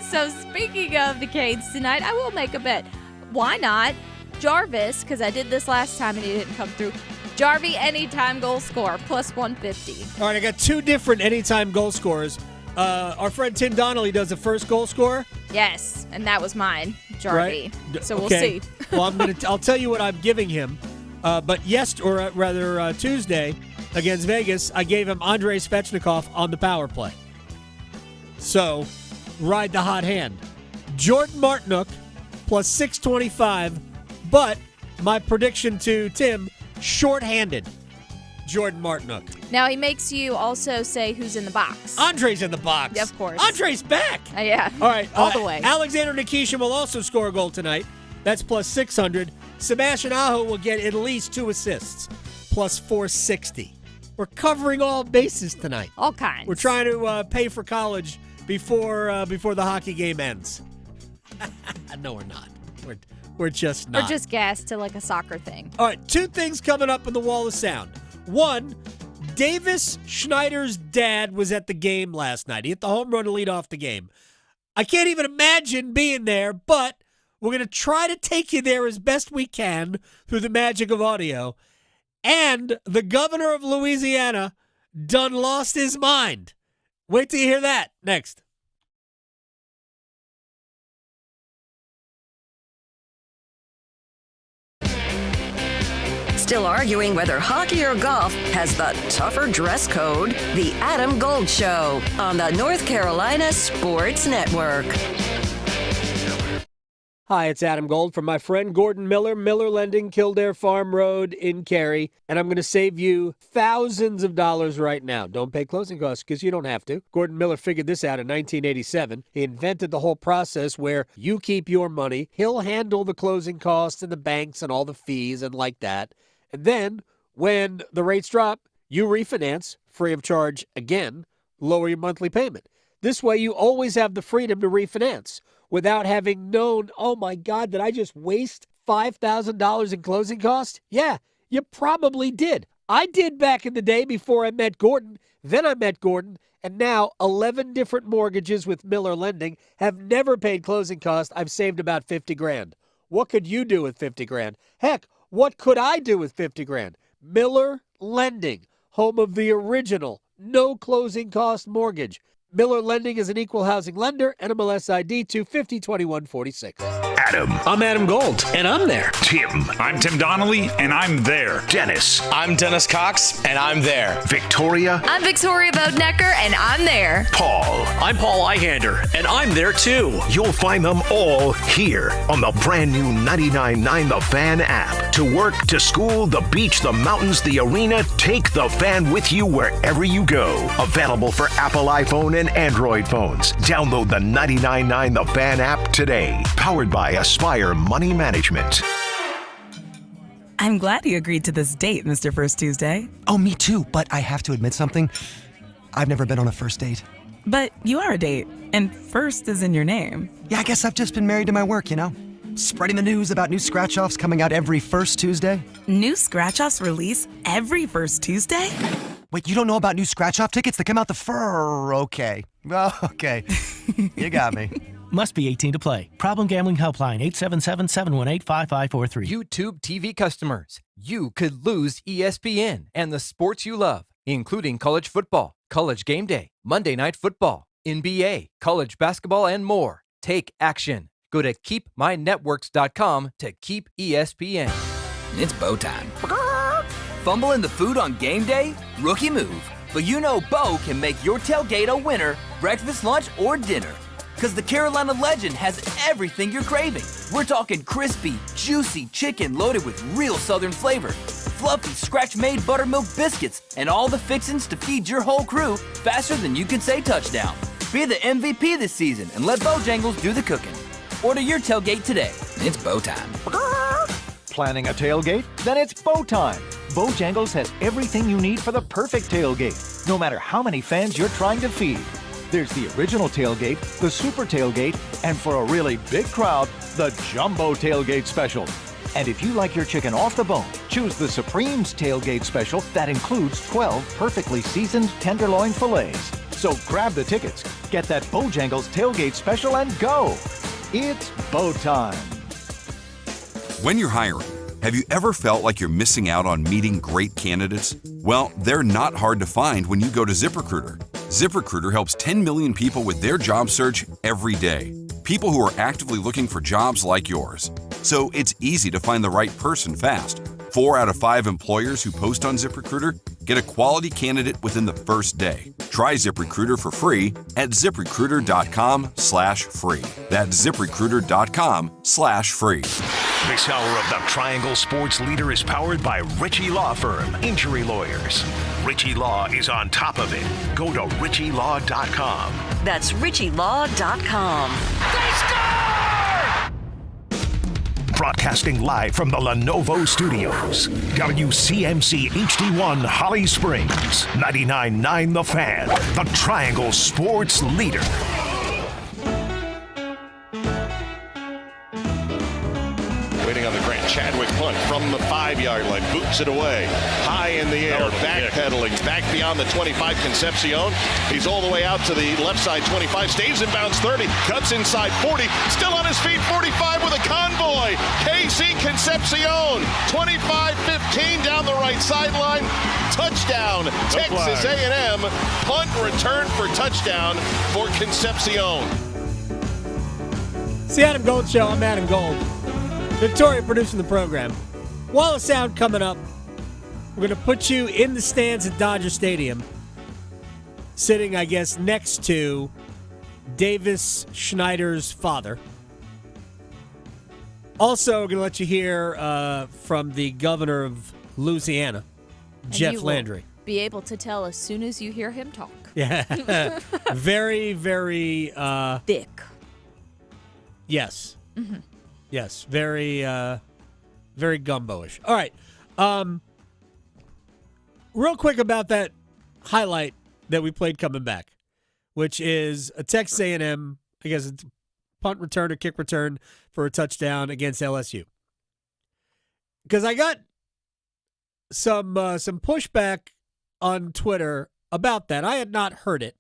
So speaking of the Canes tonight, I will make a bet. Why not Jarvis, because I did this last time and he didn't come through. Jarvie anytime goal score, plus 150. All right, I got 2 different anytime goal scorers. Our friend Tim Donnelly does the first goal scorer. Yes, and that was mine, Jarvie. Right? So we'll Okay. see. Well, I'll tell you what I'm giving him. But Tuesday against Vegas, I gave him Andrei Svechnikov on the power play. So, ride the hot hand. Jordan Martinook plus 625, but my prediction to Tim, shorthanded Jordan Martinook. Now he makes you also say who's in the box. Andre's in the box. Yeah, of course. Andre's back. Yeah. All right. All the way. Alexander Nikishin will also score a goal tonight. That's plus 600. Sebastian Aho will get at least 2 assists, plus 460. We're covering all bases tonight. All kinds. We're trying to pay for college before the hockey game ends. No, we're not. We're just not. Or just gas to like a soccer thing. All right, 2 things coming up in the Wall of Sound. 1, Davis Schneider's dad was at the game last night. He hit the home run to lead off the game. I can't even imagine being there, but we're going to try to take you there as best we can through the magic of audio. And the governor of Louisiana done lost his mind. Wait till you hear that next. Still arguing whether hockey or golf has the tougher dress code? The Adam Gold Show on the North Carolina Sports Network. Hi, it's Adam Gold from my friend Gordon Miller, Miller Lending, Kildare Farm Road in Cary, and I'm going to save you thousands of dollars right now. Don't pay closing costs because you don't have to. Gordon Miller figured this out in 1987. He invented the whole process where you keep your money, he'll handle the closing costs and the banks and all the fees and like that. And then when the rates drop, you refinance free of charge again, lower your monthly payment. This way you always have the freedom to refinance without having known, oh my God, did I just waste $5,000 in closing costs? Yeah, you probably did. I did back in the day before I met Gordon. Then I met Gordon, and now 11 different mortgages with Miller Lending have never paid closing costs. I've saved about 50 grand. What could you do with 50 grand? Heck, what could I do with 50 grand? Miller Lending, home of the original no closing cost mortgage. Miller Lending is an equal housing lender. NMLS ID 2502146. Adam. I'm Adam Gold, and I'm there. Tim. I'm Tim Donnelly, and I'm there. Dennis. I'm Dennis Cox, and I'm there. Victoria. I'm Victoria Bodenecker, and I'm there. Paul. I'm Paul Eihander, and I'm there too. You'll find them all here on the brand new 99.9 The Fan app. To work, to school, the beach, the mountains, the arena, take The Fan with you wherever you go. Available for Apple iPhone and Android phones. Download the 99.9 The Fan app today. Powered by Aspire Money Management. I'm glad you agreed to this date, Mr. First Tuesday. Oh, me too, but I have to admit something. I've never been on a first date. But you are a date, and first is in your name. Yeah, I guess I've just been married to my work, you know? Spreading the news about new scratch-offs coming out every first Tuesday. New scratch-offs release every first Tuesday? Wait, you don't know about new scratch-off tickets that come out the Okay. Well, okay. You got me. Must be 18 to play. Problem Gambling Helpline, 877-718-5543. YouTube TV customers, you could lose ESPN and the sports you love, including college football, college game day, Monday Night Football, NBA, college basketball, and more. Take action. Go to keepmynetworks.com to keep ESPN. It's Bo time. Fumbling the food on game day? Rookie move. But you know Bo can make your tailgate a winner, breakfast, lunch, or dinner. Because the Carolina Legend has everything you're craving. We're talking crispy, juicy chicken loaded with real Southern flavor, fluffy scratch-made buttermilk biscuits, and all the fixins to feed your whole crew faster than you can say touchdown. Be the MVP this season and let Bojangles do the cooking. Order your tailgate today. It's Bo time. Planning a tailgate? Then it's Bo time. Bojangles has everything you need for the perfect tailgate, no matter how many fans you're trying to feed. There's the original tailgate, the super tailgate, and for a really big crowd, the jumbo tailgate special. And if you like your chicken off the bone, choose the Supreme's tailgate special that includes 12 perfectly seasoned tenderloin fillets. So grab the tickets, get that Bojangles tailgate special, and go. It's Bo time. When you're hiring, have you ever felt like you're missing out on meeting great candidates? Well, they're not hard to find when you go to ZipRecruiter. ZipRecruiter helps 10 million people with their job search every day. People who are actively looking for jobs like yours. So it's easy to find the right person fast. 4 out of 5 employers who post on ZipRecruiter get a quality candidate within the first day. Try ZipRecruiter for free at ZipRecruiter.com/free. That's ZipRecruiter.com/free. This hour of the Triangle Sports Leader is powered by Ritchie Law Firm, injury lawyers. Ritchie Law is on top of it. Go to RitchieLaw.com. That's RitchieLaw.com. They score! Broadcasting live from the Lenovo Studios. WCMC HD1 Holly Springs. 99.9 The Fan. The Triangle Sports Leader. Waiting on the Grant Chadwick punt from the 5-yard line, boots it away, high in the air, backpedaling, back beyond the 25, Concepcion. He's all the way out to the left side 25, stays in bounds 30, cuts inside 40, still on his feet 45 with a convoy. KC Concepcion, 25-15 down the right sideline, touchdown, Texas A&M, punt return for touchdown for Concepcion. It's the Adam Gold Show. I'm Adam Gold. Victoria producing the program. Wall of Sound coming up. We're going to put you in the stands at Dodger Stadium, sitting, I guess, next to Davis Schneider's father. Also, we're going to let you hear from the governor of Louisiana, Jeff Landry. Be able to tell as soon as you hear him talk. Yeah. Very, very... thick. Yes. Mm-hmm. Yes, very, very gumbo-ish. All right. Real quick about that highlight that we played coming back, which is a Texas A&M, I guess it's punt return or kick return for a touchdown against LSU. Because I got some pushback on Twitter about that. I had not heard it,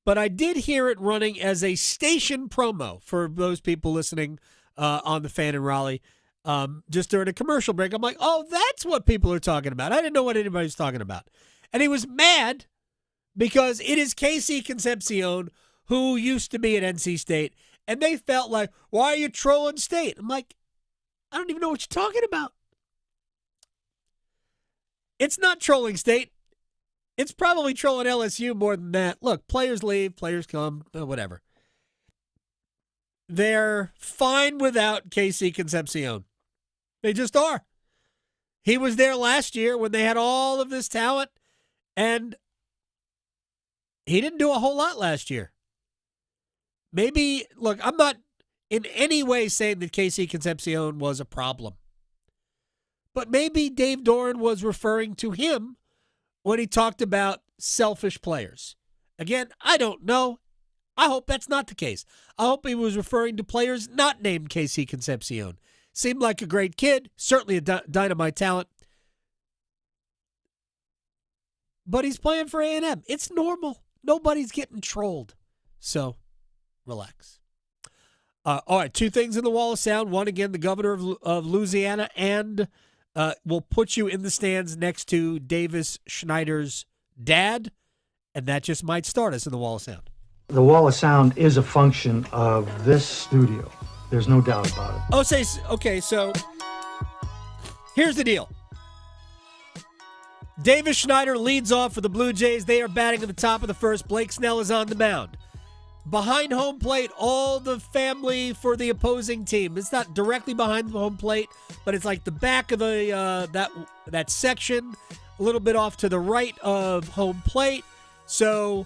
but I did hear it running as a station promo for those people listening on the Fan in Raleigh, just during a commercial break. I'm like, oh, that's what people are talking about. I didn't know what anybody was talking about. And he was mad because it is KC Concepcion who used to be at NC State, and they felt like, why are you trolling State? I'm like, I don't even know what you're talking about. It's not trolling State. It's probably trolling LSU more than that. Look, players leave, players come, whatever. They're fine without KC Concepcion. They just are. He was there last year when they had all of this talent, and he didn't do a whole lot last year. Maybe, look, I'm not in any way saying that KC Concepcion was a problem. But maybe Dave Doran was referring to him when he talked about selfish players. Again, I don't know. I hope that's not the case. I hope he was referring to players not named KC Concepcion. Seemed like a great kid, certainly a dynamite talent. But he's playing for A&M. It's normal. Nobody's getting trolled. So, relax. All right, two things in the Wall of Sound. One, again, the governor of Louisiana, and we'll put you in the stands next to Davis Schneider's dad, and that just might start us in the Wall of Sound. The Wall of Sound is a function of this studio. There's no doubt about it. Okay, so here's the deal. Davis Schneider leads off for the Blue Jays. They are batting at the top of the first. Blake Snell is on the mound. Behind home plate, all the family for the opposing team. It's not directly behind the home plate, but it's like the back of the that section, a little bit off to the right of home plate. So,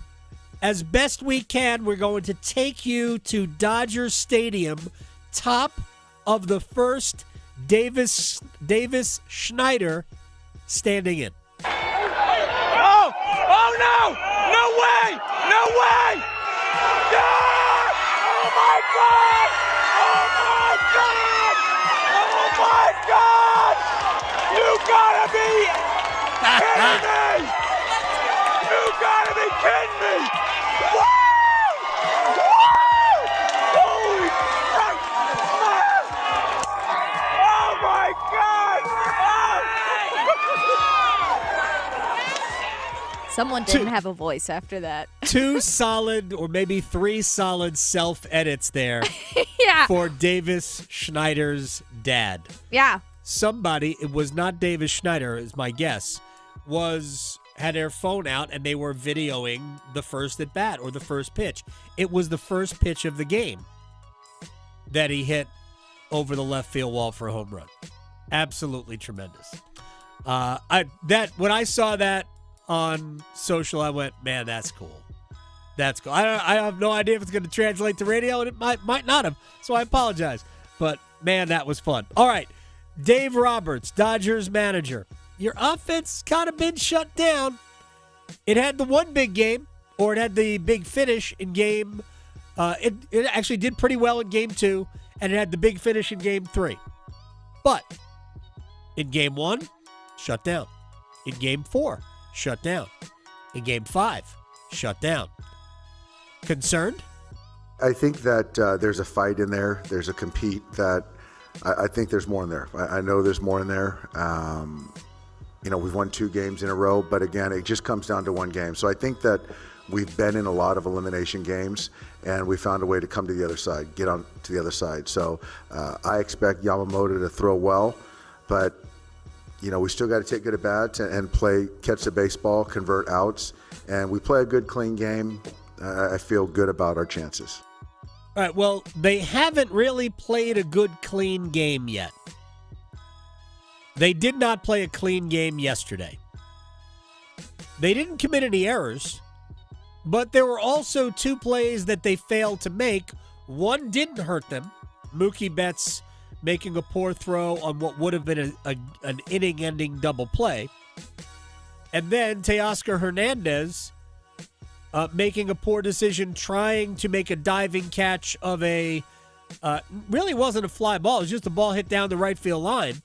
as best we can, we're going to take you to Dodger Stadium, top of the first. Davis Schneider standing in. Oh! Oh no! No way! No way! God! Oh my God! Oh my God! Oh my God! You gotta be kidding me! You gotta be kidding me! Woo! Woo! Holy crap! Oh my God! Someone didn't have a voice after that. Two solid, or maybe three solid self-edits there Yeah. for Davis Schneider's dad. Yeah. Somebody, it was not Davis Schneider, is my guess, had their phone out and they were videoing the first at bat or the first pitch. It was the first pitch of the game that he hit over the left field wall for a home run. Absolutely tremendous. When I saw that on social, I went, man, that's cool. That's cool. I have no idea if it's going to translate to radio, and it might not have, so I apologize. But, man, that was fun. All right, Dave Roberts, Dodgers manager. Your offense kind of been shut down. It had the one big game, or it had the big finish in game. It actually did pretty well in game 2, and it had the big finish in game 3. But in game 1, shut down. In game 4, shut down. In game 5, shut down. Concerned? I think that there's a fight in there. There's a compete that I think there's more in there. I know there's more in there. We've won 2 games in a row, but again, it just comes down to one game. So I think that we've been in a lot of elimination games, and we found a way to come to the other side, get on to the other side. So I expect Yamamoto to throw well, but we still got to take good at bats and catch the baseball, convert outs, and we play a good, clean game. I feel good about our chances. All right, well, they haven't really played a good, clean game yet. They did not play a clean game yesterday. They didn't commit any errors, but there were also 2 plays that they failed to make. One didn't hurt them. Mookie Betts making a poor throw on what would have been an inning-ending double play. And then Teoscar Hernandez making a poor decision trying to make a diving catch of really wasn't a fly ball. It was just a ball hit down the right field line.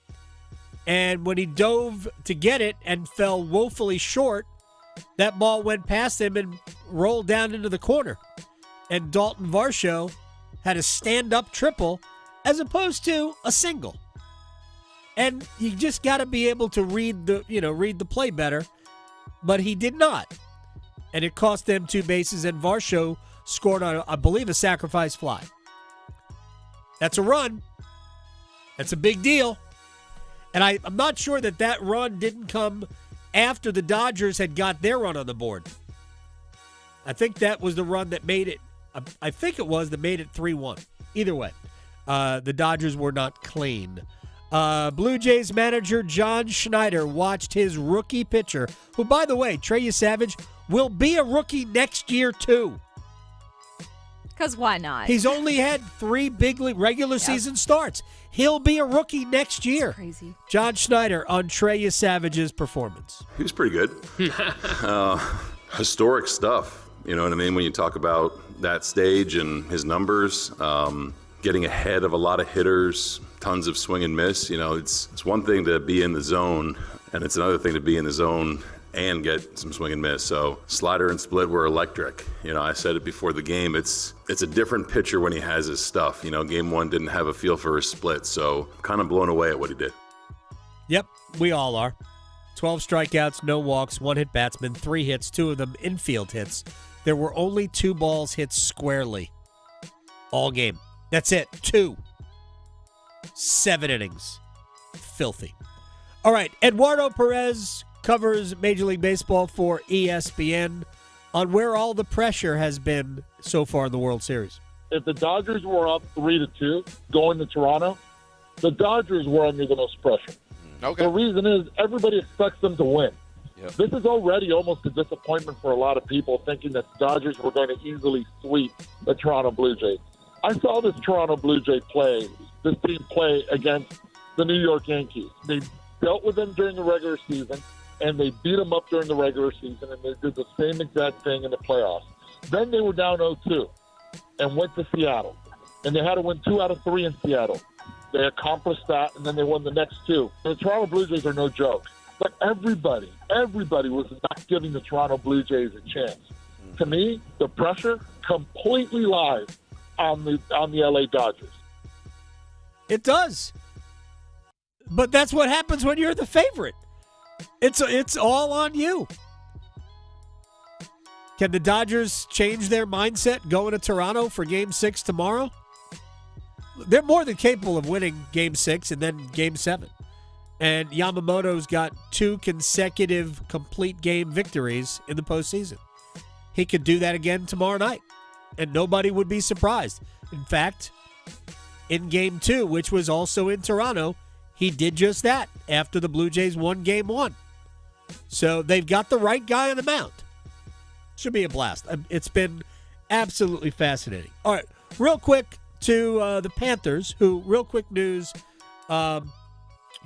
And when he dove to get it and fell woefully short, that ball went past him and rolled down into the corner. And Dalton Varsho had a stand-up triple as opposed to a single. And you just got to be able to read the play better, but he did not. and it cost them 2 bases, and Varsho scored on, I believe, a sacrifice fly. That's a run. That's a big deal. And I'm not sure that run didn't come after the Dodgers had got their run on the board. I think that was the run that made it. I think it was that made it 3-1. Either way, the Dodgers were not clean. Blue Jays manager John Schneider watched his rookie pitcher, who, by the way, Trey Savage, will be a rookie next year, too. Because why not? He's only had 3 big league regular season starts. He'll be a rookie next year. That's crazy. John Schneider on Trey Savage's performance. He was pretty good. Historic stuff. You know what I mean? When you talk about that stage and his numbers, getting ahead of a lot of hitters, tons of swing and miss. You know, it's one thing to be in the zone, and it's another thing to be in the zone and get some swing and miss. So slider and split were electric. You know, I said it before the game. It's a different pitcher when he has his stuff. You know, game 1 didn't have a feel for his split, so kind of blown away at what he did. Yep, we all are. 12 strikeouts, no walks, 1 hit batsman, 3 hits, 2 of them infield hits. There were only 2 balls hit squarely all game. That's it, 2. 7 innings. Filthy. All right, Eduardo Perez covers Major League Baseball for ESPN on where all the pressure has been so far in the World Series. If the Dodgers were up 3-2 going to Toronto, the Dodgers were under the most pressure. Okay. The reason is everybody expects them to win. Yep. This is already almost a disappointment for a lot of people, thinking that the Dodgers were going to easily sweep the Toronto Blue Jays. I saw this Toronto Blue Jay this team play against the New York Yankees. They dealt with them during the regular season, and they beat them up during the regular season, and they did the same exact thing in the playoffs. Then they were down 0-2 and went to Seattle, and they had to win 2 out of 3 in Seattle. They accomplished that, and then they won the next 2. The Toronto Blue Jays are no joke. But everybody was not giving the Toronto Blue Jays a chance. To me, the pressure completely lies on the LA Dodgers. It does. But that's what happens when you're the favorite. It's all on you. Can the Dodgers change their mindset going to Toronto for Game 6 tomorrow? They're more than capable of winning Game 6 and then Game 7. And Yamamoto's got 2 consecutive complete game victories in the postseason. He could do that again tomorrow night, and nobody would be surprised. In fact, in Game 2, which was also in Toronto, he did just that after the Blue Jays won Game 1. So they've got the right guy on the mound. Should be a blast. It's been absolutely fascinating. All right, real quick to the Panthers, who, real quick news,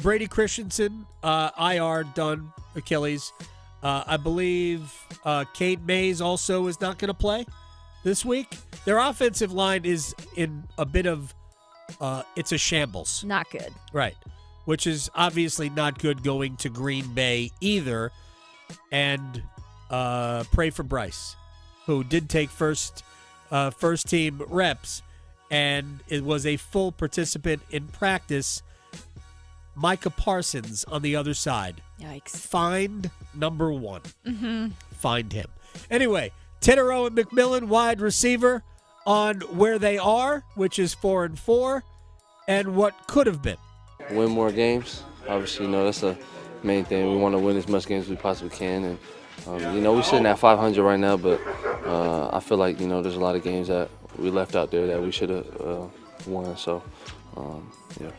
Brady Christensen, IR, done, Achilles. I believe Cade Mays also is not going to play this week. Their offensive line is in a bit of, it's a shambles. Not good. Right, which is obviously not good going to Green Bay either. And pray for Bryce, who did take first team reps, and it was a full participant in practice. Micah Parsons on the other side. Yikes. Find number 1. Mm-hmm. Find him. Anyway, Titterow and McMillan, wide receiver, on where they are, which is 4-4, and what could have been. Win more games. Obviously, that's the main thing. We want to win as much games as we possibly can. And, we're sitting at 500 right now, but I feel like, there's a lot of games that we left out there that we should have won. So, yeah.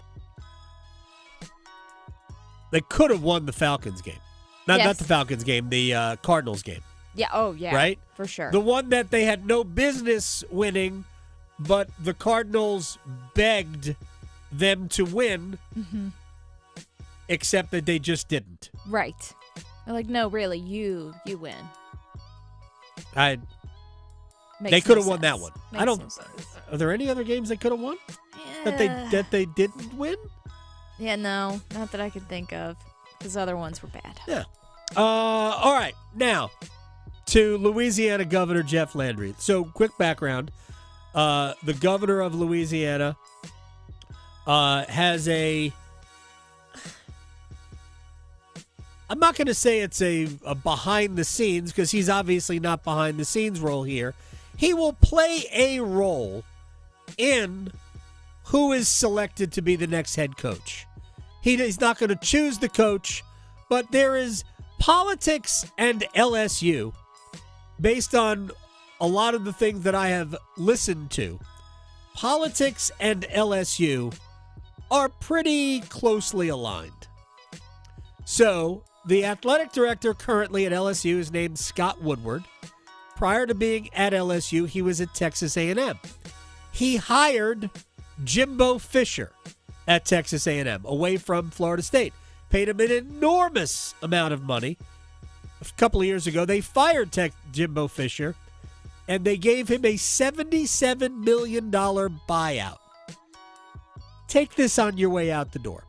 They could have won the Falcons game. Not the Falcons game, the Cardinals game. Yeah, oh, yeah. Right? For sure. The one that they had no business winning, but the Cardinals begged them to win, except that they just didn't. Right. They're like, no, really, you win. They could have won that one. Are there any other games they could have won that they didn't win? Yeah, no, not that I can think of, because other ones were bad. Yeah. All right, now to Louisiana Governor Jeff Landry. So, quick background: the governor of Louisiana I'm not going to say it's a behind the scenes, because he's obviously not behind the scenes role here. He will play a role in who is selected to be the next head coach. He's not going to choose the coach, but there is politics and LSU, based on a lot of the things that I have listened to. Politics and LSU are pretty closely aligned. So, the athletic director currently at LSU is named Scott Woodward. Prior to being at LSU, he was at Texas A&M. He hired Jimbo Fisher at Texas A&M, away from Florida State. Paid him an enormous amount of money. A couple of years ago, they fired Jimbo Fisher, and they gave him a $77 million buyout. Take this on your way out the door.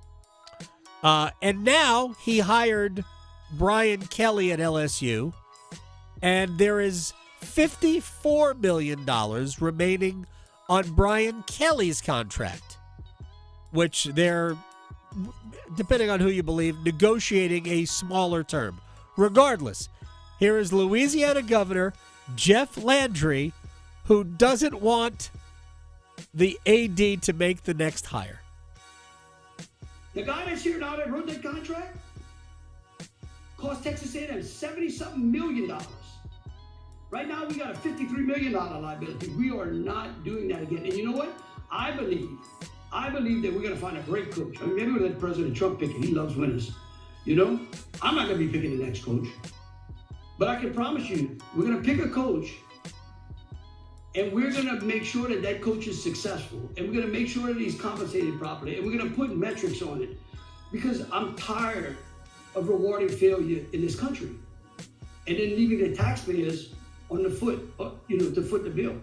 And now he hired Brian Kelly at LSU, and there is $54 million remaining on Brian Kelly's contract, which they're, depending on who you believe, negotiating a smaller term. Regardless, here is Louisiana Governor Jeff Landry, who doesn't want the AD to make the next hire. The guy that's here now that wrote that contract cost Texas A&M $70-something million. Right now, we got a $53 million liability. We are not doing that again. And you know what? I believe that we're going to find a great coach. I mean, maybe we'll let President Trump pick it. He loves winners. You know, I'm not going to be picking the next coach. But I can promise you, we're going to pick a coach, and we're going to make sure that that coach is successful, and we're going to make sure that he's compensated properly, and we're going to put metrics on it, because I'm tired of rewarding failure in this country and then leaving the taxpayers on the foot, to foot the bill.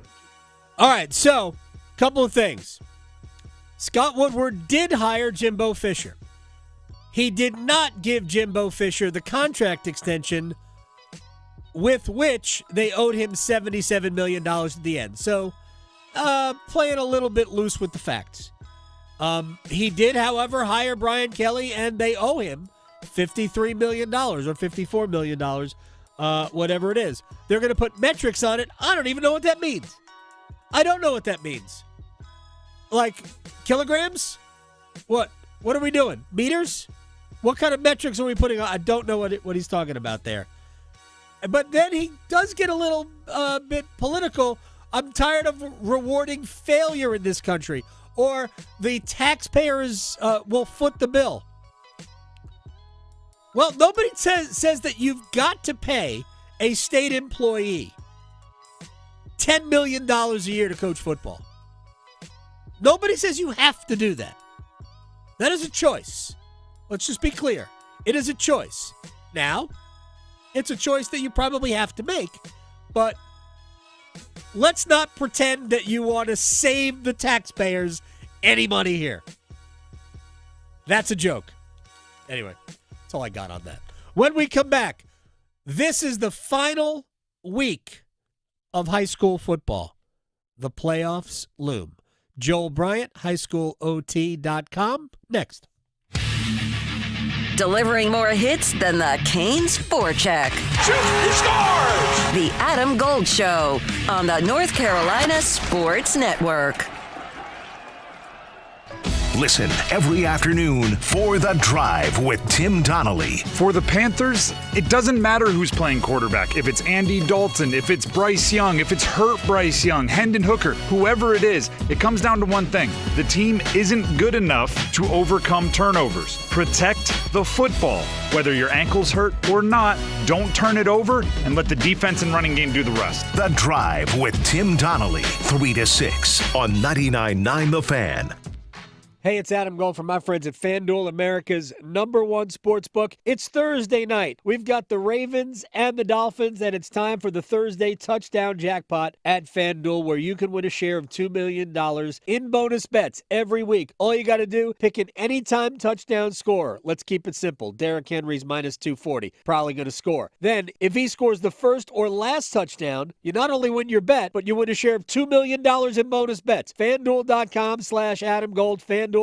All right, so a couple of things. Scott Woodward did hire Jimbo Fisher. He did not give Jimbo Fisher the contract extension with which they owed him $77 million at the end. So, playing a little bit loose with the facts. He did, however, hire Brian Kelly, and they owe him $53 million or $54 million, whatever it is. They're going to put metrics on it. I don't even know what that means. I don't know what that means. Like kilograms? What are we doing? Meters? What kind of metrics are we putting on? I don't know what he's talking about there. But then he does get a little bit political. I'm tired of rewarding failure in this country, or the taxpayers will foot the bill. Well, nobody says that you've got to pay a state employee $10 million a year to coach football. Nobody says you have to do that. That is a choice. Let's just be clear. It is a choice. Now, it's a choice that you probably have to make, but let's not pretend that you want to save the taxpayers any money here. That's a joke. Anyway, that's all I got on that. When we come back, this is the final week of high school football. The playoffs loom. Joel Bryant, highschoolot.com. Next. Delivering more hits than the Canes forecheck. He scores! The Adam Gold Show on the North Carolina Sports Network. Listen every afternoon for The Drive with Tim Donnelly. For the Panthers, it doesn't matter who's playing quarterback. If it's Andy Dalton, if it's Bryce Young, if it's hurt Bryce Young, Hendon Hooker, whoever it is, it comes down to one thing. The team isn't good enough to overcome turnovers. Protect the football. Whether your ankle's hurt or not, don't turn it over and let the defense and running game do the rest. The Drive with Tim Donnelly, 3 to 6 on 99.9 The Fan. Hey, it's Adam Gold from my friends at FanDuel, America's #1 sports book. It's Thursday night. We've got the Ravens and the Dolphins, and it's time for the Thursday touchdown jackpot at FanDuel, where you can win a share of $2 million in bonus bets every week. All you got to do, pick an anytime touchdown scorer. Let's keep it simple. Derrick Henry's minus 240. Probably going to score. Then, if he scores the first or last touchdown, you not only win your bet, but you win a share of $2 million in bonus bets. FanDuel.com/Adam Gold. FanDuel.com/Adam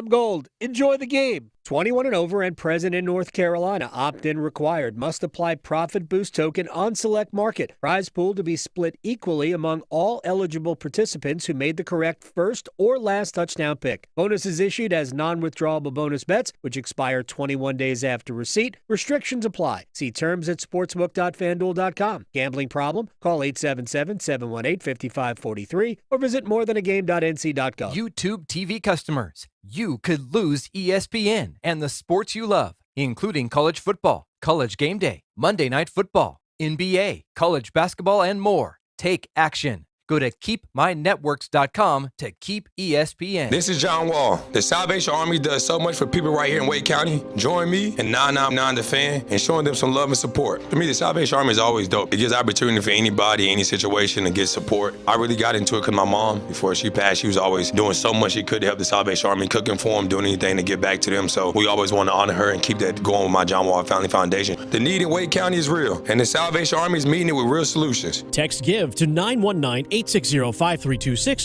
Gold. Enjoy the game. 21 and over and present in North Carolina. Opt-in required. Must apply profit boost token on select market. Prize pool to be split equally among all eligible participants who made the correct first or last touchdown pick. Bonus is issued as non-withdrawable bonus bets, which expire 21 days after receipt. Restrictions apply. See terms at sportsbook.fanduel.com. Gambling problem? Call 877-718-5543 or visit morethanagame.nc.gov. YouTube TV customers, you could lose ESPN and the sports you love, including college football, college game day, Monday Night Football, NBA, college basketball, and more. Take action. Go to keepmynetworks.com to keep ESPN. This is John Wall. The Salvation Army does so much for people right here in Wake County. Join me and 999 The Fan and showing them some love and support. To me, the Salvation Army is always dope. It gives opportunity for anybody, any situation to get support. I really got into it because my mom, before she passed, she was always doing so much she could to help the Salvation Army, cooking for them, doing anything to give back to them. So we always want to honor her and keep that going with my John Wall Family Foundation. The need in Wake County is real, and the Salvation Army is meeting it with real solutions. Text GIVE to 919-860-5326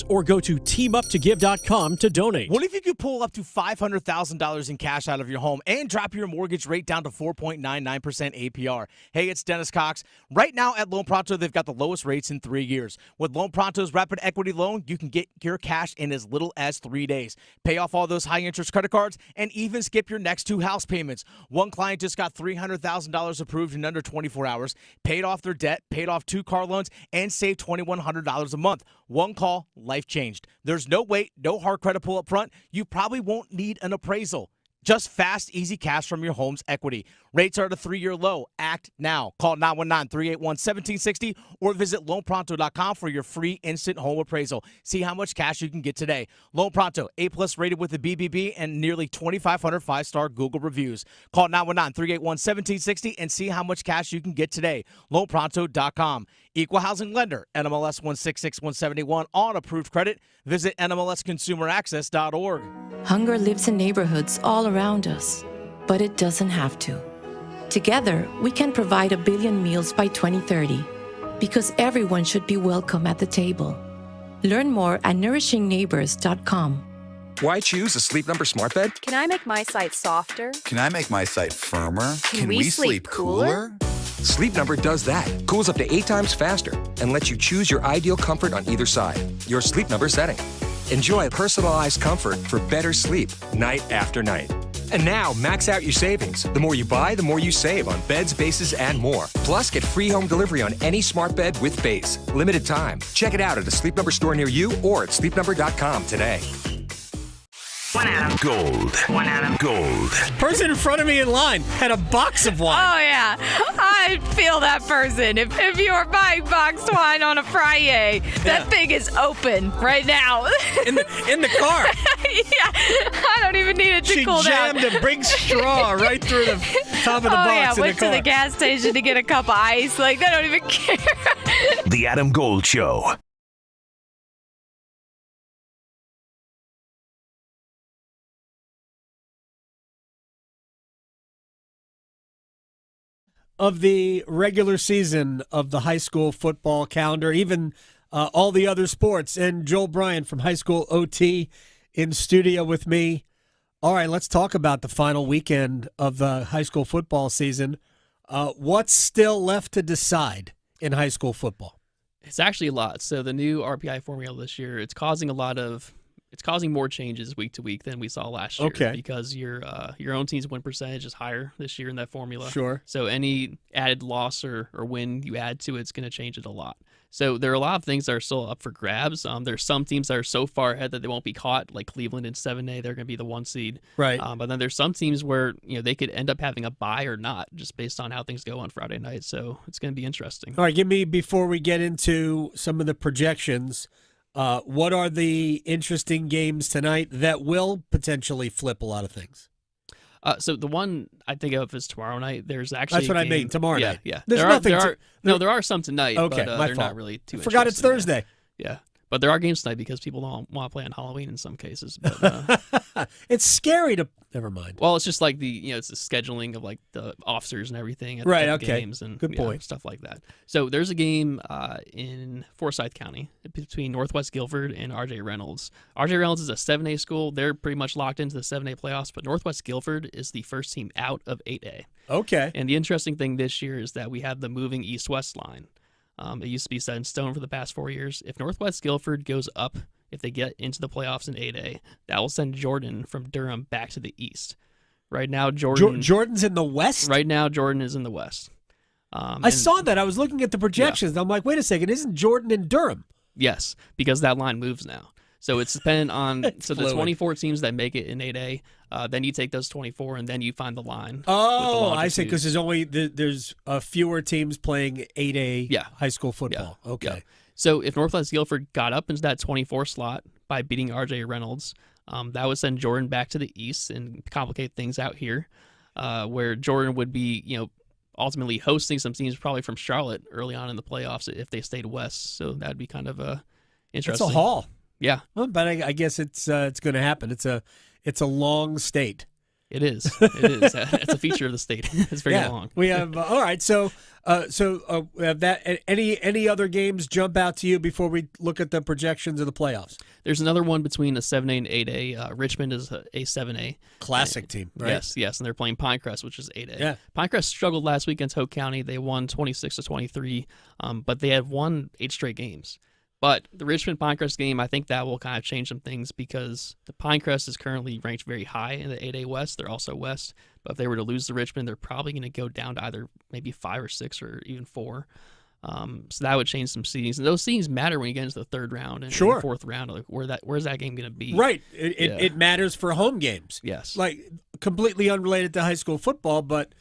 or go to teamuptogive.com to donate. What if you could pull up to $500,000 in cash out of your home and drop your mortgage rate down to 4.99% APR? Hey, it's Dennis Cox. Right now at Loan Pronto, they've got the lowest rates in 3 years. With Loan Pronto's Rapid Equity Loan, you can get your cash in as little as 3 days. Pay off all those high-interest credit cards and even skip your next 2 house payments. One client just got $300,000 approved in under 24 hours, paid off their debt, paid off 2 car loans, and saved $2,100 a month. One call, life changed. There's no wait, no hard credit pull up front. You probably won't need an appraisal. Just fast, easy cash from your home's equity. Rates are at a 3-year low. Act now. Call 919-381-1760 or visit loanpronto.com for your free instant home appraisal. See how much cash you can get today. Loan Pronto, A+ rated with the BBB and nearly 2,500 5-star Google reviews. Call 919-381-1760 and see how much cash you can get today. Loanpronto.com. Equal housing lender, NMLS 166171 on approved credit. Visit NMLSconsumeraccess.org. Hunger lives in neighborhoods all around us, but it doesn't have to. Together, we can provide 1 billion meals by 2030, because everyone should be welcome at the table. Learn more at nourishingneighbors.com. Why choose a Sleep Number smart bed? Can I make my site softer? Can I make my site firmer? Can we sleep cooler? Sleep Number does that. Cools up to 8 times faster and lets you choose your ideal comfort on either side. Your Sleep Number setting. Enjoy personalized comfort for better sleep night after night. And now, max out your savings. The more you buy, the more you save on beds, bases, and more. Plus, get free home delivery on any smart bed with base. Limited time. Check it out at a Sleep Number store near you or at sleepnumber.com today. One Adam. Gold. One Adam. Gold. Person in front of me in line had a box of wine. Oh, yeah. I feel that person. If you are buying boxed wine on a Friday, that thing is open right now. In the car. Yeah. I don't even need it to cool down. She jammed a big straw right through the top of the box yeah. in the Went car. to the gas station to get a cup of ice. Like, they don't even care. The Adam Gold Show. Of the regular season of the high school football calendar, even all the other sports. And Joel Bryant from High School OT in studio with me. All right, let's talk about the final weekend of the high school football season. What's still left to decide in high school football? It's actually a lot. So the new RPI formula this year, it's causing more changes week to week than we saw last year. Okay. Because your own team's win percentage is higher this year in that formula. Sure. So any added loss or win you add to it's going to change it a lot. So there are a lot of things that are still up for grabs. There's some teams that are so far ahead that they won't be caught, like Cleveland in 7A. They're going to be the 1 seed. Right. But then there's some teams where they could end up having a bye or not, just based on how things go on Friday night. So it's going to be interesting. All right, give me, before we get into some of the projections, what are the interesting games tonight that will potentially flip a lot of things? So the one I think of is tomorrow night. There's actually That's what I mean, tomorrow night. Yeah. There's there nothing. Are some tonight, okay, but my they're fault. not really too. I forgot it's Thursday. Yeah, But there are games tonight because people don't want to play on Halloween in some cases. But, it's scary to. Never mind. well, it's just like it's the scheduling of like the officers and everything at Right, the okay. games and Good point. stuff like that. So there's a game in Forsyth County between Northwest Guilford and RJ Reynolds. RJ Reynolds is a 7A school. They're pretty much locked into the 7A playoffs, but Northwest Guilford is the first team out of 8A. Okay. And the interesting thing this year is that we have the moving east-west line. It used to be set in stone for the past 4 years. If Northwest Guilford goes up, if they get into the playoffs in 8A, that will send Jordan from Durham back to the east. Right now, Jordan's in the west? Right now, Jordan is in the west. I saw that. I was looking at the projections. And I'm like, wait a second. Isn't Jordan in Durham? Yes, because that line moves now. So it's dependent on the fluid. 24 teams that make it in 8A. Then you take those 24, and then you find the line. Oh, I see. Because there's fewer teams playing 8A high school football. Yeah. Okay. Yeah. So if Northwest Guilford got up into that 24 slot by beating RJ Reynolds, that would send Jordan back to the east and complicate things out here, where Jordan would be, ultimately hosting some teams probably from Charlotte early on in the playoffs if they stayed west. So that'd be kind of interesting. It's a haul. Yeah. Well, but I guess it's going to happen. It's a long state. It is. It is. It's a feature of the state. It's very long. We have all right. So we have that. Any other games jump out to you before we look at the projections of the playoffs? There's another one between a 7A and 8A. Richmond is a 7A. Classic team, right? Yes, and they're playing Pinecrest, which is 8A. Yeah. Pinecrest struggled last week against Hope County. They won 26-23, but they had won 8 straight games. But the Richmond-Pinecrest game, I think that will kind of change some things because the Pinecrest is currently ranked very high in the 8A West. They're also West. But if they were to lose to Richmond, they're probably going to go down to either maybe 5 or 6 or even 4. So that would change some seedings. And those seedings matter when you get into the third round and Sure. the fourth round. Like where's that game going to be? Right. It matters for home games. Yes. Like completely unrelated to high school football, but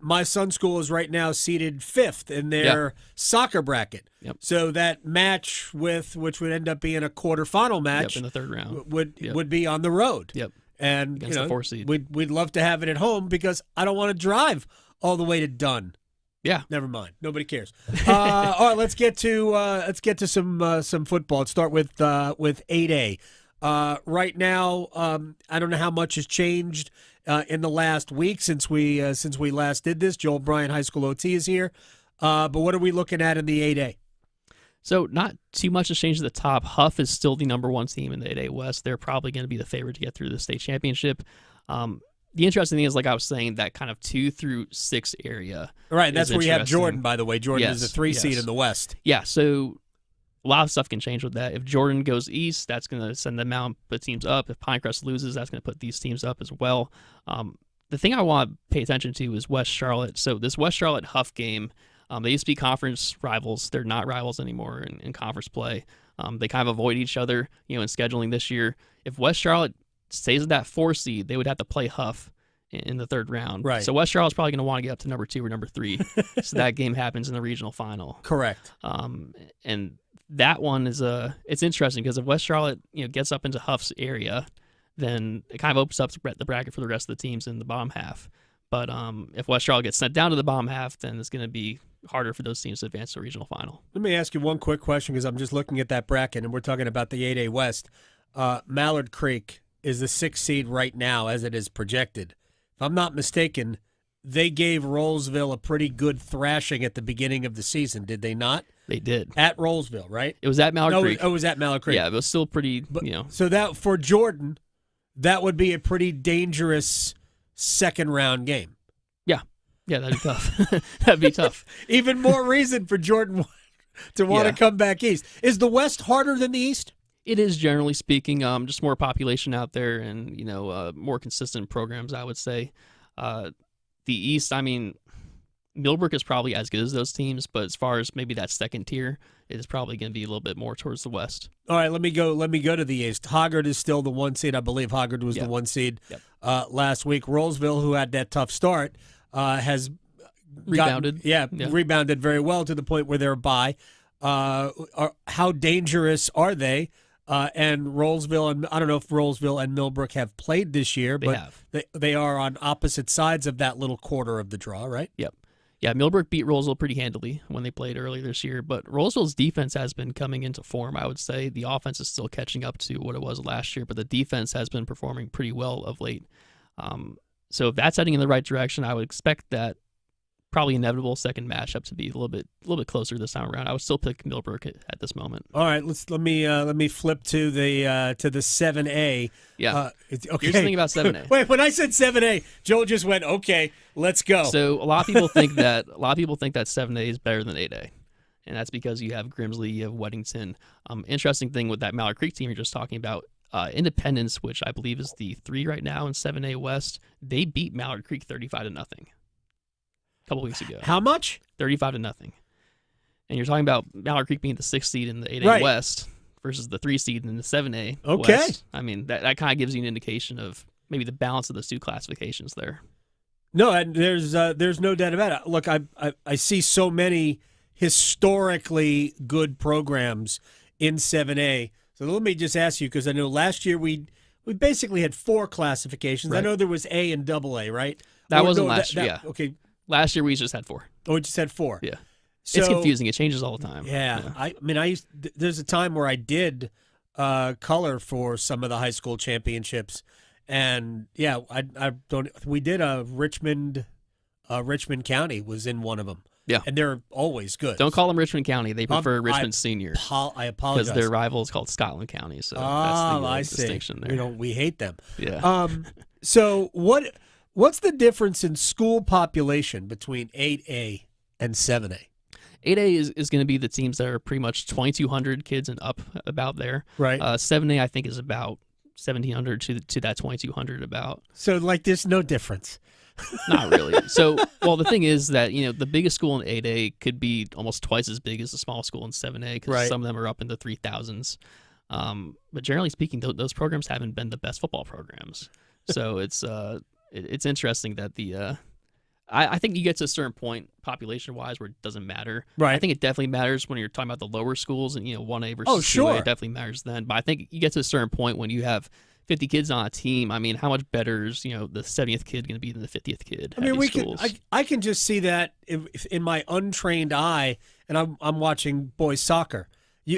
my son's school is right now seated 5th in their soccer bracket. Yep. So that match which would end up being a quarterfinal match in the third round would be on the road. Yep. And Against the 4 seed. we'd love to have it at home because I don't want to drive all the way to Dunn. Yeah. Never mind. Nobody cares. All right, let's get to some football. Let's start with 8A. Right now, I don't know how much has changed in the last week since we last did this. Joel Bryant High School OT is here. But what are we looking at in the 8A? So not too much has changed at the top. Huff is still the number 1 team in the 8A West. They're probably going to be the favorite to get through the state championship. The interesting thing is, like I was saying, that kind of 2 through 6 area. Right, that's where you have Jordan, by the way. Jordan is a 3 seed in the West. Yeah, so a lot of stuff can change with that. If Jordan goes east, that's going to send them out, put teams up. If Pinecrest loses, that's going to put these teams up as well. The thing I want to pay attention to is West Charlotte. So this West Charlotte Huff game, they used to be conference rivals. They're not rivals anymore in conference play. They kind of avoid each other, in scheduling this year. If West Charlotte stays at that 4 seed, they would have to play Huff in the third round. Right. So West Charlotte's probably going to want to get up to number 2 or number 3. So that game happens in the regional final. Correct. And that one is it's interesting because if West Charlotte gets up into Huff's area, then it kind of opens up the bracket for the rest of the teams in the bottom half. But if West Charlotte gets sent down to the bottom half, then it's going to be harder for those teams to advance to the regional final. Let me ask you one quick question because I'm just looking at that bracket and we're talking about the 8A West. Mallard Creek is the 6th seed right now as it is projected. If I'm not mistaken, they gave Rolesville a pretty good thrashing at the beginning of the season, did they not? They did. At Rolesville, right? It was at Mallard Creek. It was at Mallard Creek. Yeah, it was still pretty, So that for Jordan, that would be a pretty dangerous second round game. Yeah, that'd be tough. That'd be tough. Even more reason for Jordan to want to come back east. Is the West harder than the East? It is, generally speaking, just more population out there and, more consistent programs, I would say. The East, I mean, Millbrook is probably as good as those teams, but as far as maybe that second tier, it is probably going to be a little bit more towards the West. All right, let me go to the East. Hoggard is still the 1 seed. I believe Hoggard was the 1 seed last week. Rolesville, who had that tough start, has rebounded. Rebounded very well to the point where they're a bye. How dangerous are they? And Rolesville, and I don't know if Rolesville and Millbrook have played this year, but they are on opposite sides of that little quarter of the draw, right? Yep. Yeah, Millbrook beat Rolesville pretty handily when they played earlier this year, but Rolesville's defense has been coming into form, I would say. The offense is still catching up to what it was last year, but the defense has been performing pretty well of late. So if that's heading in the right direction, I would expect that probably inevitable second matchup to be a little bit closer this time around. I would still pick Millbrook at this moment. All right, let me flip to the 7A. Yeah. Okay. Here's the thing about 7A. Wait, when I said 7A, Joel just went, "Okay, let's go." So a lot of people think that 7A is better than 8A. And that's because you have Grimsley, you have Weddington. Interesting thing with that Mallard Creek team you're just talking about, Independence, which I believe is the 3 right now in 7A West, they beat Mallard Creek 35-0 a couple weeks ago. How much? 35-0. And you're talking about Mallard Creek being the 6th seed in the 8A Right. West versus the 3 seed in the 7A Okay. West. I mean, that kind of gives you an indication of maybe the balance of those two classifications there. No, and there's no doubt about it. Look, I see so many historically good programs in 7A. So let me just ask you, because I know last year we basically had 4 classifications. Right. I know there was A and AA, right? That Or wasn't no, last year. Yeah. Okay. Last year we just had 4. Oh, we just had 4. Yeah. So, it's confusing. It changes all the time. Yeah. I mean, there's a time where I did color for some of the high school championships, and yeah, I don't. We did Richmond County was in one of them. Yeah. And they're always good. Don't call them Richmond County. They prefer Richmond Senior. I apologize. Because their rival is called Scotland County. So that's the I see. distinction there. We hate them. Yeah. So what's the difference in school population between 8A and 7A? 8A is going to be the teams that are pretty much 2,200 kids and up about there. Right. 7A, I think, is about 1,700 to that 2,200 about. So, there's no difference. Not really. So, well, the thing is that, the biggest school in 8A could be almost twice as big as the small school in 7A because Right. some of them are up in the 3,000s. But generally speaking, those programs haven't been the best football programs. So it's interesting that I think you get to a certain point population-wise where it doesn't matter. Right. I think it definitely matters when you're talking about the lower schools and 1A versus 2A. sure. It definitely matters then. But I think you get to a certain point when you have 50 kids on a team. I mean, how much better is the 70th kid going to be than the 50th kid? I mean, at these schools? I can just see that in my untrained eye, and I'm watching boys soccer.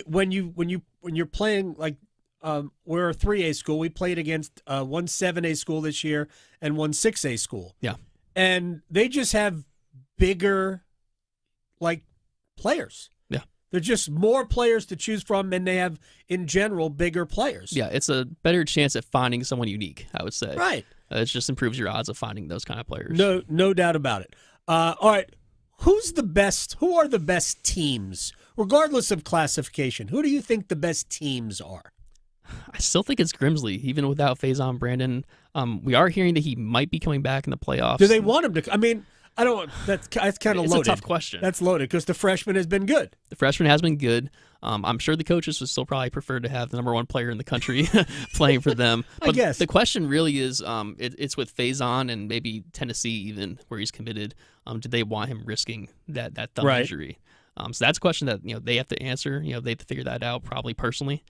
When you're playing we're a 3A school. We played against one 7A school this year and one 6A school. Yeah. And they just have bigger, players. Yeah. They're just more players to choose from, and they have, in general, bigger players. Yeah, it's a better chance at finding someone unique, I would say. Right. It just improves your odds of finding those kind of players. No doubt about it. All right. Who's the best? Who are the best teams, regardless of classification? Who do you think the best teams are? I still think it's Grimsley, even without Faison Brandon. We are hearing that he might be coming back in the playoffs. Do they want him to? I mean, I don't. That's kind of loaded. It's a tough question. That's loaded because the freshman has been good. The freshman has been good. I'm sure the coaches would still probably prefer to have the number 1 player in the country playing for them. But I guess the question really is, it's with Faison and maybe Tennessee even where he's committed. Do they want him risking that thumb Right. injury? So that's a question that they have to answer. They have to figure that out probably personally,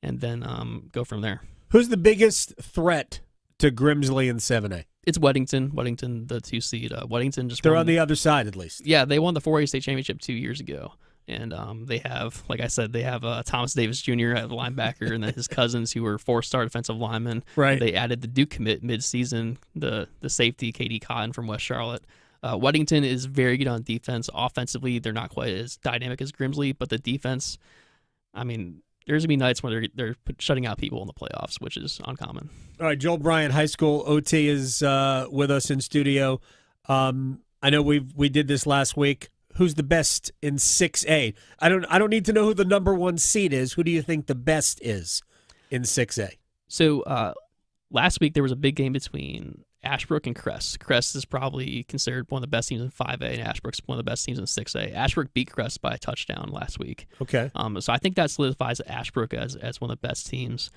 and then go from there. Who's the biggest threat to Grimsley and 7A? It's Weddington. Weddington, the 2 seed. Weddington just They're won. on the other side, at least. Yeah, they won the 4A state championship 2 years ago. And they have, like I said, they have Thomas Davis Jr. at linebacker and then his cousins who were 4-star defensive linemen. Right. They added the Duke commit mid-season, the safety, KD Cotton from West Charlotte. Weddington is very good on defense. Offensively, they're not quite as dynamic as Grimsley, but the defense, I mean, there's going to be nights when they're shutting out people in the playoffs, which is uncommon. All right, Joel Bryant, high school OT, is with us in studio. I know we did this last week. Who's the best in 6A? I don't need to know who the number 1 seed is. Who do you think the best is in 6A? So last week there was a big game between Ashbrook and Crest. Crest is probably considered one of the best teams in 5A, and Ashbrook's one of the best teams in 6A. Ashbrook beat Crest by a touchdown last week. Okay. So I think that solidifies Ashbrook as one of the best teams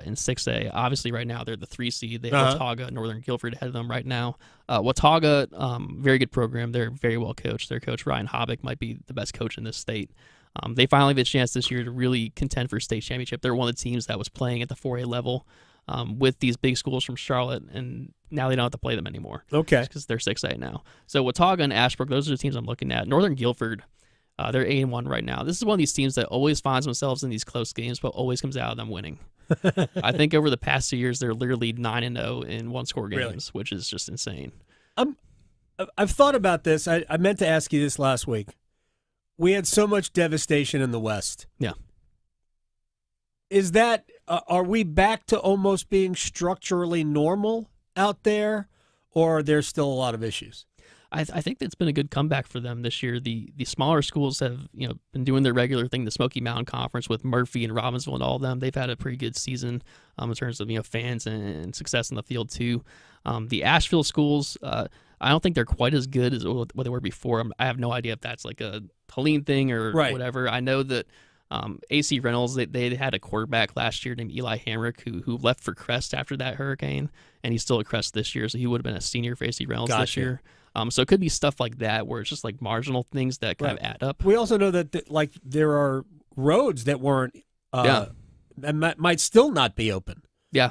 in 6A. Obviously, right now they're the 3 seed. They have Watauga, Northern Guilford ahead of them right now. Watauga, very good program. They're very well coached. Their coach Ryan HOBAG might be the best coach in this state. They finally have a chance this year to really contend for state championship. They're one of the teams that was playing at the 4A level. with these big schools from Charlotte, and now they don't have to play them anymore. Okay. Because they're 6A now. So Watauga and Ashbrook, those are the teams I'm looking at. Northern Guilford, they're 8-1 right now. This is one of these teams that always finds themselves in these close games, but always comes out of them winning. I think over the past 2 years, they're literally 9-0 in one-score games, which is just insane. I've thought about this. I meant to ask you this last week. We had so much devastation in the West. Yeah. Is that, are we back to almost being structurally normal out there, or are there still a lot of issues? I think it's been a good comeback for them this year. The smaller schools have been doing their regular thing. The Smoky Mountain Conference with Murphy and Robbinsville and all of them, they've had a pretty good season in terms of fans and success in the field too. The Asheville schools, I don't think they're quite as good as what they were before. I have no idea if that's like a Helene thing or whatever. I know that AC Reynolds, they had a quarterback last year named Eli Hamrick who left for Crest after that hurricane, and he's still at Crest this year, so he would have been a senior for AC Reynolds this year. So it could be stuff like that where it's just like marginal things that kind of add up. We also know that there are roads that weren't that might still not be open. Yeah.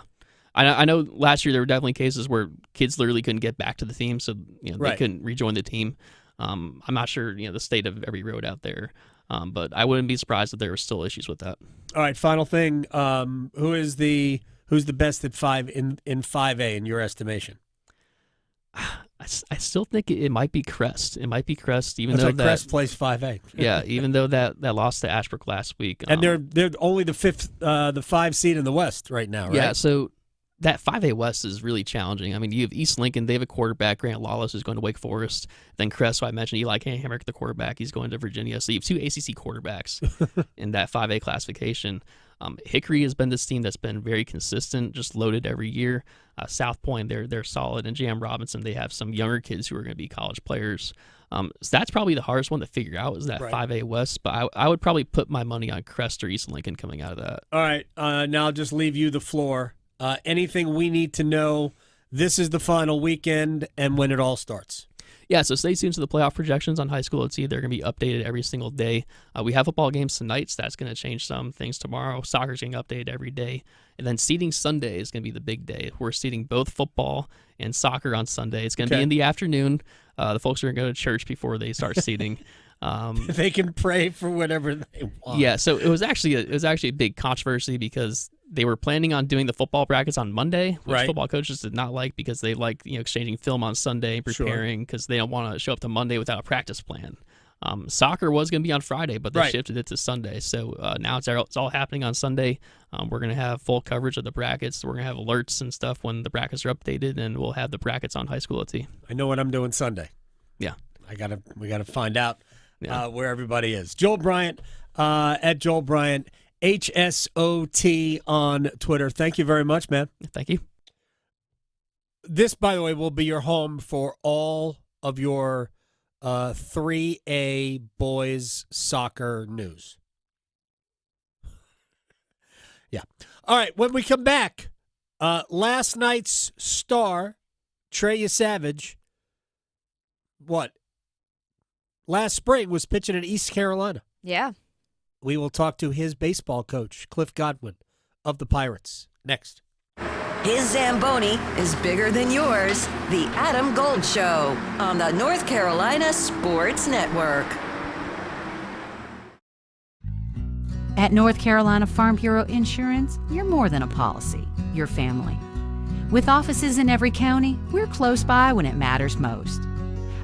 I know last year there were definitely cases where kids literally couldn't get back to the team, so they couldn't rejoin the team. I'm not sure the state of every road out there, but I wouldn't be surprised if there were still issues with that. All right, final thing. Who's the best at 5 in 5A in your estimation? I still think it might be Crest. It might be Crest, even That's though like that Crest plays 5A. Yeah, even though that lost to Ashbrook last week, and they're only the 5 seed in the West right now, right? Yeah, so that 5A West is really challenging. I mean, you have East Lincoln, they have a quarterback, Grant Lawless, who's going to Wake Forest. Then Crest, so I mentioned Eli Hamrick, the quarterback, he's going to Virginia. So you have 2 ACC quarterbacks in that 5A classification. Hickory has been this team that's been very consistent, just loaded every year. South Point, they're solid. And J.M. Robinson, they have some younger kids who are going to be college players. So that's probably the hardest one to figure out is that 5A West. But I would probably put my money on Crest or East Lincoln coming out of that. All right, now I'll just leave you the floor. Anything we need to know? This is the final weekend and when it all starts. Yeah, so stay tuned to the playoff projections on High School at Sea. They're going to be updated every single day. We have football games tonight, so that's going to change some things tomorrow. Soccer's getting updated every day. And then seeding Sunday is going to be the big day. We're seeding both football and soccer on Sunday. It's going to be in the afternoon. The folks are going to go to church before they start seeding. They can pray for whatever they want. Yeah, so it was actually a big controversy because they were planning on doing the football brackets on Monday, which football coaches did not like because they like exchanging film on Sunday, preparing because they don't want to show up to Monday without a practice plan. Soccer was going to be on Friday, but they shifted it to Sunday. So now it's all happening on Sunday. We're going to have full coverage of the brackets. We're going to have alerts and stuff when the brackets are updated, and we'll have the brackets on High School at T. I know what I'm doing Sunday. Yeah, we gotta find out where everybody is. Joel Bryant at Joel Bryant. HSOT on Twitter. Thank you very much, man. Thank you. This, by the way, will be your home for all of your 3A boys soccer news. Yeah. All right, when we come back, last night's star, Treya Savage, last spring was pitching at East Carolina. Yeah. We will talk to his baseball coach, Cliff Godwin, of the Pirates, next. His Zamboni is bigger than yours. The Adam Gold Show on the North Carolina Sports Network. At North Carolina Farm Bureau Insurance, you're more than a policy, you're family. With offices in every county, we're close by when it matters most.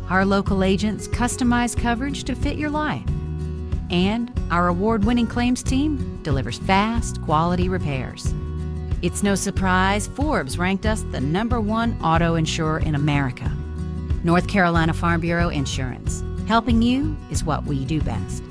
Our local agents customize coverage to fit your life. And our award-winning claims team delivers fast, quality repairs. It's no surprise Forbes ranked us the #1 auto insurer in America. North Carolina Farm Bureau Insurance. Helping you is what we do best.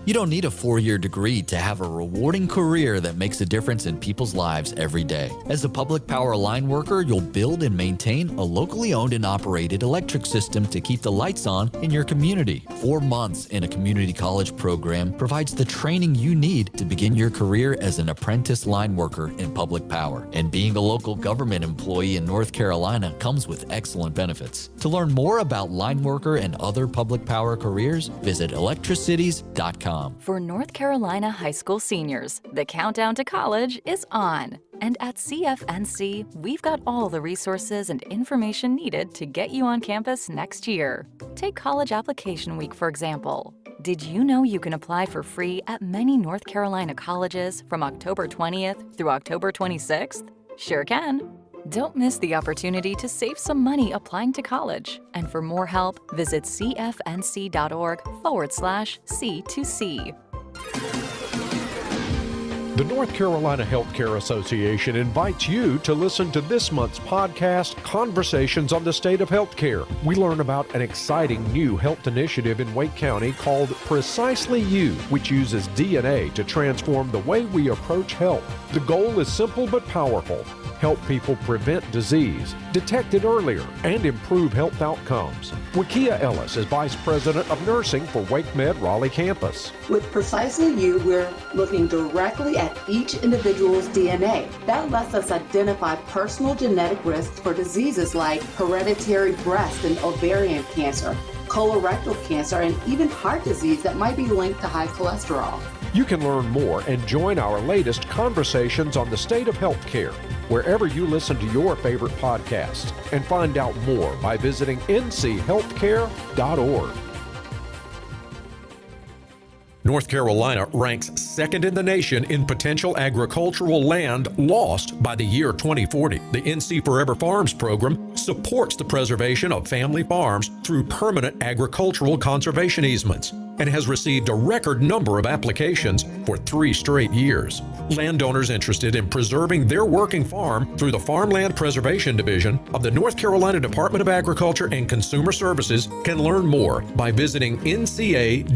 You don't need a 4-year degree to have a rewarding career that makes a difference in people's lives every day. As a public power line worker, you'll build and maintain a locally owned and operated electric system to keep the lights on in your community. 4 months in a community college program provides the training you need to begin your career as an apprentice line worker in public power. And being a local government employee in North Carolina comes with excellent benefits. To learn more about line worker and other public power careers, visit electricities.com. For North Carolina high school seniors, the countdown to college is on. And at CFNC, we've got all the resources and information needed to get you on campus next year. Take College Application Week, for example. Did you know you can apply for free at many North Carolina colleges from October 20th through October 26th? Sure can. Don't miss the opportunity to save some money applying to college. And for more help, visit cfnc.org/C2C. The North Carolina Healthcare Association invites you to listen to this month's podcast, Conversations on the State of Healthcare. We learn about an exciting new health initiative in Wake County called Precisely You, which uses DNA to transform the way we approach health. The goal is simple but powerful. Help people prevent disease, detect it earlier, and improve health outcomes. Wakia Ellis is Vice President of Nursing for WakeMed Raleigh campus. With Precisely You, we're looking directly at each individual's DNA. That lets us identify personal genetic risks for diseases like hereditary breast and ovarian cancer, colorectal cancer, and even heart disease that might be linked to high cholesterol. You can learn more and join our latest Conversations on the State of Healthcare wherever you listen to your favorite podcasts, and find out more by visiting nchealthcare.org. North Carolina ranks second in the nation in potential agricultural land lost by the year 2040. The NC Forever Farms program supports the preservation of family farms through permanent agricultural conservation easements and has received a record number of applications for 3 straight years. Landowners interested in preserving their working farm through the Farmland Preservation Division of the North Carolina Department of Agriculture and Consumer Services can learn more by visiting ncadfp.org.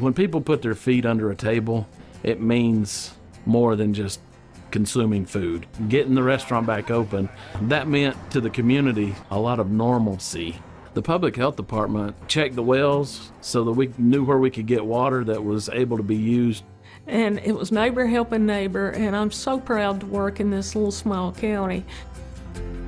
When people put their feet under a table, it means more than just consuming food. Getting the restaurant back open, that meant to the community a lot of normalcy. The public health department checked the wells so that we knew where we could get water that was able to be used. And it was neighbor helping neighbor, and I'm so proud to work in this little small county.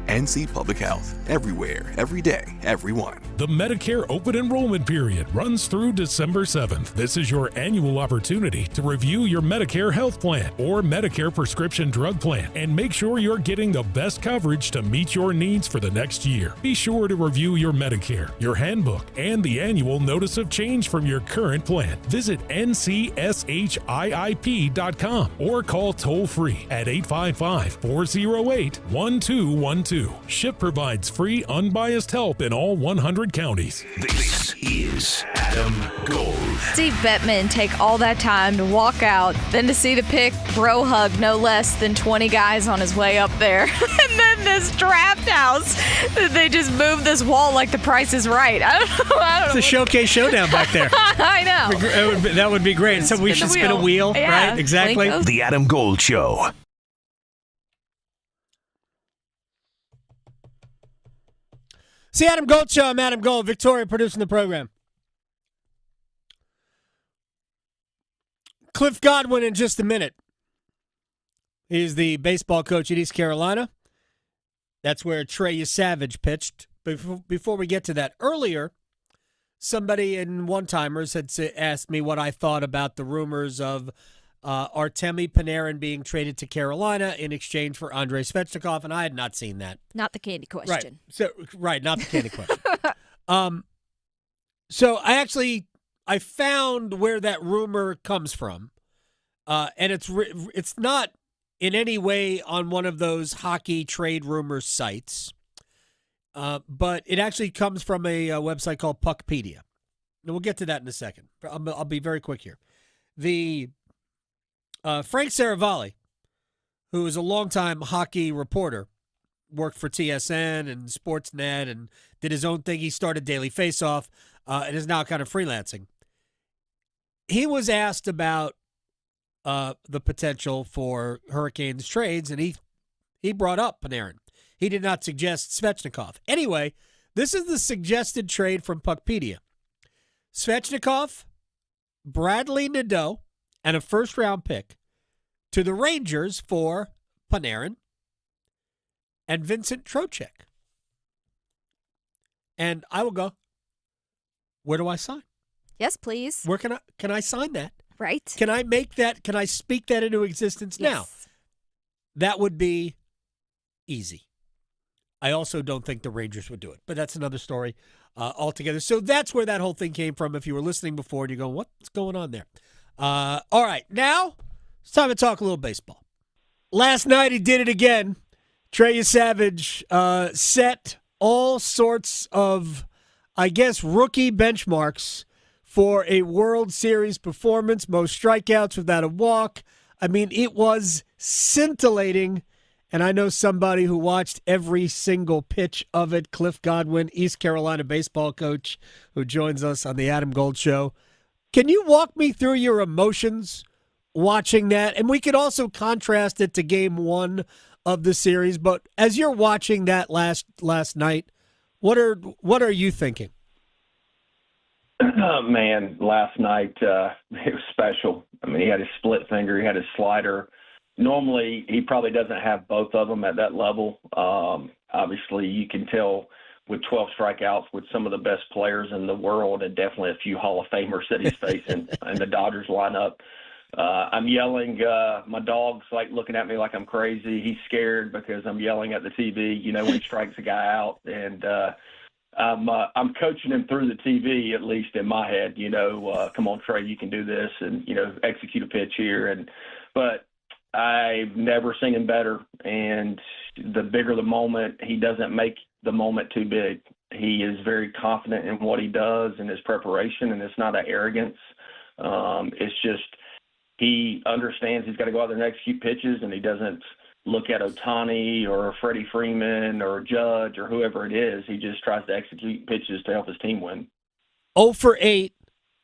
NC Public Health, everywhere, every day, everyone. The Medicare open enrollment period runs through December 7th. This is your annual opportunity to review your Medicare health plan or Medicare prescription drug plan and make sure you're getting the best coverage to meet your needs for the next year. Be sure to review your Medicare, your handbook, and the annual notice of change from your current plan. Visit ncshiip.com or call toll-free at 855-408-1212. SHIP provides free, unbiased help in all 100 counties. This is Adam Gold. Steve Bettman take all that time to walk out, then to see the pick, bro hug no less than 20 guys on his way up there. And then this draft house, they just moved this wall like the Price is Right. I don't know. It's a showcase showdown back there. I know. That would be great. So we should spin a wheel, yeah, right? Exactly. The Adam Gold Show. It's the Adam Gold Show. I'm Adam Gold. Victoria producing the program. Cliff Godwin in just a minute. He's the baseball coach at East Carolina. That's where Trey Savage pitched. Before we get to that, earlier, somebody in One-Timers had asked me what I thought about the rumors of Artemi Panarin being traded to Carolina in exchange for Andrei Svechnikov, and I had not seen that. Not the candy question. Right, not the candy question. So I found where that rumor comes from, and it's not in any way on one of those hockey trade rumor sites, but it actually comes from a website called Puckpedia. And we'll get to that in a second. I'll be very quick here. The Frank Saravalli, who is a longtime hockey reporter, worked for TSN and Sportsnet and did his own thing. He started Daily Faceoff and is now kind of freelancing. He was asked about the potential for Hurricanes trades, and he brought up Panarin. He did not suggest Svechnikov. Anyway, this is the suggested trade from Puckpedia. Svechnikov, Bradley Nadeau, and a first-round pick to the Rangers for Panarin and Vincent Trocheck. And I will go, where do I sign? Yes, please. Where can I sign that? Right. Can I make that? Can I speak that into existence now? That would be easy. I also don't think the Rangers would do it, but that's another story altogether. So that's where that whole thing came from. If you were listening before and you go, what's going on there? All right, now it's time to talk a little baseball. Last night he did it again. Trey Savage set all sorts of, I guess, rookie benchmarks for a World Series performance. Most strikeouts without a walk. I mean, it was scintillating. And I know somebody who watched every single pitch of it, Cliff Godwin, East Carolina baseball coach, who joins us on the Adam Gold Show. Can you walk me through your emotions watching that? And we could also contrast it to game one of the series. But as you're watching that last night, what are you thinking? Oh, man, last night it was special. I mean, he had his split finger, he had his slider. Normally, he probably doesn't have both of them at that level. Obviously, you can tell with 12 strikeouts with some of the best players in the world and definitely a few Hall of Famers that he's facing in the Dodgers lineup. I'm yelling. My dog's like looking at me like I'm crazy. He's scared because I'm yelling at the TV, when he strikes a guy out. And I'm coaching him through the TV, at least in my head, come on, Trey, you can do this and, execute a pitch here. But I've never seen him better, and the bigger the moment, he doesn't make the moment too big. He is very confident in what he does and his preparation, and it's not an arrogance. It's just he understands he's got to go out there and execute pitches, and he doesn't look at Ohtani or Freddie Freeman or Judge or whoever it is. He just tries to execute pitches to help his team win. 0 for 8,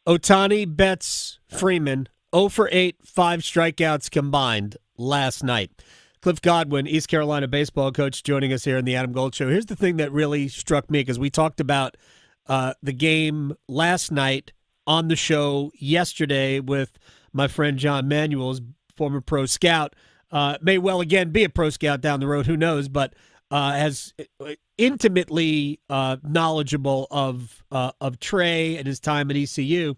Ohtani, Betts, Freeman. 0 for 8, 5 strikeouts combined last night. Cliff Godwin, East Carolina baseball coach, joining us here in the Adam Gold Show. Here's the thing that really struck me, because we talked about the game last night on the show yesterday with my friend John Manuels, former pro scout. May well again be a pro scout down the road, who knows, but has intimately knowledgeable of Trey and his time at ECU.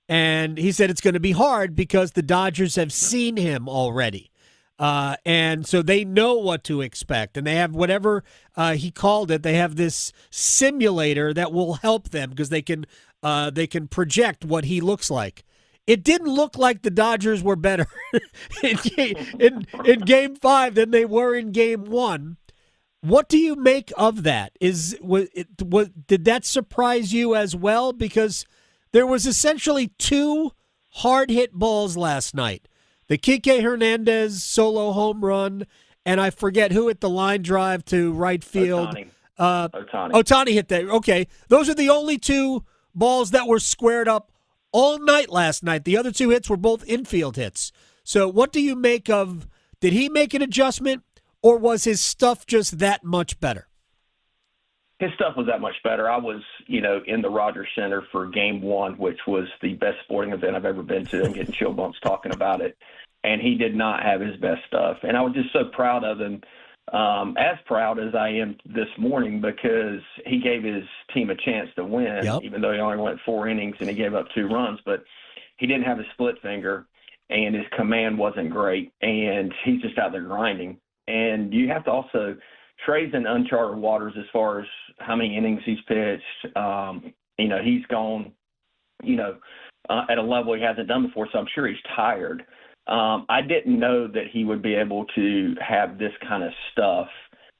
And he said it's going to be hard because the Dodgers have seen him already. And so they know what to expect. And they have whatever he called it. They have this simulator that will help them because they can project what he looks like. It didn't look like the Dodgers were better in Game 5 than they were in Game 1. What do you make of that? Did that surprise you as well? Because there was essentially 2 hard-hit balls last night. The Kike Hernandez solo home run, and I forget who hit the line drive to right field. Ohtani hit that. Okay, those are the only 2 balls that were squared up all night last night. The other 2 hits were both infield hits. So what do you make of, did he make an adjustment, or was his stuff just that much better? His stuff was that much better. I was, in the Rogers Center for Game 1, which was the best sporting event I've ever been to. I'm getting chill bumps talking about it. And he did not have his best stuff. And I was just so proud of him, as proud as I am this morning, because he gave his team a chance to win, even though he only went 4 innings and he gave up 2 runs. But he didn't have a split finger, and his command wasn't great, and he's just out there grinding. And you have to also – Trey's in uncharted waters as far as how many innings he's pitched. He's gone, at a level he hasn't done before, so I'm sure he's tired. I didn't know that he would be able to have this kind of stuff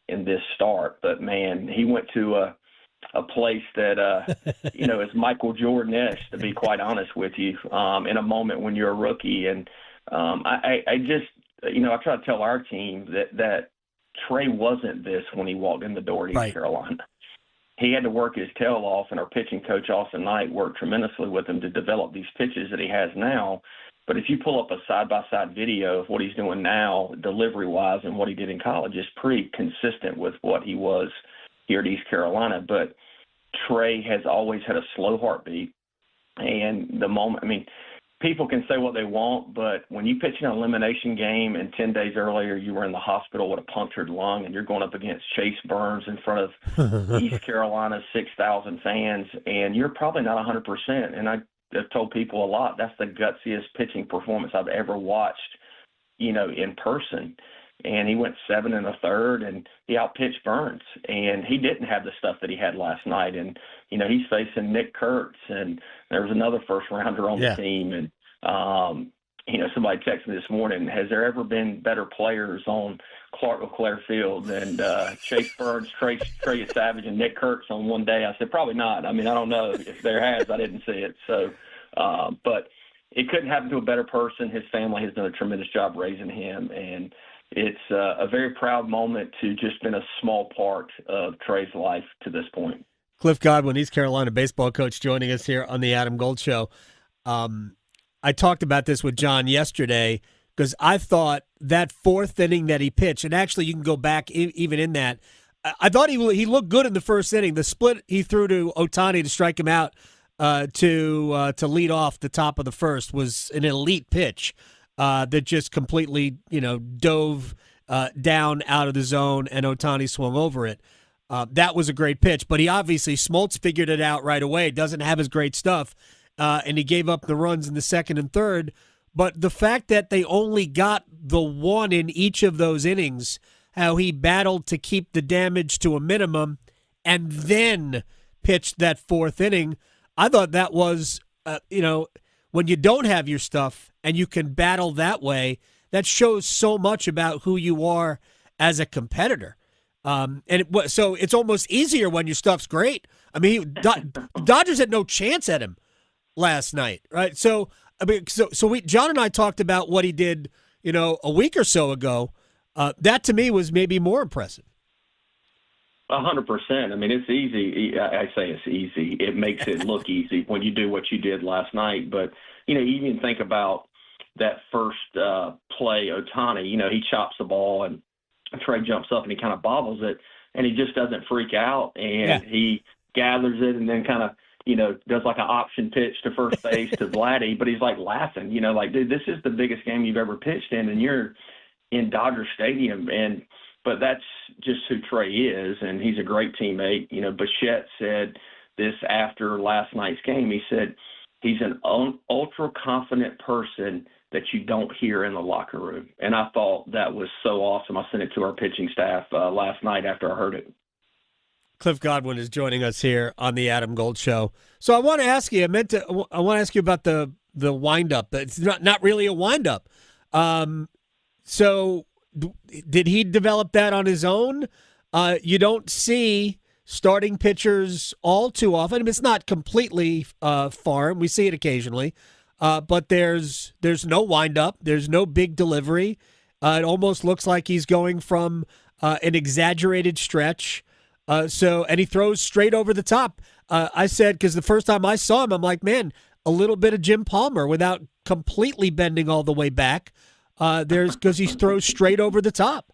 in this start, but, man, he went to a place that, is Michael Jordan-esque, to be quite honest with you, in a moment when you're a rookie. And I just, I try to tell our team that Trey wasn't this when he walked in the door at East Carolina. He had to work his tail off, and our pitching coach, Austin Knight, worked tremendously with him to develop these pitches that he has now. But if you pull up a side-by-side video of what he's doing now, delivery-wise, and what he did in college, it's pretty consistent with what he was here at East Carolina. But Trey has always had a slow heartbeat. And the moment, people can say what they want, but when you pitch an elimination game and 10 days earlier you were in the hospital with a punctured lung and you're going up against Chase Burns in front of East Carolina's 6,000 fans, and you're probably not 100%. And have told people a lot, that's the gutsiest pitching performance I've ever watched, in person. And he went 7 1/3, and he outpitched Burns. And he didn't have the stuff that he had last night. And, he's facing Nick Kurtz, and there was another first-rounder on the team. And, somebody texted me this morning, has there ever been better players on Clark LeClaire Field than Chase Burns, Trey Savage, and Nick Kurtz on one day? I said, probably not. I mean, I don't know if there has. I didn't see it. So, but it couldn't happen to a better person. His family has done a tremendous job raising him, and it's a very proud moment to just been a small part of Trey's life to this point. Cliff Godwin, East Carolina baseball coach, joining us here on the Adam Gold Show. I talked about this with John yesterday because I thought that 4th inning that he pitched, and actually you can go back even in that, I thought he looked good in the first inning. The split he threw to Ohtani to strike him out to lead off the top of the first was an elite pitch that just completely dove down out of the zone, and Ohtani swung over it. That was a great pitch, but he obviously, Smoltz figured it out right away. Doesn't have his great stuff. And he gave up the runs in the 2nd and 3rd. But the fact that they only got the 1 in each of those innings, how he battled to keep the damage to a minimum and then pitched that 4th inning, I thought that was, when you don't have your stuff and you can battle that way, that shows so much about who you are as a competitor. So it's almost easier when your stuff's great. I mean, Dodgers had no chance at him last night, right? So John and I talked about what he did, a week or so ago. That to me was maybe more impressive. 100%. I mean, it's easy. I say it's easy. It makes it look easy when you do what you did last night. But you even think about that first play, Ohtani. He chops the ball and Trey jumps up and he kind of bobbles it, and he just doesn't freak out, and he gathers it and then kind of does like an option pitch to first base to Vladdy, but he's like laughing, dude, this is the biggest game you've ever pitched in, and you're in Dodger Stadium. But that's just who Trey is, and he's a great teammate. Bichette said this after last night's game. He said he's an ultra confident person that you don't hear in the locker room. And I thought that was so awesome. I sent it to our pitching staff last night after I heard it. Cliff Godwin is joining us here on the Adam Gold Show. So I want to ask you, I want to ask you about the wind-up. It's not really a wind-up. So did he develop that on his own? You don't see starting pitchers all too often. I mean, it's not completely foreign. We see it occasionally. But there's no wind-up. There's no big delivery. It almost looks like he's going from an exaggerated stretch. And he throws straight over the top. I said, because the first time I saw him, I'm like, man, a little bit of Jim Palmer without completely bending all the way back. Because he throws straight over the top.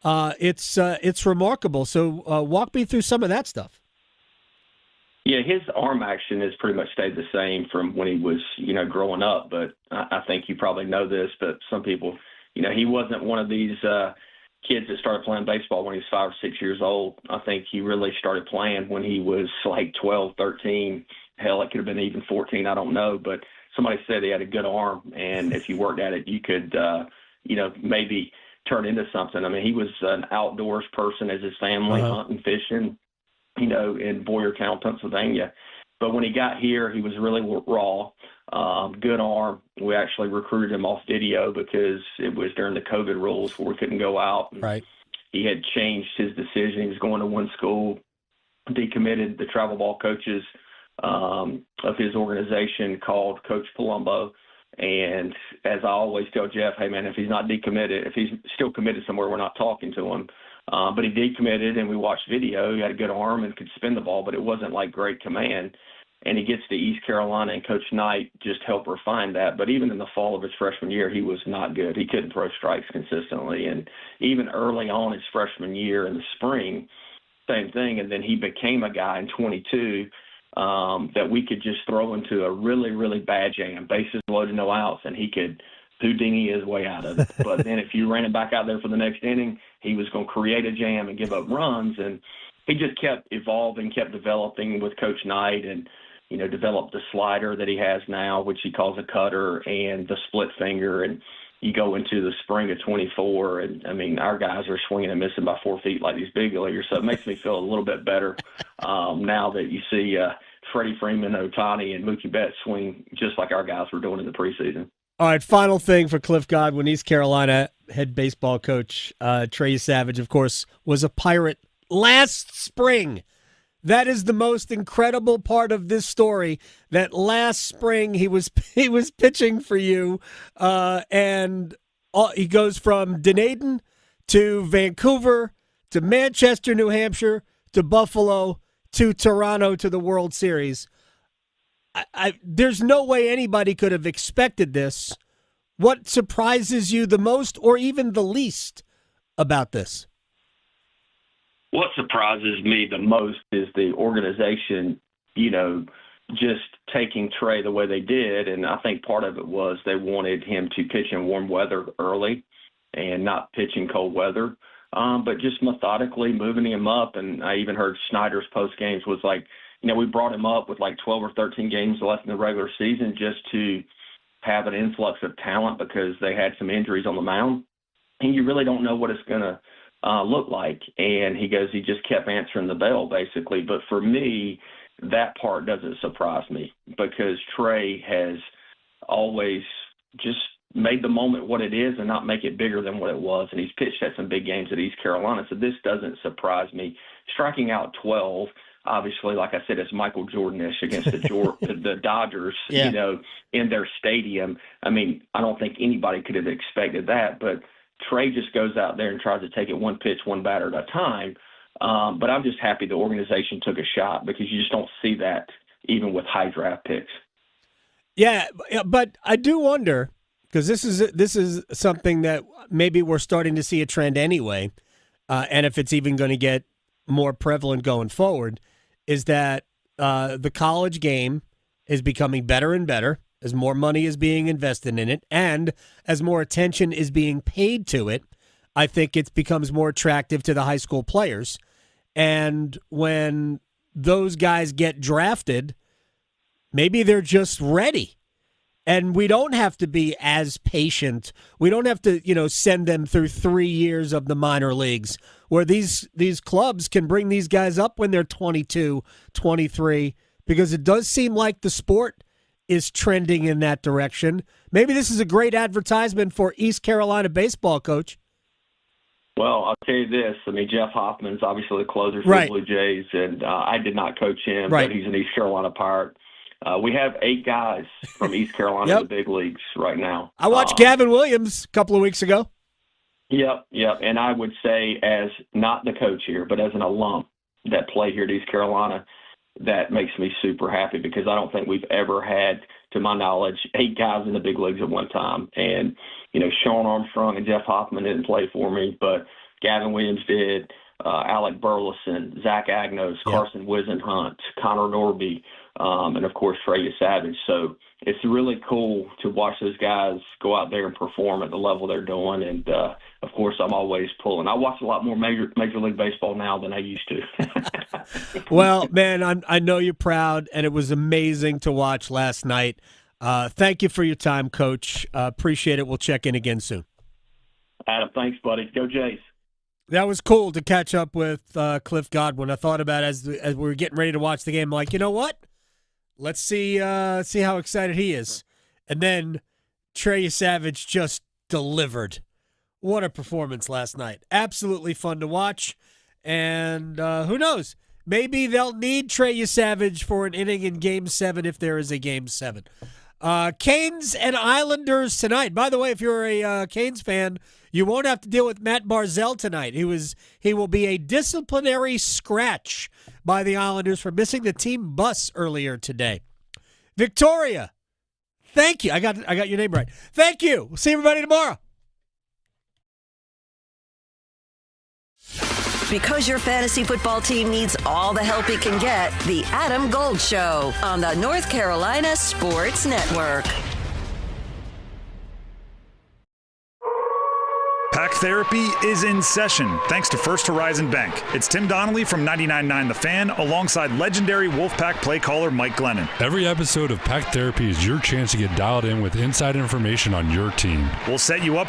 It's remarkable. So walk me through some of that stuff. Yeah, his arm action has pretty much stayed the same from when he was, growing up. But I think you probably know this, but some people, he wasn't one of these kids that started playing baseball when he was 5 or 6 years old. I think he really started playing when he was like 12, 13. Hell, it could have been even 14. I don't know. But somebody said he had a good arm, and if you worked at it, you could, maybe turn into something. I mean, he was an outdoors person as his family, hunting, fishing, in Boyertown, Pennsylvania. But when he got here, he was really raw, good arm. We actually recruited him off video because it was during the COVID rules where we couldn't go out. Right. He had changed his decision. He was going to one school, decommitted. The travel ball coaches of his organization called Coach Palumbo. And as I always tell Jeff, hey, man, if he's not decommitted, if he's still committed somewhere, we're not talking to him. But he decommitted, and we watched video. He had a good arm and could spin the ball, but it wasn't like great command. And he gets to East Carolina, and Coach Knight just helped refine that. But even in the fall of his freshman year, he was not good. He couldn't throw strikes consistently. And even early on his freshman year in the spring, same thing. And then he became a guy in 22 that we could just throw into a really, really bad jam, bases loaded, no outs, and he could Houdini his way out of it. But then if you ran him back out there for the next inning, he was going to create a jam and give up runs. And he just kept evolving, kept developing with Coach Knight. And, developed the slider that he has now, which he calls a cutter, and the split finger. And you go into the spring of 24, and, I mean, our guys are swinging and missing by 4 feet like these big leaguers. So it makes me feel a little bit better now that you see Freddie Freeman, Ohtani, and Mookie Betts swing just like our guys were doing in the preseason. All right, final thing for Cliff Godwin, East Carolina head baseball coach Trey Savage, of course, was a Pirate last spring. That is the most incredible part of this story, that last spring he was pitching for you, and he goes from Dunedin to Vancouver to Manchester, New Hampshire to Buffalo to Toronto to the World Series. There's no way anybody could have expected this. What surprises you the most or even the least about this? What surprises me the most is the organization, just taking Trey the way they did. And I think part of it was they wanted him to pitch in warm weather early and not pitch in cold weather, but just methodically moving him up. And I even heard Snyder's post games was like, we brought him up with like 12 or 13 games left in the regular season just to have an influx of talent because they had some injuries on the mound. And you really don't know what it's going to look like. And he just kept answering the bell, basically. But for me, that part doesn't surprise me because Trey has always just made the moment what it is and not make it bigger than what it was. And he's pitched at some big games at East Carolina, so this doesn't surprise me. Striking out 12, obviously, like I said, it's Michael Jordan-ish against the Dodgers, in their stadium. I mean, I don't think anybody could have expected that, but Trey just goes out there and tries to take it one pitch, one batter at a time. But I'm just happy the organization took a shot because you just don't see that even with high draft picks. Yeah, but I do wonder, because this is something that maybe we're starting to see a trend anyway, and if it's even going to get more prevalent going forward, is that the college game is becoming better and better as more money is being invested in it and as more attention is being paid to it. I think it becomes more attractive to the high school players. And when those guys get drafted, maybe they're just ready. And we don't have to be as patient. We don't have to, send them through 3 years of the minor leagues where these clubs can bring these guys up when they're 22, 23, because it does seem like the sport is trending in that direction. Maybe this is a great advertisement for East Carolina baseball, Coach. Well, I'll tell you this. I mean, Jeff Hoffman's obviously the closer for Right. the Blue Jays, and I did not coach him, Right. but he's an East Carolina Pirate. We have 8 guys from East Carolina in the big leagues right now. I watched Gavin Williams a couple of weeks ago. Yep. And I would say, as not the coach here, but as an alum that played here at East Carolina, that makes me super happy because I don't think we've ever had, to my knowledge, 8 guys in the big leagues at one time. And, Sean Armstrong and Jeff Hoffman didn't play for me, but Gavin Williams did, Alec Burleson, Zach Agnos, Carson Wisenhunt, Connor Norby, and, of course, Trey Savage. So it's really cool to watch those guys go out there and perform at the level they're doing. And, of course, I'm always pulling. I watch a lot more Major League Baseball now than I used to. Well, man, I know you're proud, and it was amazing to watch last night. Thank you for your time, Coach. Appreciate it. We'll check in again soon. Adam, thanks, buddy. Go Jays. That was cool to catch up with Cliff Godwin. I thought about it as we were getting ready to watch the game. I'm like, you know what? Let's see how excited he is. And then Trey Savage just delivered. What a performance last night. Absolutely fun to watch. And who knows? Maybe they'll need Trey Savage for an inning in Game 7 if there is a Game 7. Canes and Islanders tonight. By the way, if you're a Canes fan, you won't have to deal with Matt Barzell tonight. He will be a disciplinary scratch by the Islanders for missing the team bus earlier today. Victoria, thank you. I got your name right. Thank you. We'll see everybody tomorrow. Because your fantasy football team needs all the help it can get, The Adam Gold Show on the North Carolina Sports Network. Pack Therapy is in session, thanks to First Horizon Bank. It's Tim Donnelly from 99.9 The Fan, alongside legendary Wolfpack play caller Mike Glennon. Every episode of Pack Therapy is your chance to get dialed in with inside information on your team. We'll set you up